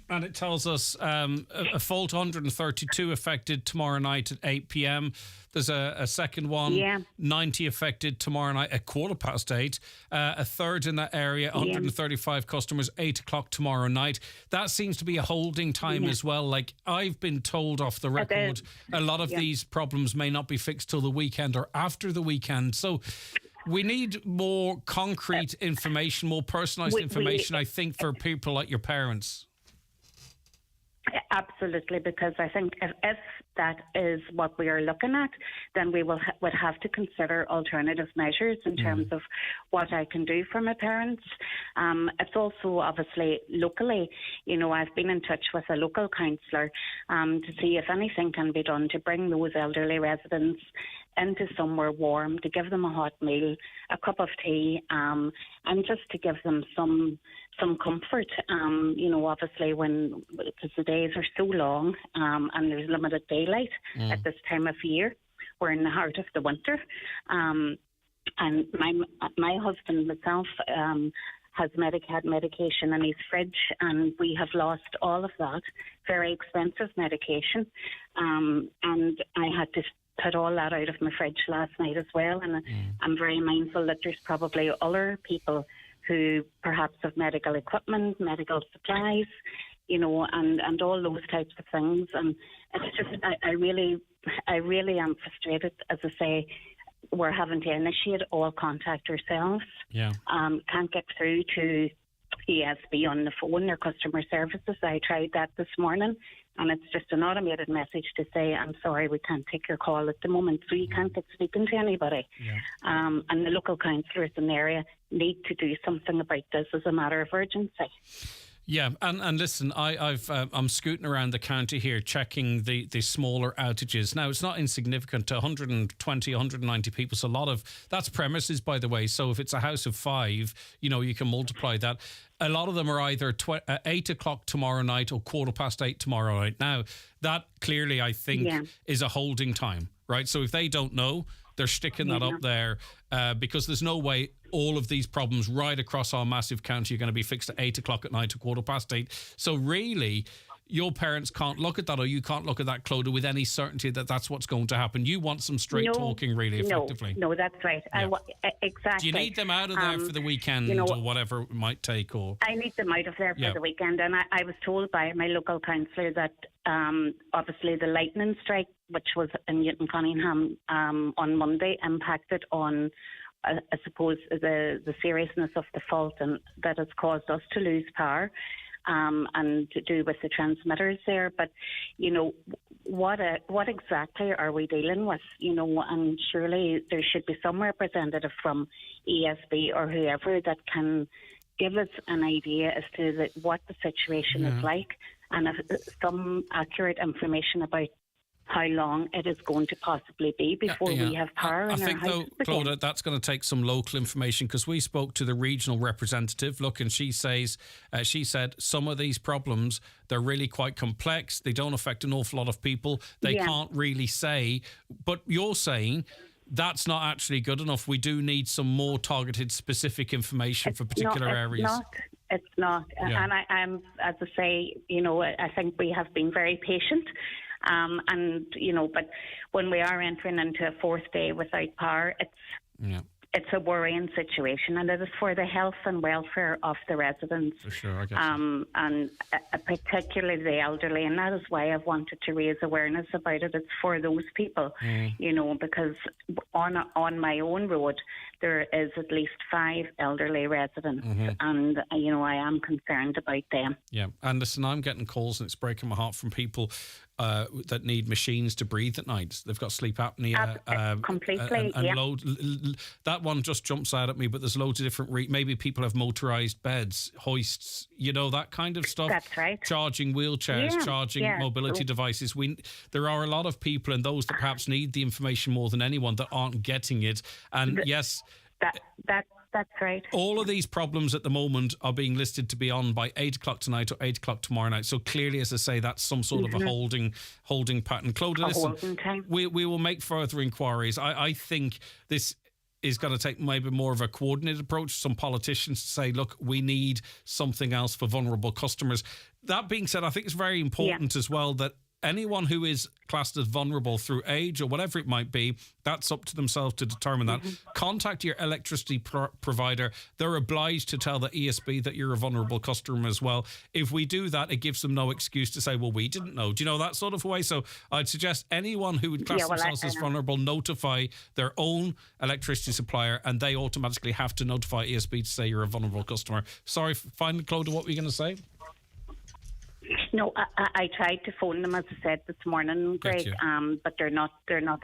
and it tells us a fault 132 affected tomorrow night at 8 p.m. There's a second one, 90 affected tomorrow night at 8:15. A third in that area, 135 customers, 8 o'clock tomorrow night. That seems to be a holding time as well. Like, I've been told off the record, a lot of these problems may not be fixed till the weekend or after the weekend. So we need more concrete information, more personalised information, I think, for people like your parents. Absolutely, because I think if that is what we are looking at, then we would have to consider alternative measures in terms of what I can do for my parents. It's also obviously locally, I've been in touch with a local councillor to see if anything can be done to bring those elderly residents into somewhere warm, to give them a hot meal, a cup of tea, and just to give them some comfort. Obviously because the days are so long and there's limited daylight at this time of year. We're in the heart of the winter. And my husband, myself, has had medication in his fridge, and we have lost all of that very expensive medication. And I had to put all that out of my fridge last night as well, and I'm very mindful that there's probably other people who perhaps have medical equipment, medical supplies, and all those types of things. And it's just, I really am frustrated. As I say, we're having to initiate all contact ourselves. Can't get through to ESB on the phone, their customer services. I tried that this morning, and it's just an automated message to say, I'm sorry, we can't take your call at the moment, so you can't get speaking to anybody. And the local councillors in the area need to do something about this as a matter of urgency. Yeah, and listen, I'm scooting around the county here checking the smaller outages. Now, it's not insignificant. 120, 190 people. So that's premises, by the way. So if it's a house of 5, you can multiply that. A lot of them are either 8 o'clock tomorrow night or 8:15 tomorrow night. Now, that clearly, I think, is a holding time, right? So if they don't know, they're sticking that up there because there's no way all of these problems right across our massive county are going to be fixed at 8 o'clock at night or 8:15. So really, your parents can't look at that, or you can't look at that, Clodagh, with any certainty that that's what's going to happen. You want some straight talking, really, effectively. No, that's right. Exactly. Do you need them out of there for the weekend or whatever it might take? Or I need them out of there for the weekend. And I was told by my local councillor that obviously the lightning strike, which was in Newton Cunningham on Monday, impacted on I suppose the seriousness of the fault, and that has caused us to lose power and to do with the transmitters there. But what exactly are we dealing with? And surely there should be some representative from ESB or whoever that can give us an idea as to what the situation is like, and some accurate information about how long it is going to possibly be before we have power in our houses. I think, though, Clodagh, that's going to take some local information, because we spoke to the regional representative, and she said some of these problems, they're really quite complex. They don't affect an awful lot of people. They can't really say. But you're saying that's not actually good enough. We do need some more targeted, specific information for particular areas. It's not. And I'm, as I say, I think we have been very patient. But when we are entering into a 4th day without power, it's a worrying situation, and it is for the health and welfare of the residents. For sure, I guess. And particularly the elderly, and that is why I've wanted to raise awareness about it. It's for those people, because on my own road there is at least 5 elderly residents, and I am concerned about them. Yeah, and listen, I'm getting calls, and it's breaking my heart, from people that need machines to breathe at night. They've got sleep apnea. Completely, that one just jumps out at me, but there's loads of different... maybe people have motorised beds, hoists, that kind of stuff. That's right. Charging wheelchairs, charging mobility devices. There are a lot of people, and those that perhaps need the information more than anyone, that aren't getting it. And That's right. All of these problems at the moment are being listed to be on by 8 o'clock tonight or 8 o'clock tomorrow night. So clearly, as I say, that's some sort of a holding pattern. Clodagh, listen, we will make further inquiries. I think this is going to take maybe more of a coordinated approach. Some politicians say, look, we need something else for vulnerable customers. That being said, I think it's very important as well that anyone who is classed as vulnerable through age or whatever it might be, that's up to themselves to determine that. Contact your electricity provider. They're obliged to tell the ESB that you're a vulnerable customer as well. If we do that, it gives them no excuse to say, well, we didn't know. Do you know, that sort of way? So I'd suggest anyone who would class themselves as vulnerable notify their own electricity supplier, and they automatically have to notify ESB to say you're a vulnerable customer. Sorry, finally, Clodagh, what were you going to say? No, I tried to phone them, as I said this morning, Greg, but they're not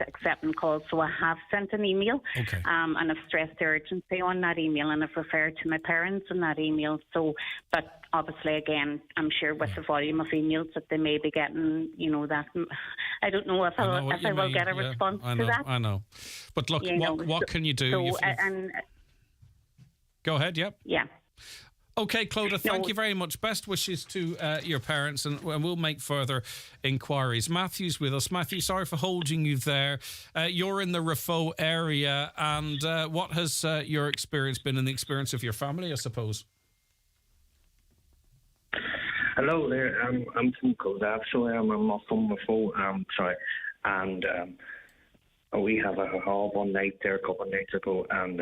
accepting calls. So I have sent an email, and I've stressed the urgency on that email, and I've referred to my parents in that email. So, but obviously, again, I'm sure with the volume of emails that they may be getting, you know, that I don't know if I will get a response to that. I know, but look, what can you do? So, go ahead. Yep. Yeah. Okay, Clodagh, thank you very much. Best wishes to your parents, and we'll make further inquiries. Matthew's with us. Matthew, sorry for holding you there. You're in the Refugee area, and what has your experience been and the experience of your family, I suppose? Hello there. I'm from CoHousing, so I'm not from Refugee. And we have a hall one night there a couple of nights ago, and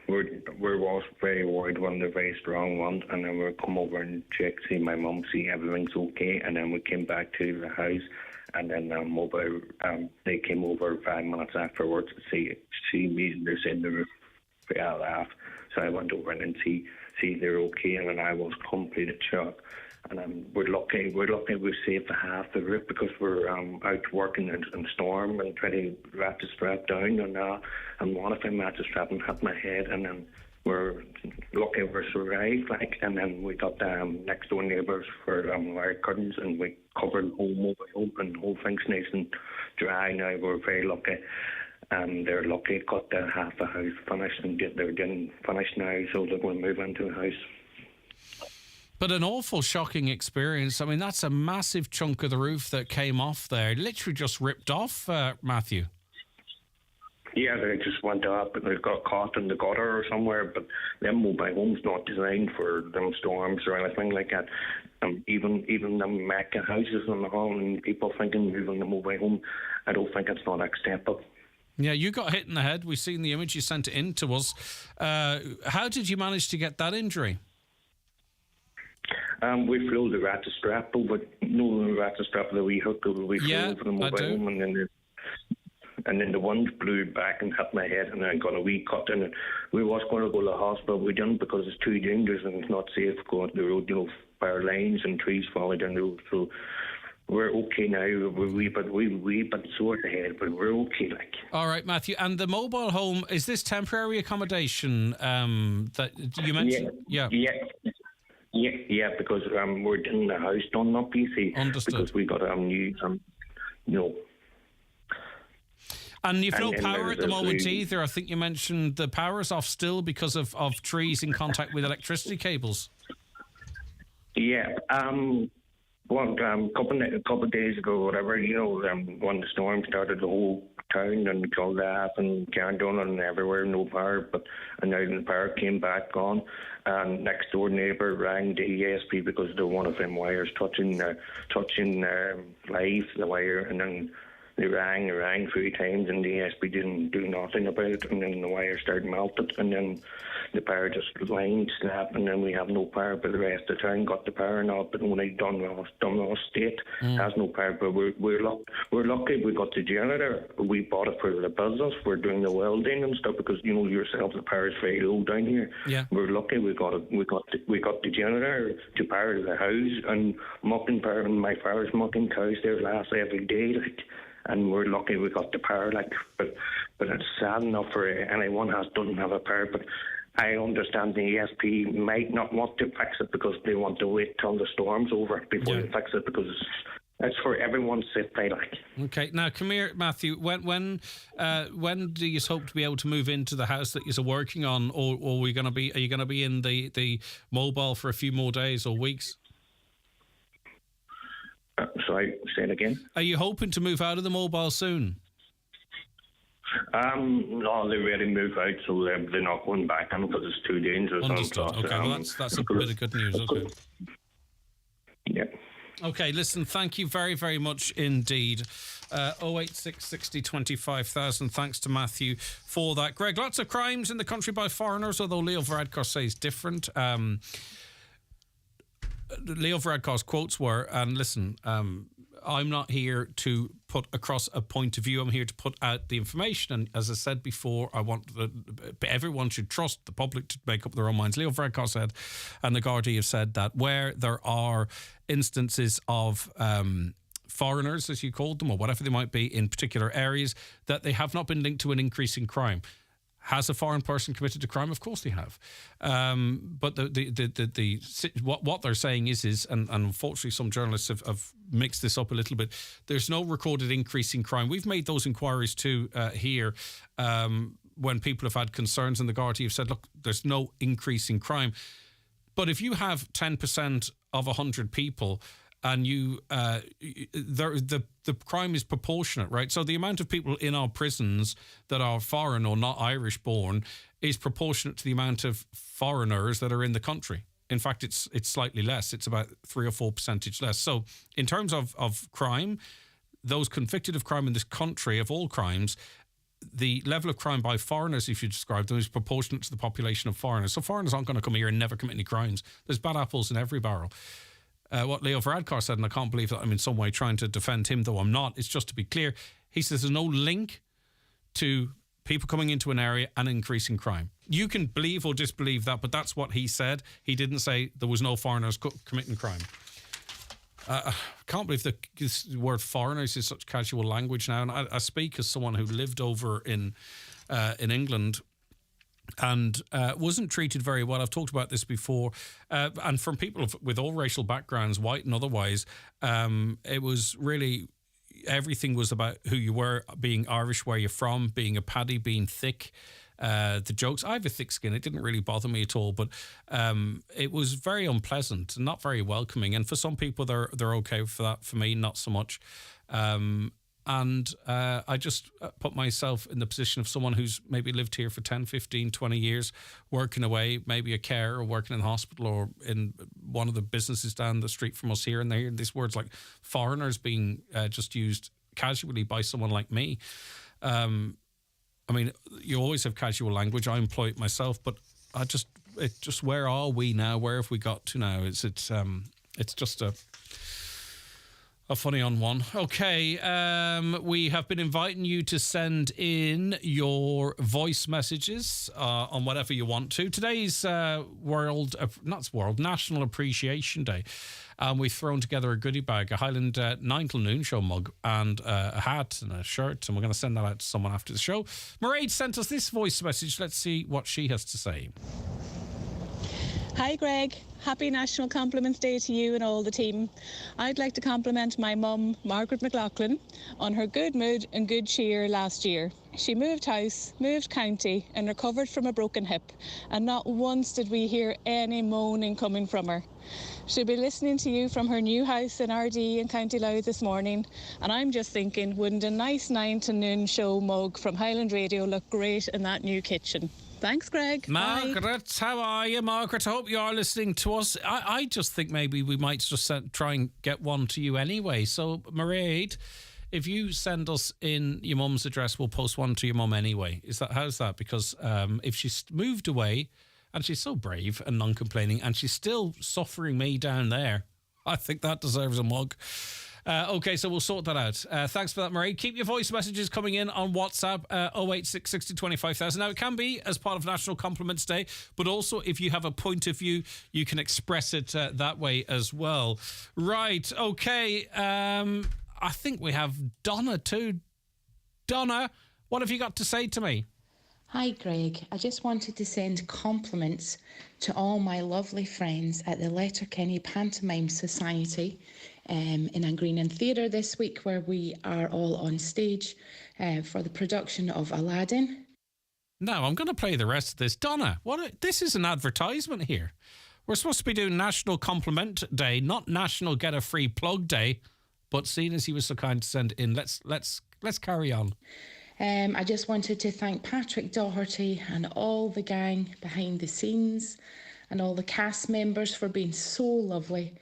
we was very worried when the very strong one, and then we come over and check, see my mum, see everything's okay, and then we came back to the house, and then they came over 5 minutes afterwards to see me, and they're saying they were laugh. So I went over and then see they're okay, and then I was completely shocked. And we're lucky we saved half the roof, because we're out working in the storm and trying to wrap the strap down, and one of them had the strap and hit my head, and then we're lucky we survived, and then we got next door neighbours for wire curtains, and we covered the whole mobile home, and the whole thing's nice and dry now. We're very lucky. And they're lucky got half the house finished, and they're getting finished now, so they're going to move into a house. But an awful shocking experience. I mean, that's a massive chunk of the roof that came off there. Literally just ripped off, Matthew. Yeah, they just went up and they got caught in the gutter or somewhere, but them mobile homes not designed for them storms or anything like that. Even them Mecca houses on the hall, and people thinking moving the mobile home, I don't think it's not acceptable. Yeah, you got hit in the head. We've seen the image. You sent it in to us. How did you manage to get that injury? We flew the ratchet strap over, the ratchet strap that we hooked over. We flew over the mobile home, and then the wind blew back and hit my head, and I got a wee cut in it. We was going to go to the hospital. We didn't, because it's too dangerous and it's not safe going to the road. You know, power lines and trees falling down the road. So we're okay now. We're wee bit sore ahead, but we're okay. All right, Matthew. And the mobile home, is this temporary accommodation that you mentioned? Yeah, because we're getting the house done up, you see. Understood. Because we got new, And you've no power at the moment either. I think you mentioned the power's off still because of trees in contact with electricity cables. Yeah. Couple of days ago, whatever, when the storm started, the whole town and Kildare and Carndon and everywhere, no power, and now the power came back on, and next door neighbour rang the ESP because there one of them wires touching live the wire, and then they rang 3 times, and the ESP didn't do nothing about it, and then the wire started melting, and then the power just line snapped, and then we have no power. But the rest of the town got the power now, but only Donal State has no power. But we're lucky we got the generator. We bought it for the business. We're doing the welding and stuff because yourself, the power is very low down here. Yeah. We're lucky we got the generator to power the house, and mucking power, and my father's mucking cows there last every day, and we're lucky we got the power, but it's sad enough for anyone doesn't have a power. But I understand the ESP might not want to fix it because they want to wait till the storm's over before they fix it, because it's for everyone's safety. Okay, now come here, Matthew. When do you hope to be able to move into the house that you're working on, or are you going to be in the mobile for a few more days or weeks? Sorry, say it again. Are you hoping to move out of the mobile soon? No, they really moved out, so they're not going back in because it's too dangerous. Understood. Okay, well, that's a bit of good news. Okay. Yeah. Okay, listen, thank you very, very much indeed. 086 60 25,000. Thanks to Matthew for that. Greg, lots of crimes in the country by foreigners, although Leo Varadkar says different. Leo Varadkar's quotes were, and listen, I'm not here to put across a point of view. I'm here to put out the information. And as I said before, I want everyone should trust the public to make up their own minds. Leo Varadkar said, and the Gardaí have said that where there are instances of foreigners, as you called them, or whatever they might be, in particular areas, that they have not been linked to an increase in crime. Has a foreign person committed a crime? Of course they have. But what they're saying is, and unfortunately some journalists have mixed this up a little bit, there's no recorded increase in crime. We've made those inquiries too here when people have had concerns, and the Gardaí have said, look, there's no increase in crime. But if you have 10% of 100 people, and the crime is proportionate, right? So the amount of people in our prisons that are foreign or not Irish born is proportionate to the amount of foreigners that are in the country. In fact, it's slightly less. It's about 3 or 4% less. So in terms of crime, those convicted of crime in this country, of all crimes, the level of crime by foreigners, if you describe them, is proportionate to the population of foreigners. So foreigners aren't going to come here and never commit any crimes. There's bad apples in every barrel. What Leo Varadkar said, and I can't believe that I'm in some way trying to defend him, though I'm not, it's just to be clear, he says there's no link to people coming into an area and increasing crime. You can believe or disbelieve that, but that's what he said. He didn't say there was no foreigners committing crime. I can't believe that this word foreigners is such casual language now, and I speak as someone who lived over in England and wasn't treated very well. I've talked about this before. And from people with all racial backgrounds, white and otherwise, it was really, everything was about who you were, being Irish, where you're from, being a paddy, being thick. The jokes, I have a thick skin, it didn't really bother me at all, but it was very unpleasant and not very welcoming. And for some people, they're okay for that. For me, not so much. And I just put myself in the position of someone who's maybe lived here for 10, 15, 20 years, working away, maybe a carer or working in the hospital or in one of the businesses down the street from us here. And they hear these words like foreigners being just used casually by someone like me. I mean, you always have casual language. I employ it myself, but it's just where are we now? Where have we got to now? It's just a funny on one. Okay, we have been inviting you to send in your voice messages on whatever you want to. Today's National Appreciation Day. We've thrown together a goodie bag, a Highland 9 till noon show mug and a hat and a shirt, and we're going to send that out to someone after the show. Mairead sent us this voice message. Let's see what she has to say. Hi Greg, happy National Compliments Day to you and all the team. I'd like to compliment my mum, Margaret McLaughlin, on her good mood and good cheer last year. She moved house, moved county and recovered from a broken hip, and not once did we hear any moaning coming from her. She'll be listening to you from her new house in RD in County Louth this morning, and I'm just thinking, wouldn't a nice 9 to noon show mug from Highland Radio look great in that new kitchen? Thanks, Greg. Margaret, Bye. how are you, Margaret? I hope you are listening to us. I just think maybe we might just try and get one to you anyway. So, Mairead, if you send us in your mum's address, we'll post one to your mum anyway. How's that? Because if she's moved away and she's so brave and non-complaining and she's still suffering me down there, I think that deserves a mug. Okay, so we'll sort that out. Thanks for that, Mairead. Keep your voice messages coming in on WhatsApp, 086 60 25,000. Now, it can be as part of National Compliments Day, but also if you have a point of view, you can express it that way as well. Right, okay. I think we have Donna too. Donna, what have you got to say to me? Hi Greg, I just wanted to send compliments to all my lovely friends at the Letterkenny Pantomime Society in Angreenan Theatre this week, where we are all on stage for the production of Aladdin. Now, I'm going to play the rest of this. Donna, this is an advertisement here. We're supposed to be doing National Compliment Day, not National Get a Free Plug Day, but seeing as he was so kind to send in, let's carry on. I just wanted to thank Patrick Doherty and all the gang behind the scenes and all the cast members for being so lovely,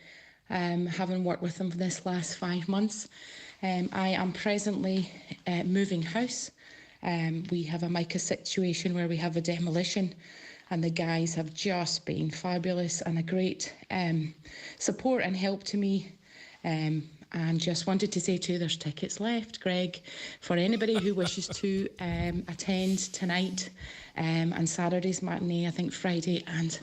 having worked with them for this last 5 months. I am presently moving house. We have a MICA situation where we have a demolition, and the guys have just been fabulous and a great support and help to me. And just wanted to say too, there's tickets left, Greg, for anybody who wishes to attend tonight and Saturday's matinee. I think Friday and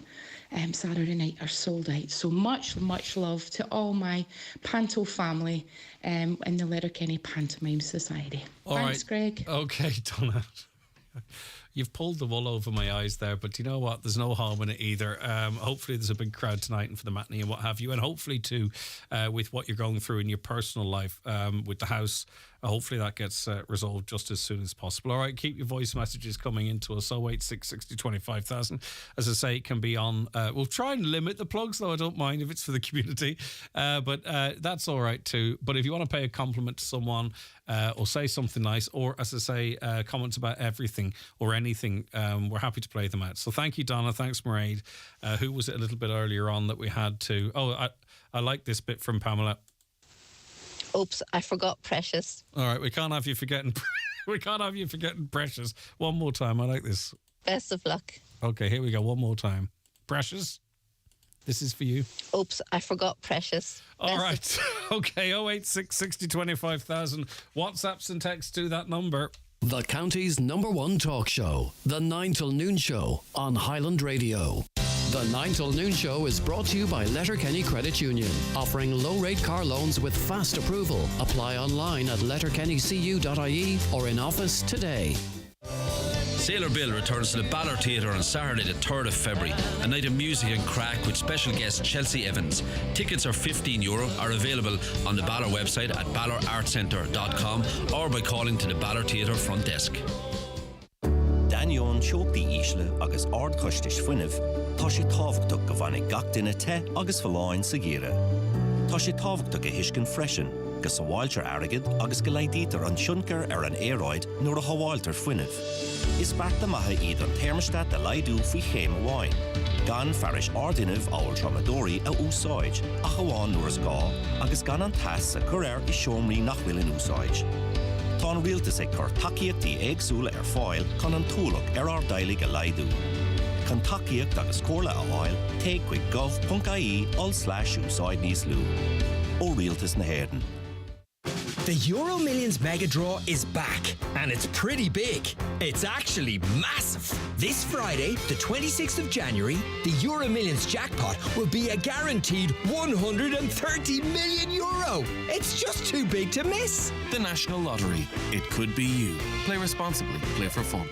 Saturday night are sold out. So much love to all my Panto family in the Letterkenny Pantomime Society. Thanks, Greg. Okay, Donna. You've pulled the wool over my eyes there, but you know what? There's no harm in it either. Hopefully there's a big crowd tonight and for the matinee and what have you. And hopefully too, with what you're going through in your personal life with the house, hopefully that gets resolved just as soon as possible. All right, keep your voice messages coming into us. 086 60 25,000. As I say, it can be on. We'll try and limit the plugs, though I don't mind if it's for the community. But that's all right too. But if you want to pay a compliment to someone or say something nice, or as I say, comments about everything or anything, we're happy to play them out. So thank you, Donna. Thanks, Mairead. Who was it a little bit earlier on that we had to... Oh, I like this bit from Pamela. Oops, I forgot Precious. All right, we can't have you forgetting Precious. One more time. I like this. Best of luck. Okay, here we go. One more time. Precious, this is for you. Oops, I forgot Precious. All right. Okay, 086 60 25,000. WhatsApps and texts to that number. The county's #1 talk show, The 9 till Noon Show on Highland Radio. The 9 till Noon Show is brought to you by Letterkenny Credit Union, offering low-rate car loans with fast approval. Apply online at letterkennycu.ie or in office today. Sailor Bill returns to the Ballard Theatre on Saturday the 3rd of February, a night of music and crack with special guest Chelsea Evans. Tickets are €15, are available on the Ballard website at ballardartcentre.com or by calling to the Ballard Theatre front desk. Danion Chopti Isle agus ard Costis Funev, Tashi Tavtuk Gavani Gakdina Te agus Falain Sagira. Tashi Tavtuk a Hishkin Freshen, gus a Wilter Arrogid agus Galaiditer an Shunker an Aeroid nor a Hawalter Funev. Is Barta Maha Id an Thermostat a Laidu fi Chem Wine. Gan Farish Ardiniv Owl Tramadori a Usaij, a Hawan Nurs Gaw, agus Gan an Tas a Curer is Shomri Nachwilin Usaij. Tá rialtas ag chuir tacaíochtaí éagsúla fáil chun an túlach ardailig a laidú. Chun tacaíocht agus cóla a fháil, take chuig gov.ie/úsáid níos lú. Ó rialtas na Héireann. The Euro Millions Mega Draw is back, and it's pretty big. It's actually massive. This Friday, the 26th of January, the Euro Millions jackpot will be a guaranteed €130 million. It's just too big to miss. The National Lottery. It could be you. Play responsibly. Play for fun.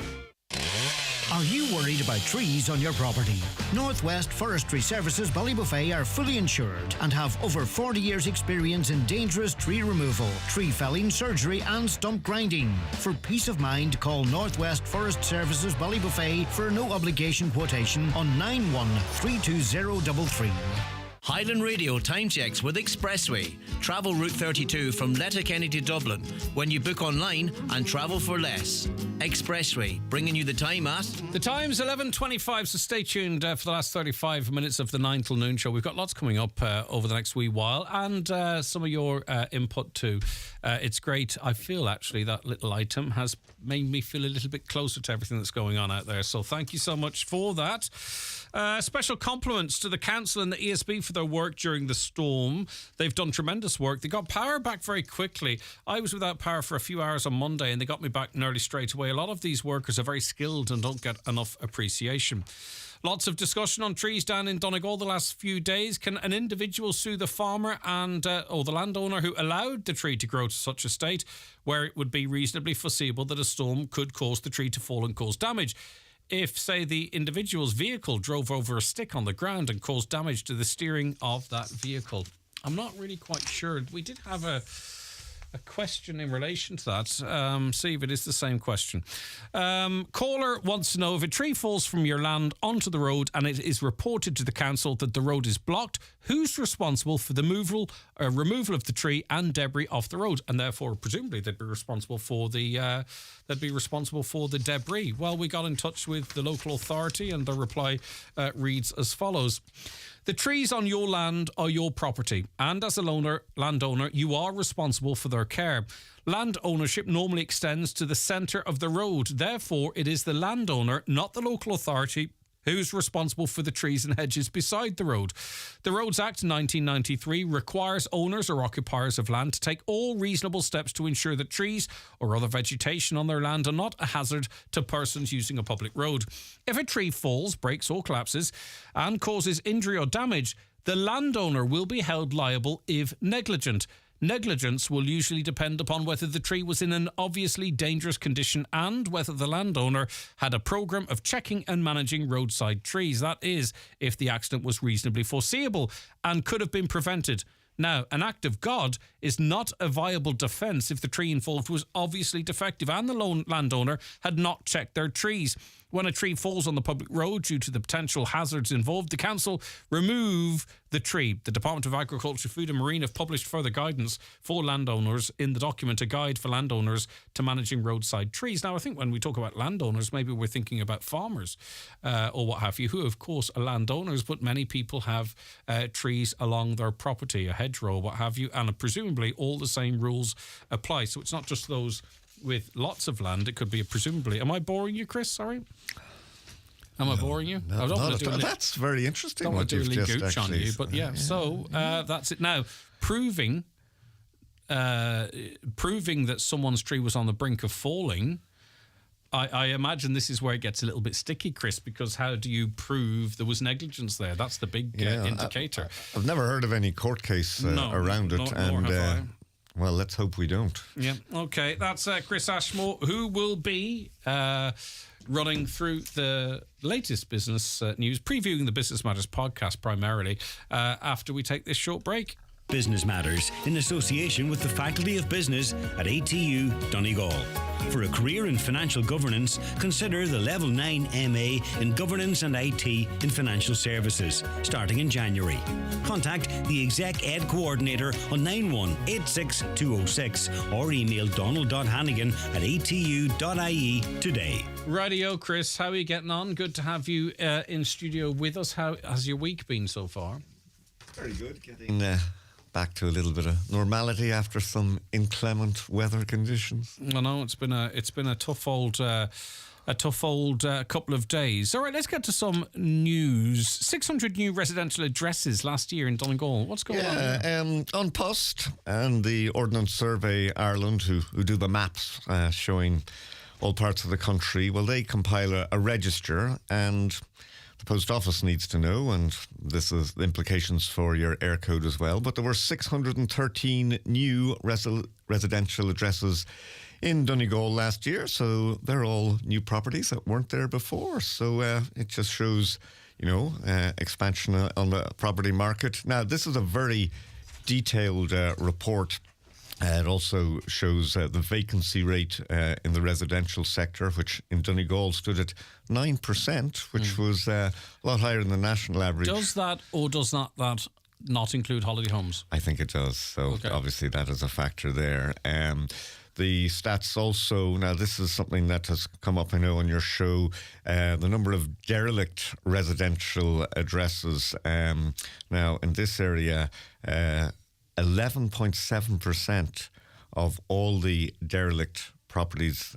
Are you worried about trees on your property? Northwest Forestry Services Ballybuffet are fully insured and have over 40 years experience in dangerous tree removal, tree felling, surgery and stump grinding. For peace of mind, call Northwest Forest Services Ballybuffet for a no obligation quotation on 913233. Highland Radio time checks with Expressway. Travel Route 32 from Letterkenny to Dublin when you book online and travel for less. Expressway, bringing you the time at... The time's 11:25, so stay tuned for the last 35 minutes of the 9 till Noon Show. We've got lots coming up over the next wee while, and some of your input too. It's great. I feel actually that little item has made me feel a little bit closer to everything that's going on out there. So thank you so much for that. Special compliments to the council and the ESB for their work during the storm. They've done tremendous work. They got power back very quickly. I was without power for a few hours on Monday and they got me back nearly straight away. A lot of these workers are very skilled and don't get enough appreciation. Lots of discussion on trees down in Donegal the last few days. Can an individual sue the farmer and or the landowner who allowed the tree to grow to such a state where it would be reasonably foreseeable that a storm could cause the tree to fall and cause damage? If, say, the individual's vehicle drove over a stick on the ground and caused damage to the steering of that vehicle. I'm not really quite sure. We did have a question in relation to that. See if it is the same question. Caller wants to know, if a tree falls from your land onto the road and it is reported to the council that the road is blocked, who's responsible for the removal of the tree and debris off the road? And therefore, presumably, they'd be responsible for the debris. Well, we got in touch with the local authority, and the reply reads as follows. The trees on your land are your property, and as a landowner, you are responsible for their care. Land ownership normally extends to the centre of the road. Therefore, it is the landowner, not the local authority, who's responsible for the trees and hedges beside the road. The Roads Act 1993 requires owners or occupiers of land to take all reasonable steps to ensure that trees or other vegetation on their land are not a hazard to persons using a public road. If a tree falls, breaks or collapses and causes injury or damage, the landowner will be held liable if negligent. Negligence will usually depend upon whether the tree was in an obviously dangerous condition and whether the landowner had a programme of checking and managing roadside trees. That is, if the accident was reasonably foreseeable and could have been prevented. Now, an act of God is not a viable defence if the tree involved was obviously defective and the landowner had not checked their trees. When a tree falls on the public road due to the potential hazards involved, the council remove the tree. The Department of Agriculture, Food and Marine have published further guidance for landowners in the document, A Guide for Landowners to Managing Roadside Trees. Now, I think when we talk about landowners, maybe we're thinking about farmers or what have you, who, of course, are landowners, but many people have trees along their property, a hedgerow, what have you, and presumably all the same rules apply. So it's not just those with lots of land. It could be presumably. Am I boring you, Chris? Sorry. Am I boring you? I don't want to do that's very interesting. Don't want to do a just gooch on you, but yeah. So that's it. Now, proving that someone's tree was on the brink of falling. I imagine this is where it gets a little bit sticky, Chris, because how do you prove there was negligence there? That's the big indicator. I've never heard of any court case around it. Nor have I. Well, let's hope we don't. Yeah, okay. That's Chris Ashmore, who will be running through the latest business news, previewing the Business Matters podcast primarily, after we take this short break. Business Matters, in association with the Faculty of Business at ATU Donegal. For a career in financial governance, consider the Level 9 MA in Governance and IT in Financial Services, starting in January. Contact the Exec Ed Coordinator on 9186206 or email donald.hannigan@atu.ie today. Radio, Chris, how are you getting on? Good to have you in studio with us. How has your week been so far? Very good. Getting back to a little bit of normality after some inclement weather conditions. I know it's been a tough old couple of days. All right, let's get to some news. 600 new residential addresses last year in Donegal. What's going on? On Post and the Ordnance Survey Ireland, who do the maps showing all parts of the country, well, they compile a register, and the post office needs to know, and this is the implications for your air code as well, but there were 613 new residential addresses in Donegal last year, so they're all new properties that weren't there before. So it just shows, expansion on the property market. Now, this is a very detailed report. It also shows the vacancy rate in the residential sector, which in Donegal stood at 9%, which was a lot higher than the national average. Does that or does that not include holiday homes? I think it does. So obviously that is a factor there. The stats also, now this is something that has come up, I know, on your show, the number of derelict residential addresses. Now, in this area, 11.7% of all the derelict properties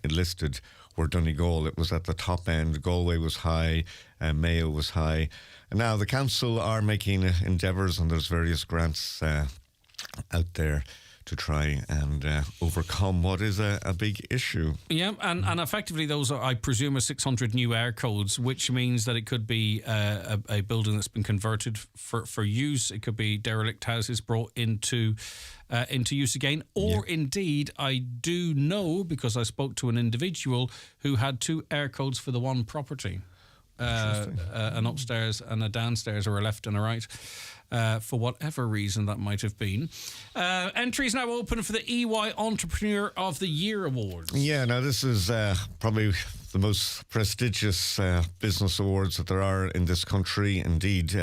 listed were Donegal. It was at the top end. Galway was high, Mayo was high. And now the council are making endeavours, and there's various grants out there to try and overcome what is a big issue. Yeah, and effectively those are, I presume, are 600 new air codes, which means that it could be a building that's been converted for use. It could be derelict houses brought into use again, or indeed, I do know, because I spoke to an individual who had 2 air codes for the one property. an upstairs and a downstairs, or a left and a right. For whatever reason that might have been. Entries now open for the EY Entrepreneur of the Year Awards. Yeah, now this is probably the most prestigious business awards that there are in this country. Indeed,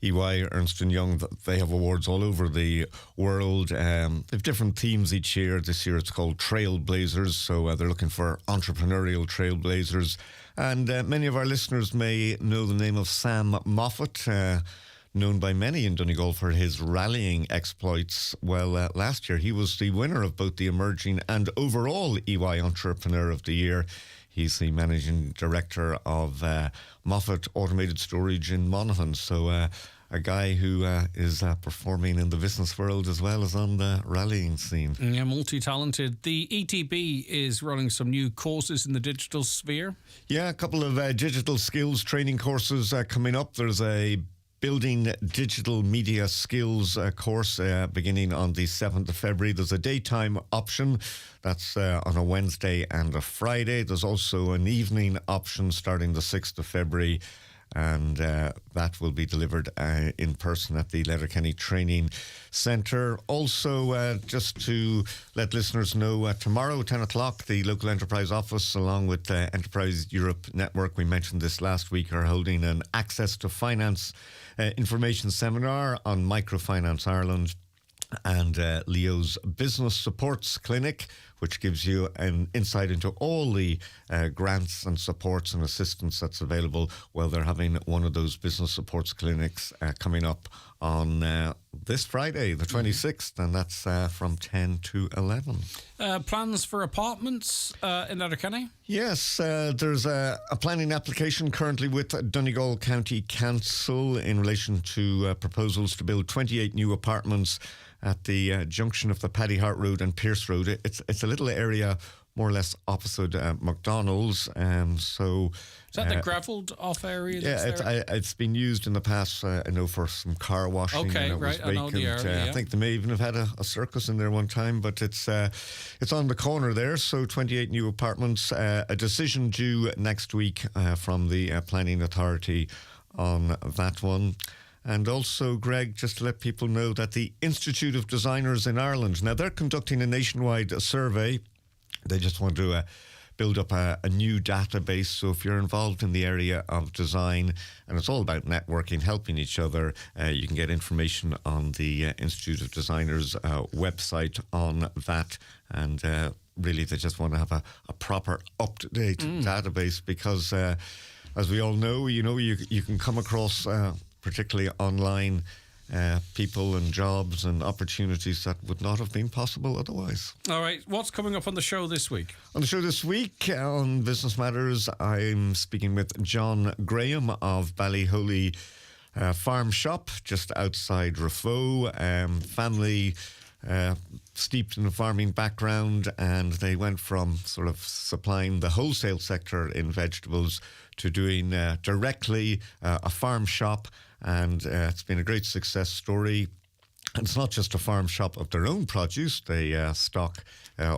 EY, Ernst & Young, they have awards all over the world. They have different themes each year. This year it's called Trailblazers, so they're looking for entrepreneurial trailblazers. And many of our listeners may know the name of Sam Moffat, known by many in Donegal for his rallying exploits. Well, last year he was the winner of both the Emerging and overall EY Entrepreneur of the Year. He's the managing director of Moffat Automated Storage in Monaghan. So a guy who is performing in the business world as well as on the rallying scene. Yeah, multi-talented. The ETB is running some new courses in the digital sphere. Yeah, a couple of digital skills training courses coming up. There's a Building Digital Media Skills course beginning on the 7th of February. There's a daytime option. That's on a Wednesday and a Friday. There's also an evening option starting the 6th of February. And that will be delivered in person at the Letterkenny Training Centre. Also, just to let listeners know, tomorrow, 10 o'clock, the Local Enterprise Office, along with Enterprise Europe Network, we mentioned this last week, are holding an Access to Finance information seminar on Microfinance Ireland and Leo's Business Supports Clinic, which gives you an insight into all the grants and supports and assistance that's available. Well, they're having one of those business supports clinics coming up on this Friday, the 26th, and that's from 10 to 11. Plans for apartments in Letterkenny? Yes, there's a planning application currently with Donegal County Council in relation to proposals to build 28 new apartments at the junction of the Paddy Hart Road and Pierce Road. It's a little area more or less opposite McDonald's. So is that the gravelled off area? Yeah, it's been used in the past, I know, for some car washing. Okay, and right, I know the area, I think they may even have had a circus in there one time, but it's on the corner there, so 28 new apartments. A decision due next week from the Planning Authority on that one. And also, Greg, just to let people know that the Institute of Designers in Ireland, now they're conducting a nationwide survey. They just want to build up a new database. So if you're involved in the area of design, and it's all about networking, helping each other, you can get information on the Institute of Designers website on that. And really, they just want to have a proper up-to-date database because, as we all know, you can come across particularly online, people and jobs and opportunities that would not have been possible otherwise. All right, what's coming up on the show this week? On the show this week, on Business Matters, I'm speaking with John Graham of Ballyholy Farm Shop, just outside Rafo. Family steeped in a farming background, and they went from sort of supplying the wholesale sector in vegetables to doing directly a farm shop. And it's been a great success story. And it's not just a farm shop of their own produce. They stock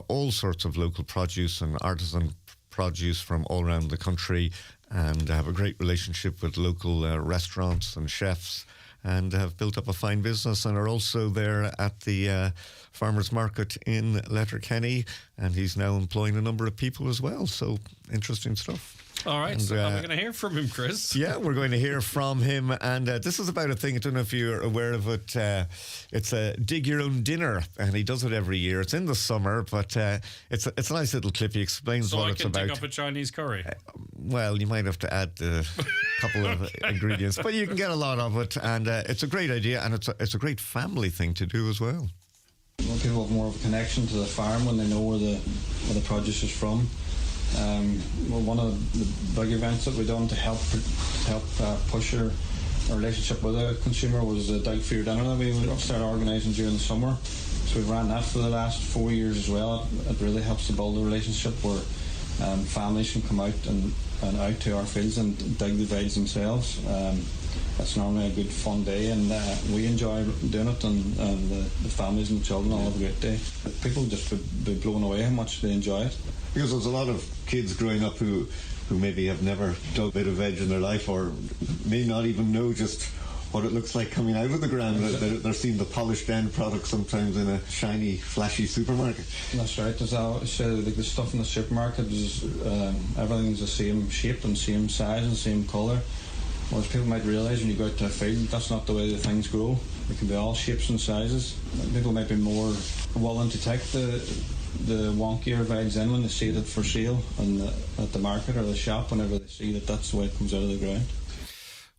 all sorts of local produce and artisan produce from all around the country, and have a great relationship with local restaurants and chefs, and have built up a fine business, and are also there at the farmers market in Letterkenny. And he's now employing a number of people as well. So interesting stuff. All right, so are we going to hear from him, Chris? Yeah, we're going to hear from him. And this is about a thing, I don't know if you're aware of it. It's a Dig Your Own Dinner, and he does it every year. It's in the summer, but it's a nice little clip. He explains what it's about. So I can dig up a Chinese curry? Well, you might have to add a couple of ingredients, but you can get a lot of it. And it's a great idea, and it's a great family thing to do as well. People have more of a connection to the farm when they know where the produce is from. Well, one of the big events that we done to help push our relationship with the consumer was the Dig For Your Dinner that we started organising during the summer. So we ran that for the last 4 years as well. It really helps to build a relationship where families can come out and out to our fields and dig the veg themselves. It's normally a good fun day, and we enjoy doing it, and the families and the children all have a great day. People just be blown away how much they enjoy it. Because there's a lot of kids growing up who who maybe have never dug a bit of veg in their life, or may not even know just what it looks like coming out of the ground. They're seeing the polished end product sometimes in a shiny, flashy supermarket. That's right. There's like the stuff in the supermarket is everything's the same shape and same size and same colour. Whereas people might realise when you go out to a field, that's not the way the things grow. They can be all shapes and sizes. People might be more willing to take the wonkier veg in when they see it for sale at the market or the shop, whenever they see that that's the way it comes out of the ground.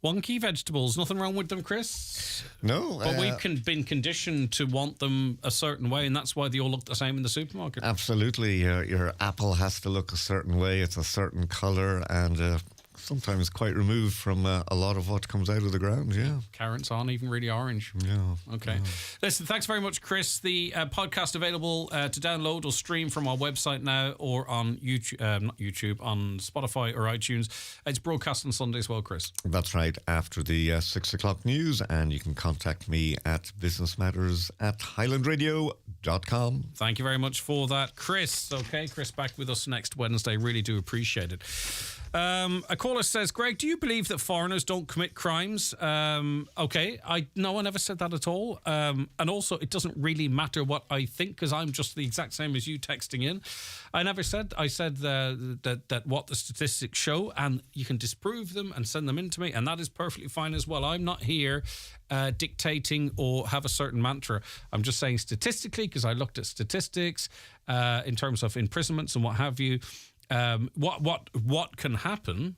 Wonky vegetables, nothing wrong with them, Chris? No. But we've been conditioned to want them a certain way, and that's why they all look the same in the supermarket. Absolutely. Your apple has to look a certain way, it's a certain colour, and sometimes quite removed from a lot of what comes out of the ground, yeah. Carrots aren't even really orange. Yeah. Okay. Yeah. Listen, thanks very much, Chris. The podcast available to download or stream from our website now, or on YouTube, not YouTube, on Spotify or iTunes. It's broadcast on Sunday as well, Chris. That's right, after the 6 o'clock news, and you can contact me at businessmatters@highlandradio.com. Thank you very much for that, Chris. Okay, Chris back with us next Wednesday. Really do appreciate it. A caller says, Greg, do you believe that foreigners don't commit crimes? Okay, I never said that at all. And also, it doesn't really matter what I think, because I'm just the exact same as you texting in. I said that what the statistics show, and you can disprove them and send them in to me, and that is perfectly fine as well. I'm not here dictating or have a certain mantra. I'm just saying statistically, because I looked at statistics in terms of imprisonments and what have you. What can happen,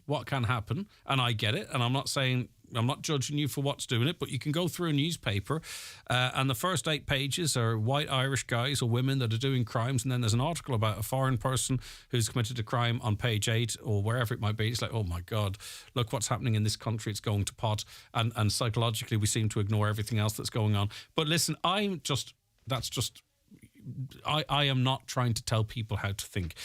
and I get it, and I'm not judging you for what's doing it, but you can go through a newspaper and the first 8 pages are white Irish guys or women that are doing crimes, and then there's an article about a foreign person who's committed a crime on page 8 or wherever it might be. It's like, oh my God, look what's happening in this country, it's going to pot, and psychologically we seem to ignore everything else that's going on. But listen, I am not trying to tell people how to think.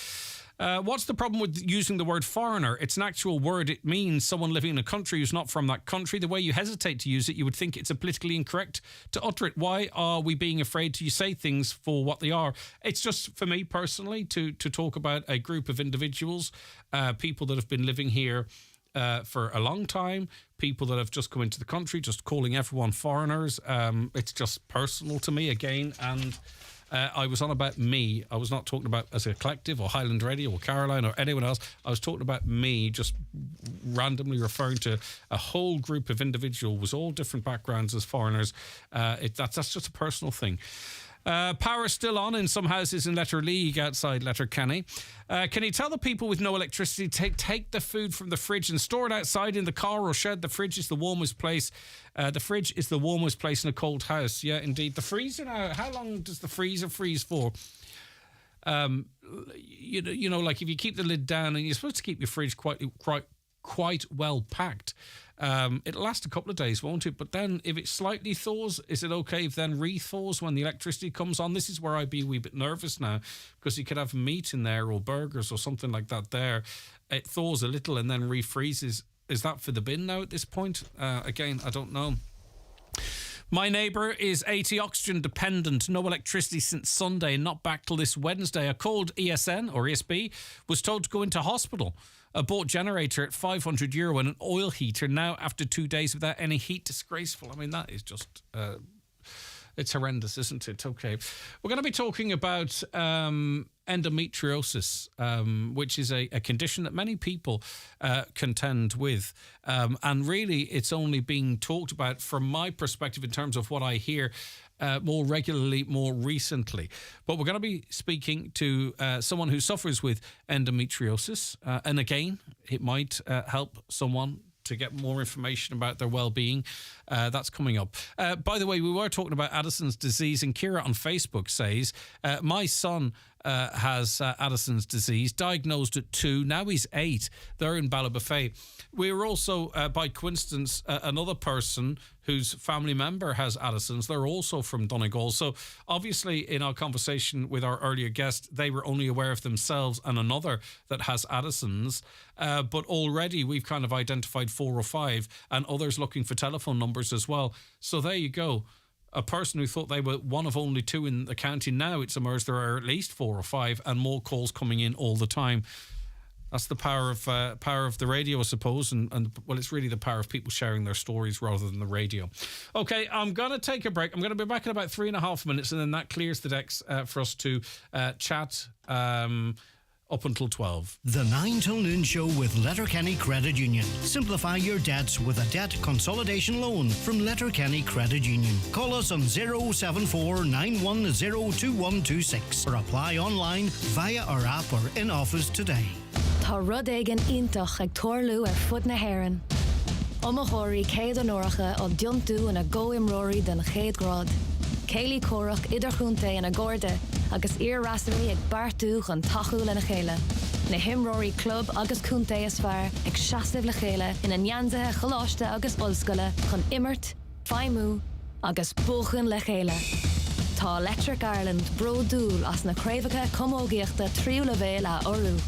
What's the problem with using the word foreigner? It's an actual word. It means someone living in a country who's not from that country. The way you hesitate to use it, you would think it's politically incorrect to utter it. Why are we being afraid to say things for what they are? It's just, for me personally, to talk about a group of individuals, people that have been living here for a long time, people that have just come into the country, just calling everyone foreigners. It's just personal to me again, and I was on about me. I was not talking about as a collective or Highland Radio or Caroline or anyone else. I was talking about me, just randomly referring to a whole group of individuals with all different backgrounds as foreigners. That's just a personal thing. Power still on in some houses in Letterleague outside Letterkenny. Can you tell the people with no electricity to take the food from the fridge and store it outside in the car or shed? The fridge is the warmest place. The fridge is the warmest place in a cold house. Yeah, indeed. The freezer now, how long does the freezer freeze for? You know, like if you keep the lid down, and you're supposed to keep your fridge quite well packed. It'll last a couple of days, won't it? But then if it slightly thaws, is it okay if then re-thaws when the electricity comes on? This is where I'd be a wee bit nervous now, because you could have meat in there or burgers or something like that there. It thaws a little and then refreezes. Is that for the bin now at this point? Again, I don't know. My neighbour is 80 oxygen dependent, no electricity since Sunday, not back till this Wednesday. I called ESN or ESB, was told to go into hospital. A bought generator at €500 and an oil heater now after 2 days without any heat. Disgraceful. I mean, that is just... it's horrendous, isn't it? Okay. We're going to be talking about endometriosis, which is a condition that many people contend with. And really, it's only being talked about, from my perspective, in terms of what I hear, more regularly, more recently. But we're going to be speaking to someone who suffers with endometriosis. And again, it might help someone to get more information about their well-being. That's coming up. By the way, we were talking about Addison's disease, and Kira on Facebook says, my son has Addison's disease, diagnosed at 2, now he's 8. They're in Ballybofey. We were also, by coincidence, another person whose family member has Addison's. They're also from Donegal. So obviously in our conversation with our earlier guest, they were only aware of themselves and another that has Addison's. But already we've kind of identified 4 or 5, and others looking for telephone numbers as well. So there you go. A person who thought they were one of only 2 in the county, now it's emerged there are at least 4 or 5, and more calls coming in all the time. That's the power of the radio, I suppose, and well, it's really the power of people sharing their stories rather than the radio. Okay, I'm going to take a break. I'm going to be back in about 3.5 minutes, and then that clears the decks for us to chat up until 12. The 9 till noon show with Letterkenny Credit Union. Simplify your debts with a debt consolidation loan from Letterkenny Credit Union. Call us on 074 910 2126 or apply online via our app or in office today. Tá rud éigean iontach ag tuairliú fud na hÉireann. Omachóirí céad an uirche ó diontú in a ggóimróirí den chéad grád. Céilí córach idirchúnta in a gorde agus iarrasairí ag bartú chun tachiúil in a chéile. Na himróirí club agus cúnta is fearr ag seasamh le chéile ina neansaithe choláiste agus ollscoile chun immert, feimú agus buchan le chéile. Tá Electric Ireland brodúil as na craobhacha comógaíochta tríú le bhéal a orú.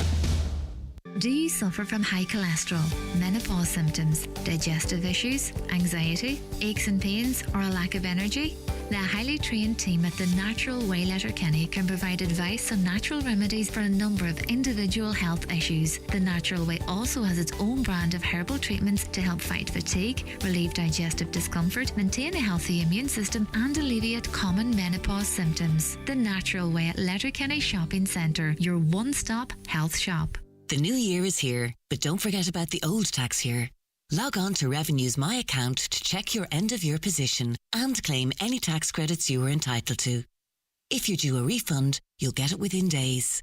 Do you suffer from high cholesterol, menopause symptoms, digestive issues, anxiety, aches and pains, or a lack of energy? The highly trained team at The Natural Way Letterkenny can provide advice on natural remedies for a number of individual health issues. The Natural Way also has its own brand of herbal treatments to help fight fatigue, relieve digestive discomfort, maintain a healthy immune system, and alleviate common menopause symptoms. The Natural Way at Letterkenny Shopping Centre, your one-stop health shop. The new year is here, but don't forget about the old tax year. Log on to Revenue's My Account to check your end-of-year position and claim any tax credits you are entitled to. If you're due a refund, you'll get it within days.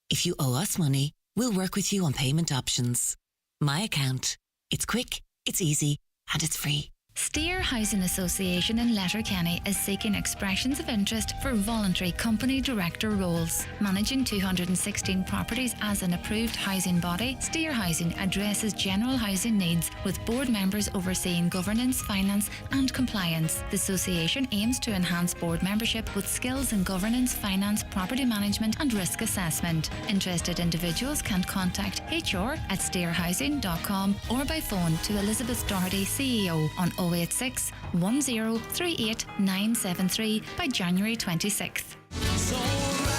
If you owe us money, we'll work with you on payment options. My Account. It's quick, it's easy, and it's free. Steer Housing Association in Letterkenny is seeking expressions of interest for voluntary company director roles. Managing 216 properties as an approved housing body, Steer Housing addresses general housing needs with board members overseeing governance, finance and compliance. The association aims to enhance board membership with skills in governance, finance, property management and risk assessment. Interested individuals can contact hr@steerhousing.com or by phone to Elizabeth Doherty, CEO on 086 1038 973 by January 26th.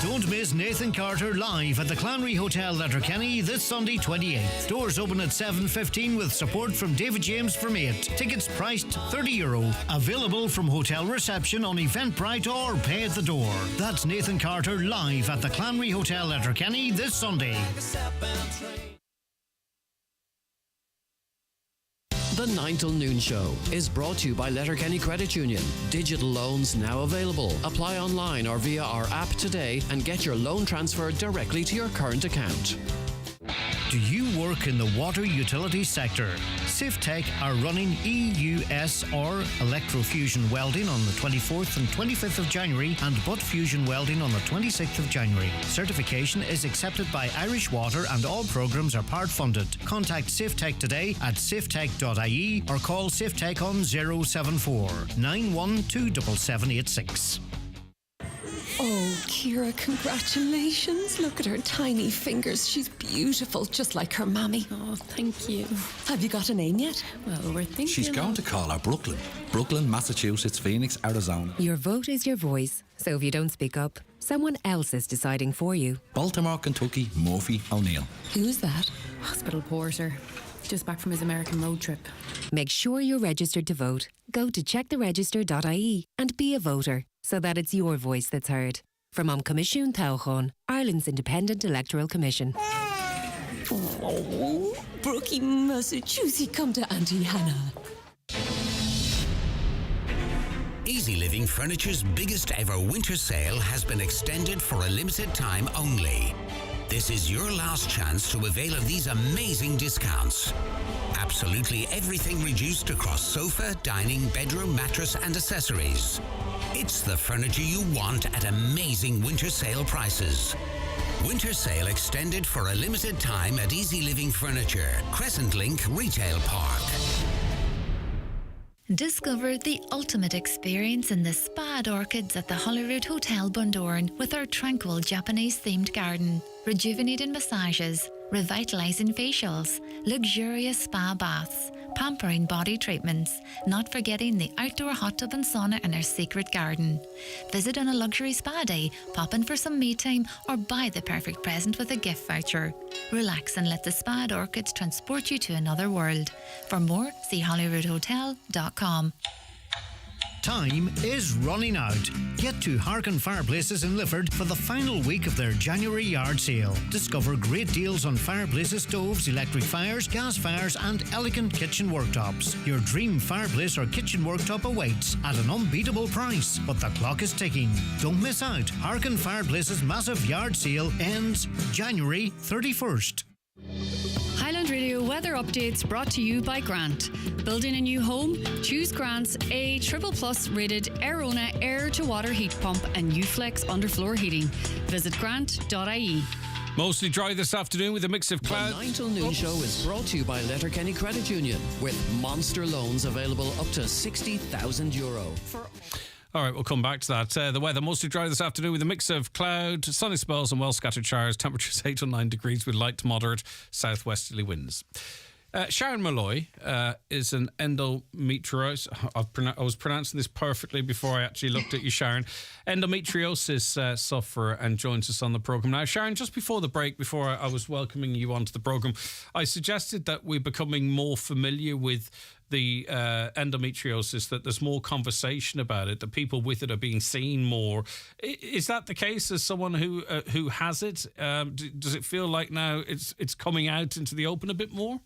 Don't miss Nathan Carter live at the Clanry Hotel Letterkenny this Sunday 28th. Doors open at 7:15 with support from David James from 8. Tickets priced €30. Available from hotel reception on Eventbrite or pay at the door. That's Nathan Carter live at the Clanry Hotel Letterkenny this Sunday. The 9 till noon show is brought to you by Letterkenny Credit Union. Digital loans now available. Apply online or via our app today and get your loan transferred directly to your current account. Do you work in the water utility sector? Siftech are running EUSR electrofusion welding on the 24th and 25th of January and butt fusion welding on the 26th of January. Certification is accepted by Irish Water and all programs are part funded. Contact Siftech today at siftech.ie or call Siftech on 074 912 7786. Oh, Kira, congratulations. Look at her tiny fingers. She's beautiful, just like her mammy. Oh, thank you. Have you got a name yet? Well, we're thinking... She's going to call her Brooklyn. Brooklyn, Massachusetts, Phoenix, Arizona. Your vote is your voice, so if you don't speak up, someone else is deciding for you. Baltimore, Kentucky, Murphy O'Neill. Who's that? Hospital porter. Just back from his American road trip. Make sure you're registered to vote. Go to checktheregister.ie and be a voter, so that it's your voice that's heard. From Comisiún Tábhachán, Ireland's Independent Electoral Commission. Oh, Brookie, Massachusetts, come to Auntie Hannah. Easy Living Furniture's biggest ever winter sale has been extended for a limited time only. This is your last chance to avail of these amazing discounts. Absolutely everything reduced across sofa, dining, bedroom, mattress and accessories. It's the furniture you want at amazing winter sale prices. Winter sale extended for a limited time at Easy Living Furniture, Crescent Link Retail Park. Discover the ultimate experience in the spa'd orchids at the Holyrood Hotel Bundoran with our tranquil Japanese-themed garden, rejuvenating massages, revitalizing facials, luxurious spa baths, pampering body treatments, not forgetting the outdoor hot tub and sauna in our secret garden. Visit on a luxury spa day, pop in for some me time, or buy the perfect present with a gift voucher. Relax and let the spa at Orchids transport you to another world. For more, see HolyroodHotel.com. Time is running out. Get to Harkin Fireplaces in Lifford for the final week of their January yard sale. Discover great deals on fireplaces, stoves, electric fires, gas fires and elegant kitchen worktops. Your dream fireplace or kitchen worktop awaits at an unbeatable price, but the clock is ticking. Don't miss out. Harkin Fireplaces' massive yard sale ends January 31st. Highland Radio weather updates brought to you by Grant. Building a new home? Choose Grant's A Triple+ rated Aerona air-to-water heat pump and Uflex underfloor heating. Visit grant.ie. Mostly dry this afternoon with a mix of clouds. The 9 till noon show is brought to you by Letterkenny Credit Union with monster loans available up to €60,000. All right, we'll come back to that. The weather mostly dry this afternoon with a mix of cloud, sunny spells and well-scattered showers. Temperatures 8 to 9 degrees with light to moderate southwesterly winds. Sharon Malloy is an endometriosis. I was pronouncing this perfectly before I actually looked at you, Sharon. Endometriosis sufferer and joins us on the programme now. Sharon, just before the break, before I was welcoming you onto the programme, I suggested that we're becoming more familiar with the endometriosis, that there's more conversation about it, that people with it are being seen more. Is that the case as someone who has it? Does it feel like now it's coming out into the open a bit more?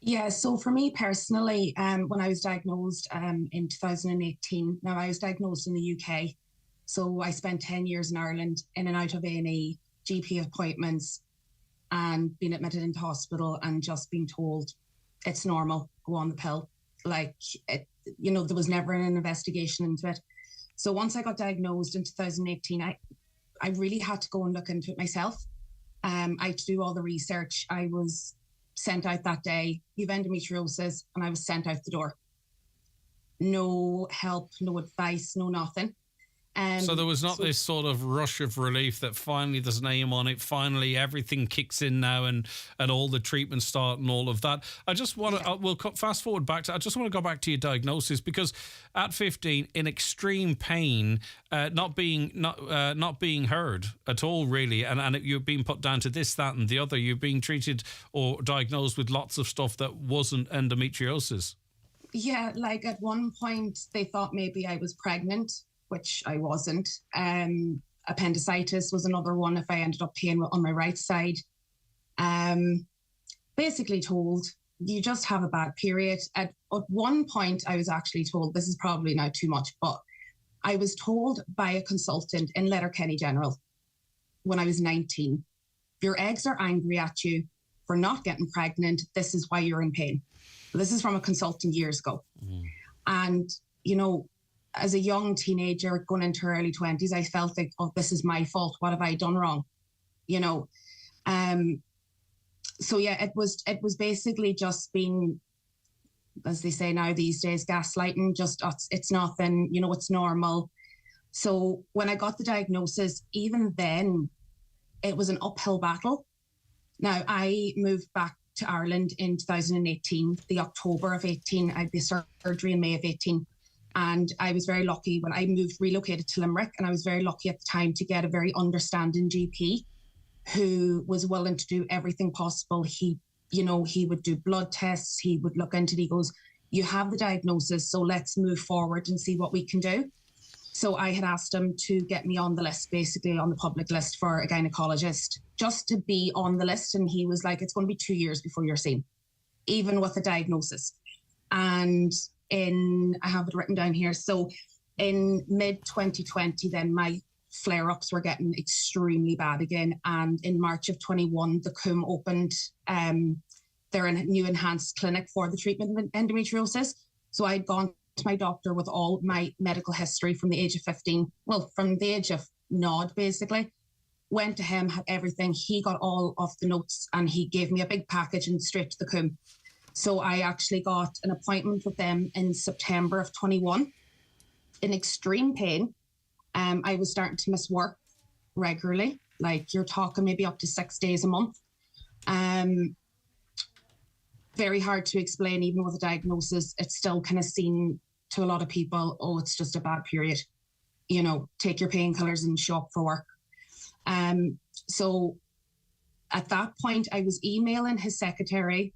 Yeah, so for me personally, when I was diagnosed in 2018, now I was diagnosed in the UK, so I spent 10 years in Ireland in and out of A&E, GP appointments, and being admitted into hospital and just being told it's normal, go on the pill. Like, there was never an investigation into it. So once I got diagnosed in 2018, I really had to go and look into it myself. I had to do all the research. I was sent out that day, you've endometriosis, and I was sent out the door. No help, no advice, no nothing. So there was not this sort of rush of relief that finally there's an aim on it, finally everything kicks in now and all the treatments start and all of that. I just want to, we'll fast forward back to, I just want to go back to your diagnosis, because at 15, in extreme pain, not being heard at all, really, and you're being put down to this, that and the other. You're being treated or diagnosed with lots of stuff that wasn't endometriosis. Yeah, like at one point they thought maybe I was pregnant, which I wasn't. Appendicitis was another one if I ended up paying on my right side. Basically told, you just have a bad period. At one point, I was actually told, this is probably now too much, but I was told by a consultant in Letterkenny General when I was 19, your eggs are angry at you for not getting pregnant. This is why you're in pain. This is from a consultant years ago. And, as a young teenager going into her early 20s, I felt like, oh, this is my fault. What have I done wrong? So yeah, it was basically just being, as they say now these days, gaslighting, just it's nothing, it's normal. So when I got the diagnosis, even then, it was an uphill battle. Now, I moved back to Ireland in 2018, the October of 18. I had the surgery in May of 18. And I was very lucky when I relocated to Limerick, and I was very lucky at the time to get a very understanding GP who was willing to do everything possible. He would do blood tests, he would look into it. He goes, you have the diagnosis, so let's move forward and see what we can do. So I had asked him to get me on the list, basically on the public list for a gynecologist, just to be on the list. And he was like, it's going to be 2 years before you're seen, even with a diagnosis. And I have it written down here. So in mid-2020, then my flare-ups were getting extremely bad again. And in March of 21, the CUM opened their new enhanced clinic for the treatment of endometriosis. So I'd gone to my doctor with all my medical history from the age of 15, from the age of nod, basically. Went to him, had everything. He got all of the notes and he gave me a big package and straight to the CUM. So I actually got an appointment with them in September of 21 in extreme pain. I was starting to miss work regularly, like you're talking maybe up to 6 days a month. Very hard to explain, even with a diagnosis. It's still kind of seen to a lot of people, oh, it's just a bad period. You know, take your painkillers and show up for work. So at that point, I was emailing his secretary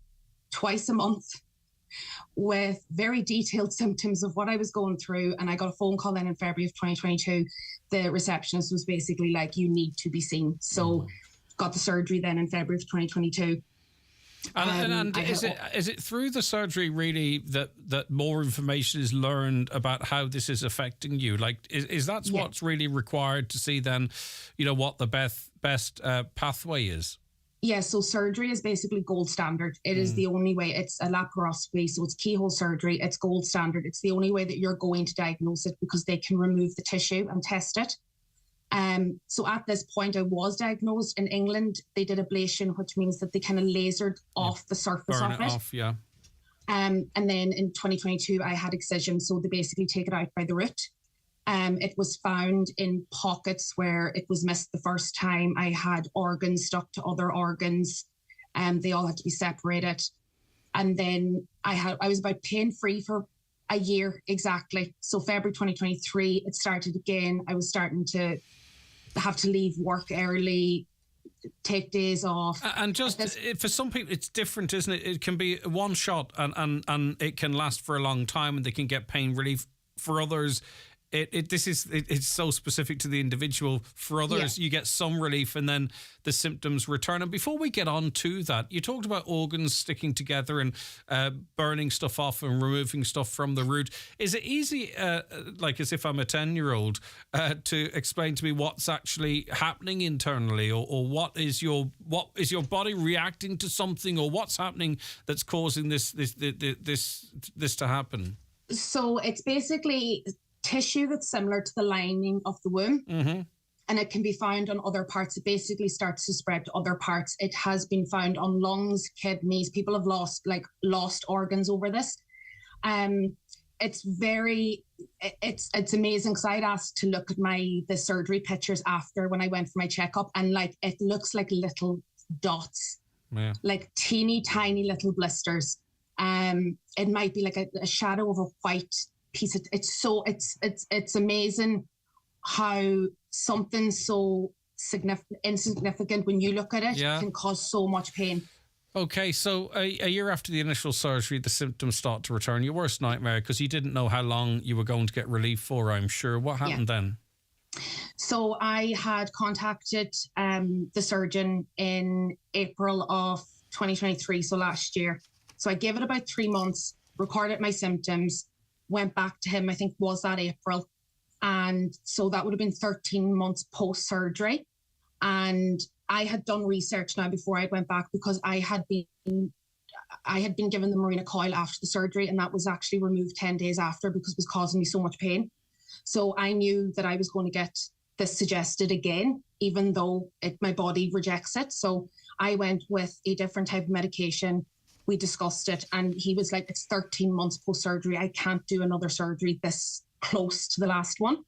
twice a month with very detailed symptoms of what I was going through. And I got a phone call then in February of 2022. The receptionist was basically like, you need to be seen. So got the surgery then in February of 2022. And is it through the surgery really that more information is learned about how this is affecting you? Like, is that what's really required to see then, you know, what the best pathway is? Yeah, so surgery is basically gold standard. It is the only way. It's a laparoscopy, so it's keyhole surgery. It's gold standard. It's the only way that you're going to diagnose it, because they can remove the tissue and test it. So at this point, I was diagnosed. In England, they did ablation, which means that they kind of lasered off the surface of it. Burn it off, yeah. And then in 2022, I had excision, so they basically take it out by the root. It was found in pockets where it was missed the first time. I had organs stuck to other organs, and they all had to be separated. And then I was about pain-free for a year exactly. So February 2023, it started again. I was starting to have to leave work early, take days off. And just for some people, it's different, isn't it? It can be one shot and it can last for a long time and they can get pain relief. For others, it's so specific to the individual. For others, you get some relief and then the symptoms return. And before we get on to that, you talked about organs sticking together and burning stuff off and removing stuff from the root. Is it easy, like as if I'm a 10-year-old, to explain to me what's actually happening internally, or what is your body reacting to something, or what's happening that's causing this to happen? So it's basically tissue that's similar to the lining of the womb. Mm-hmm. And it can be found on other parts. It basically starts to spread to other parts. It has been found on lungs, kidneys. People have lost organs over this. It's amazing, because I'd asked to look at the surgery pictures after when I went for my checkup, and it looks like little dots, like teeny tiny little blisters. It might be like a shadow of a white piece of, it's amazing how something so insignificant, when you look at it, can cause so much pain. Okay, so a year after the initial surgery, the symptoms start to return. Your worst nightmare, because you didn't know how long you were going to get relief for, I'm sure. What happened then? So I had contacted the surgeon in April of 2023, so last year. So I gave it about 3 months, recorded my symptoms, went back to him, I think was that April. And so that would have been 13 months post-surgery. And I had done research now before I went back, because I had been given the Mirena coil after the surgery, and that was actually removed 10 days after because it was causing me so much pain. So I knew that I was going to get this suggested again, even though my body rejects it. So I went with a different type of medication. We discussed it, and he was like, it's 13 months post-surgery. I can't do another surgery this close to the last one.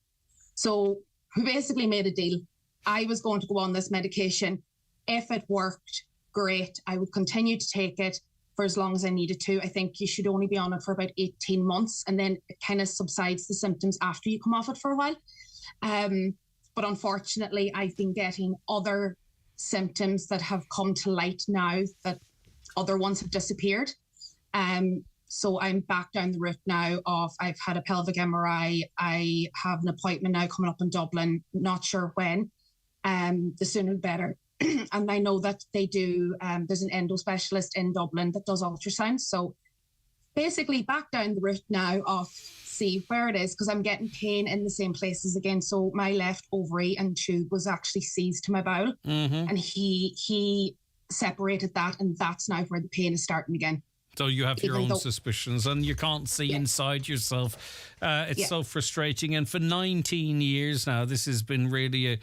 So we basically made a deal. I was going to go on this medication. If it worked, great. I would continue to take it for as long as I needed to. I think you should only be on it for about 18 months, and then it kind of subsides the symptoms after you come off it for a while. But unfortunately, I've been getting other symptoms that have come to light now, that other ones have disappeared. So I'm back down the route now of, I've had a pelvic MRI. I have an appointment now coming up in Dublin, not sure when. The sooner the better. And I know that they do, there's an endo specialist in Dublin that does ultrasound. So basically back down the route now of see where it is, because I'm getting pain in the same places again. So my left ovary and tube was actually seized to my bowel. Mm-hmm. And he separated that, and that's now where the pain is starting again. So you have your own suspicions, and you can't see inside yourself. It's so frustrating. And for 19 years now, this has been really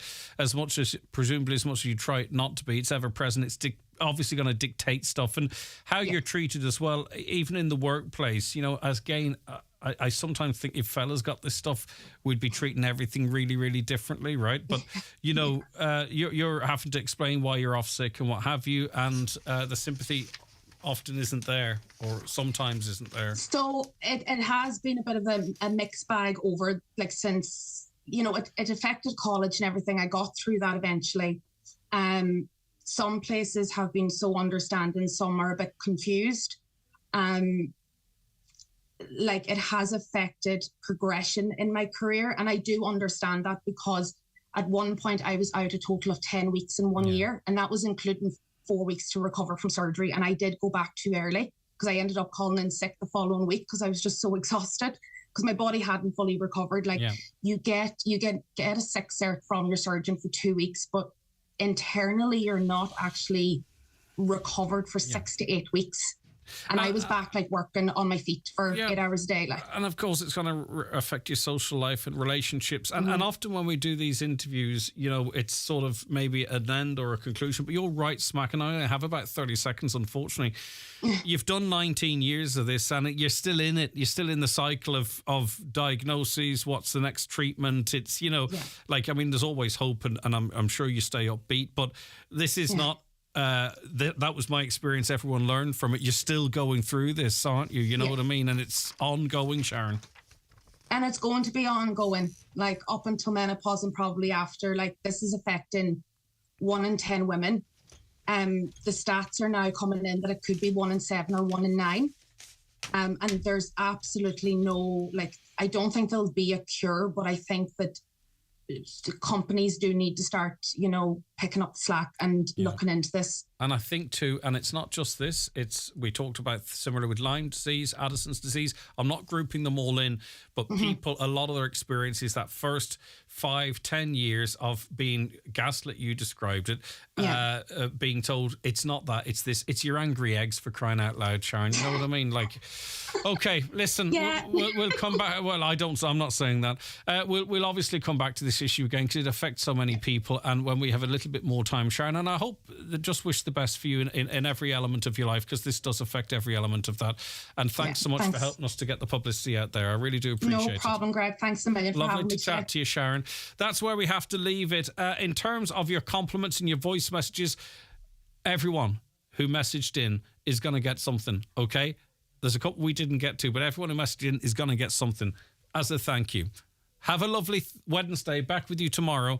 presumably as much as you try it not to be, it's ever present. It's obviously going to dictate stuff, and how you're treated as well, even in the workplace. You know, I sometimes think if fellas got this stuff, we'd be treating everything really, really differently, right? But, you know, you're having to explain why you're off sick and what have you, and the sympathy often isn't there, or sometimes isn't there. So it has been a bit of a mixed bag over, like, since, you know, it affected college and everything. I got through that eventually. Some places have been so understanding, some are a bit confused. Like, it has affected progression in my career. And I do understand that, because at one point I was out a total of 10 weeks in 1 year. And that was including 4 weeks to recover from surgery. And I did go back too early, because I ended up calling in sick the following week because I was just so exhausted, because my body hadn't fully recovered. Like, you get a sick cert from your surgeon for 2 weeks, but internally you're not actually recovered for 6 to 8 weeks. And I was back, like, working on my feet for 8 hours a day. Like. And of course, it's going to affect your social life and relationships. And, and often when we do these interviews, you know, it's sort of maybe an end or a conclusion. But you're right, Smack, and I only have about 30 seconds, unfortunately. You've done 19 years of this, and you're still in it. You're still in the cycle of diagnoses. What's the next treatment? It's, you know, like, I mean, there's always hope, and I'm sure you stay upbeat. But this is not... that was my experience. Everyone learned from it. You're still going through this, aren't you? You know what I mean? And it's ongoing, Sharon. And it's going to be ongoing, like, up until menopause and probably after. Like, this is affecting 1 in 10 women. The stats are now coming in that it could be 1 in 7 or 1 in 9. And there's absolutely no, like, I don't think there'll be a cure, but I think that companies do need to start, you know, picking up the slack and looking into this. And I think too, and it's not just this, we talked about similar with Lyme disease, Addison's disease. I'm not grouping them all in, but people, a lot of their experience is that first 5-10 years of being gaslit, you described it, being told it's not that, it's this, it's your angry eggs, for crying out loud, Sharon. You know what I mean? Like, okay, listen, we'll come back. Well, I'm not saying that. We'll obviously come back to this issue again, because it affects so many people. And when we have a little bit more time, Sharon, and I hope, just wish the best for you in every element of your life, because this does affect every element of that. And thanks so much for helping us to get the publicity out there. I really do appreciate it. No problem, Greg. Thanks a million for having me. Lovely to chat to you, Sharon. That's where we have to leave it. In terms of your compliments and your voice messages, everyone who messaged in is going to get something, okay? There's a couple we didn't get to, but everyone who messaged in is going to get something as a thank you. Have a lovely Wednesday. Back with you tomorrow.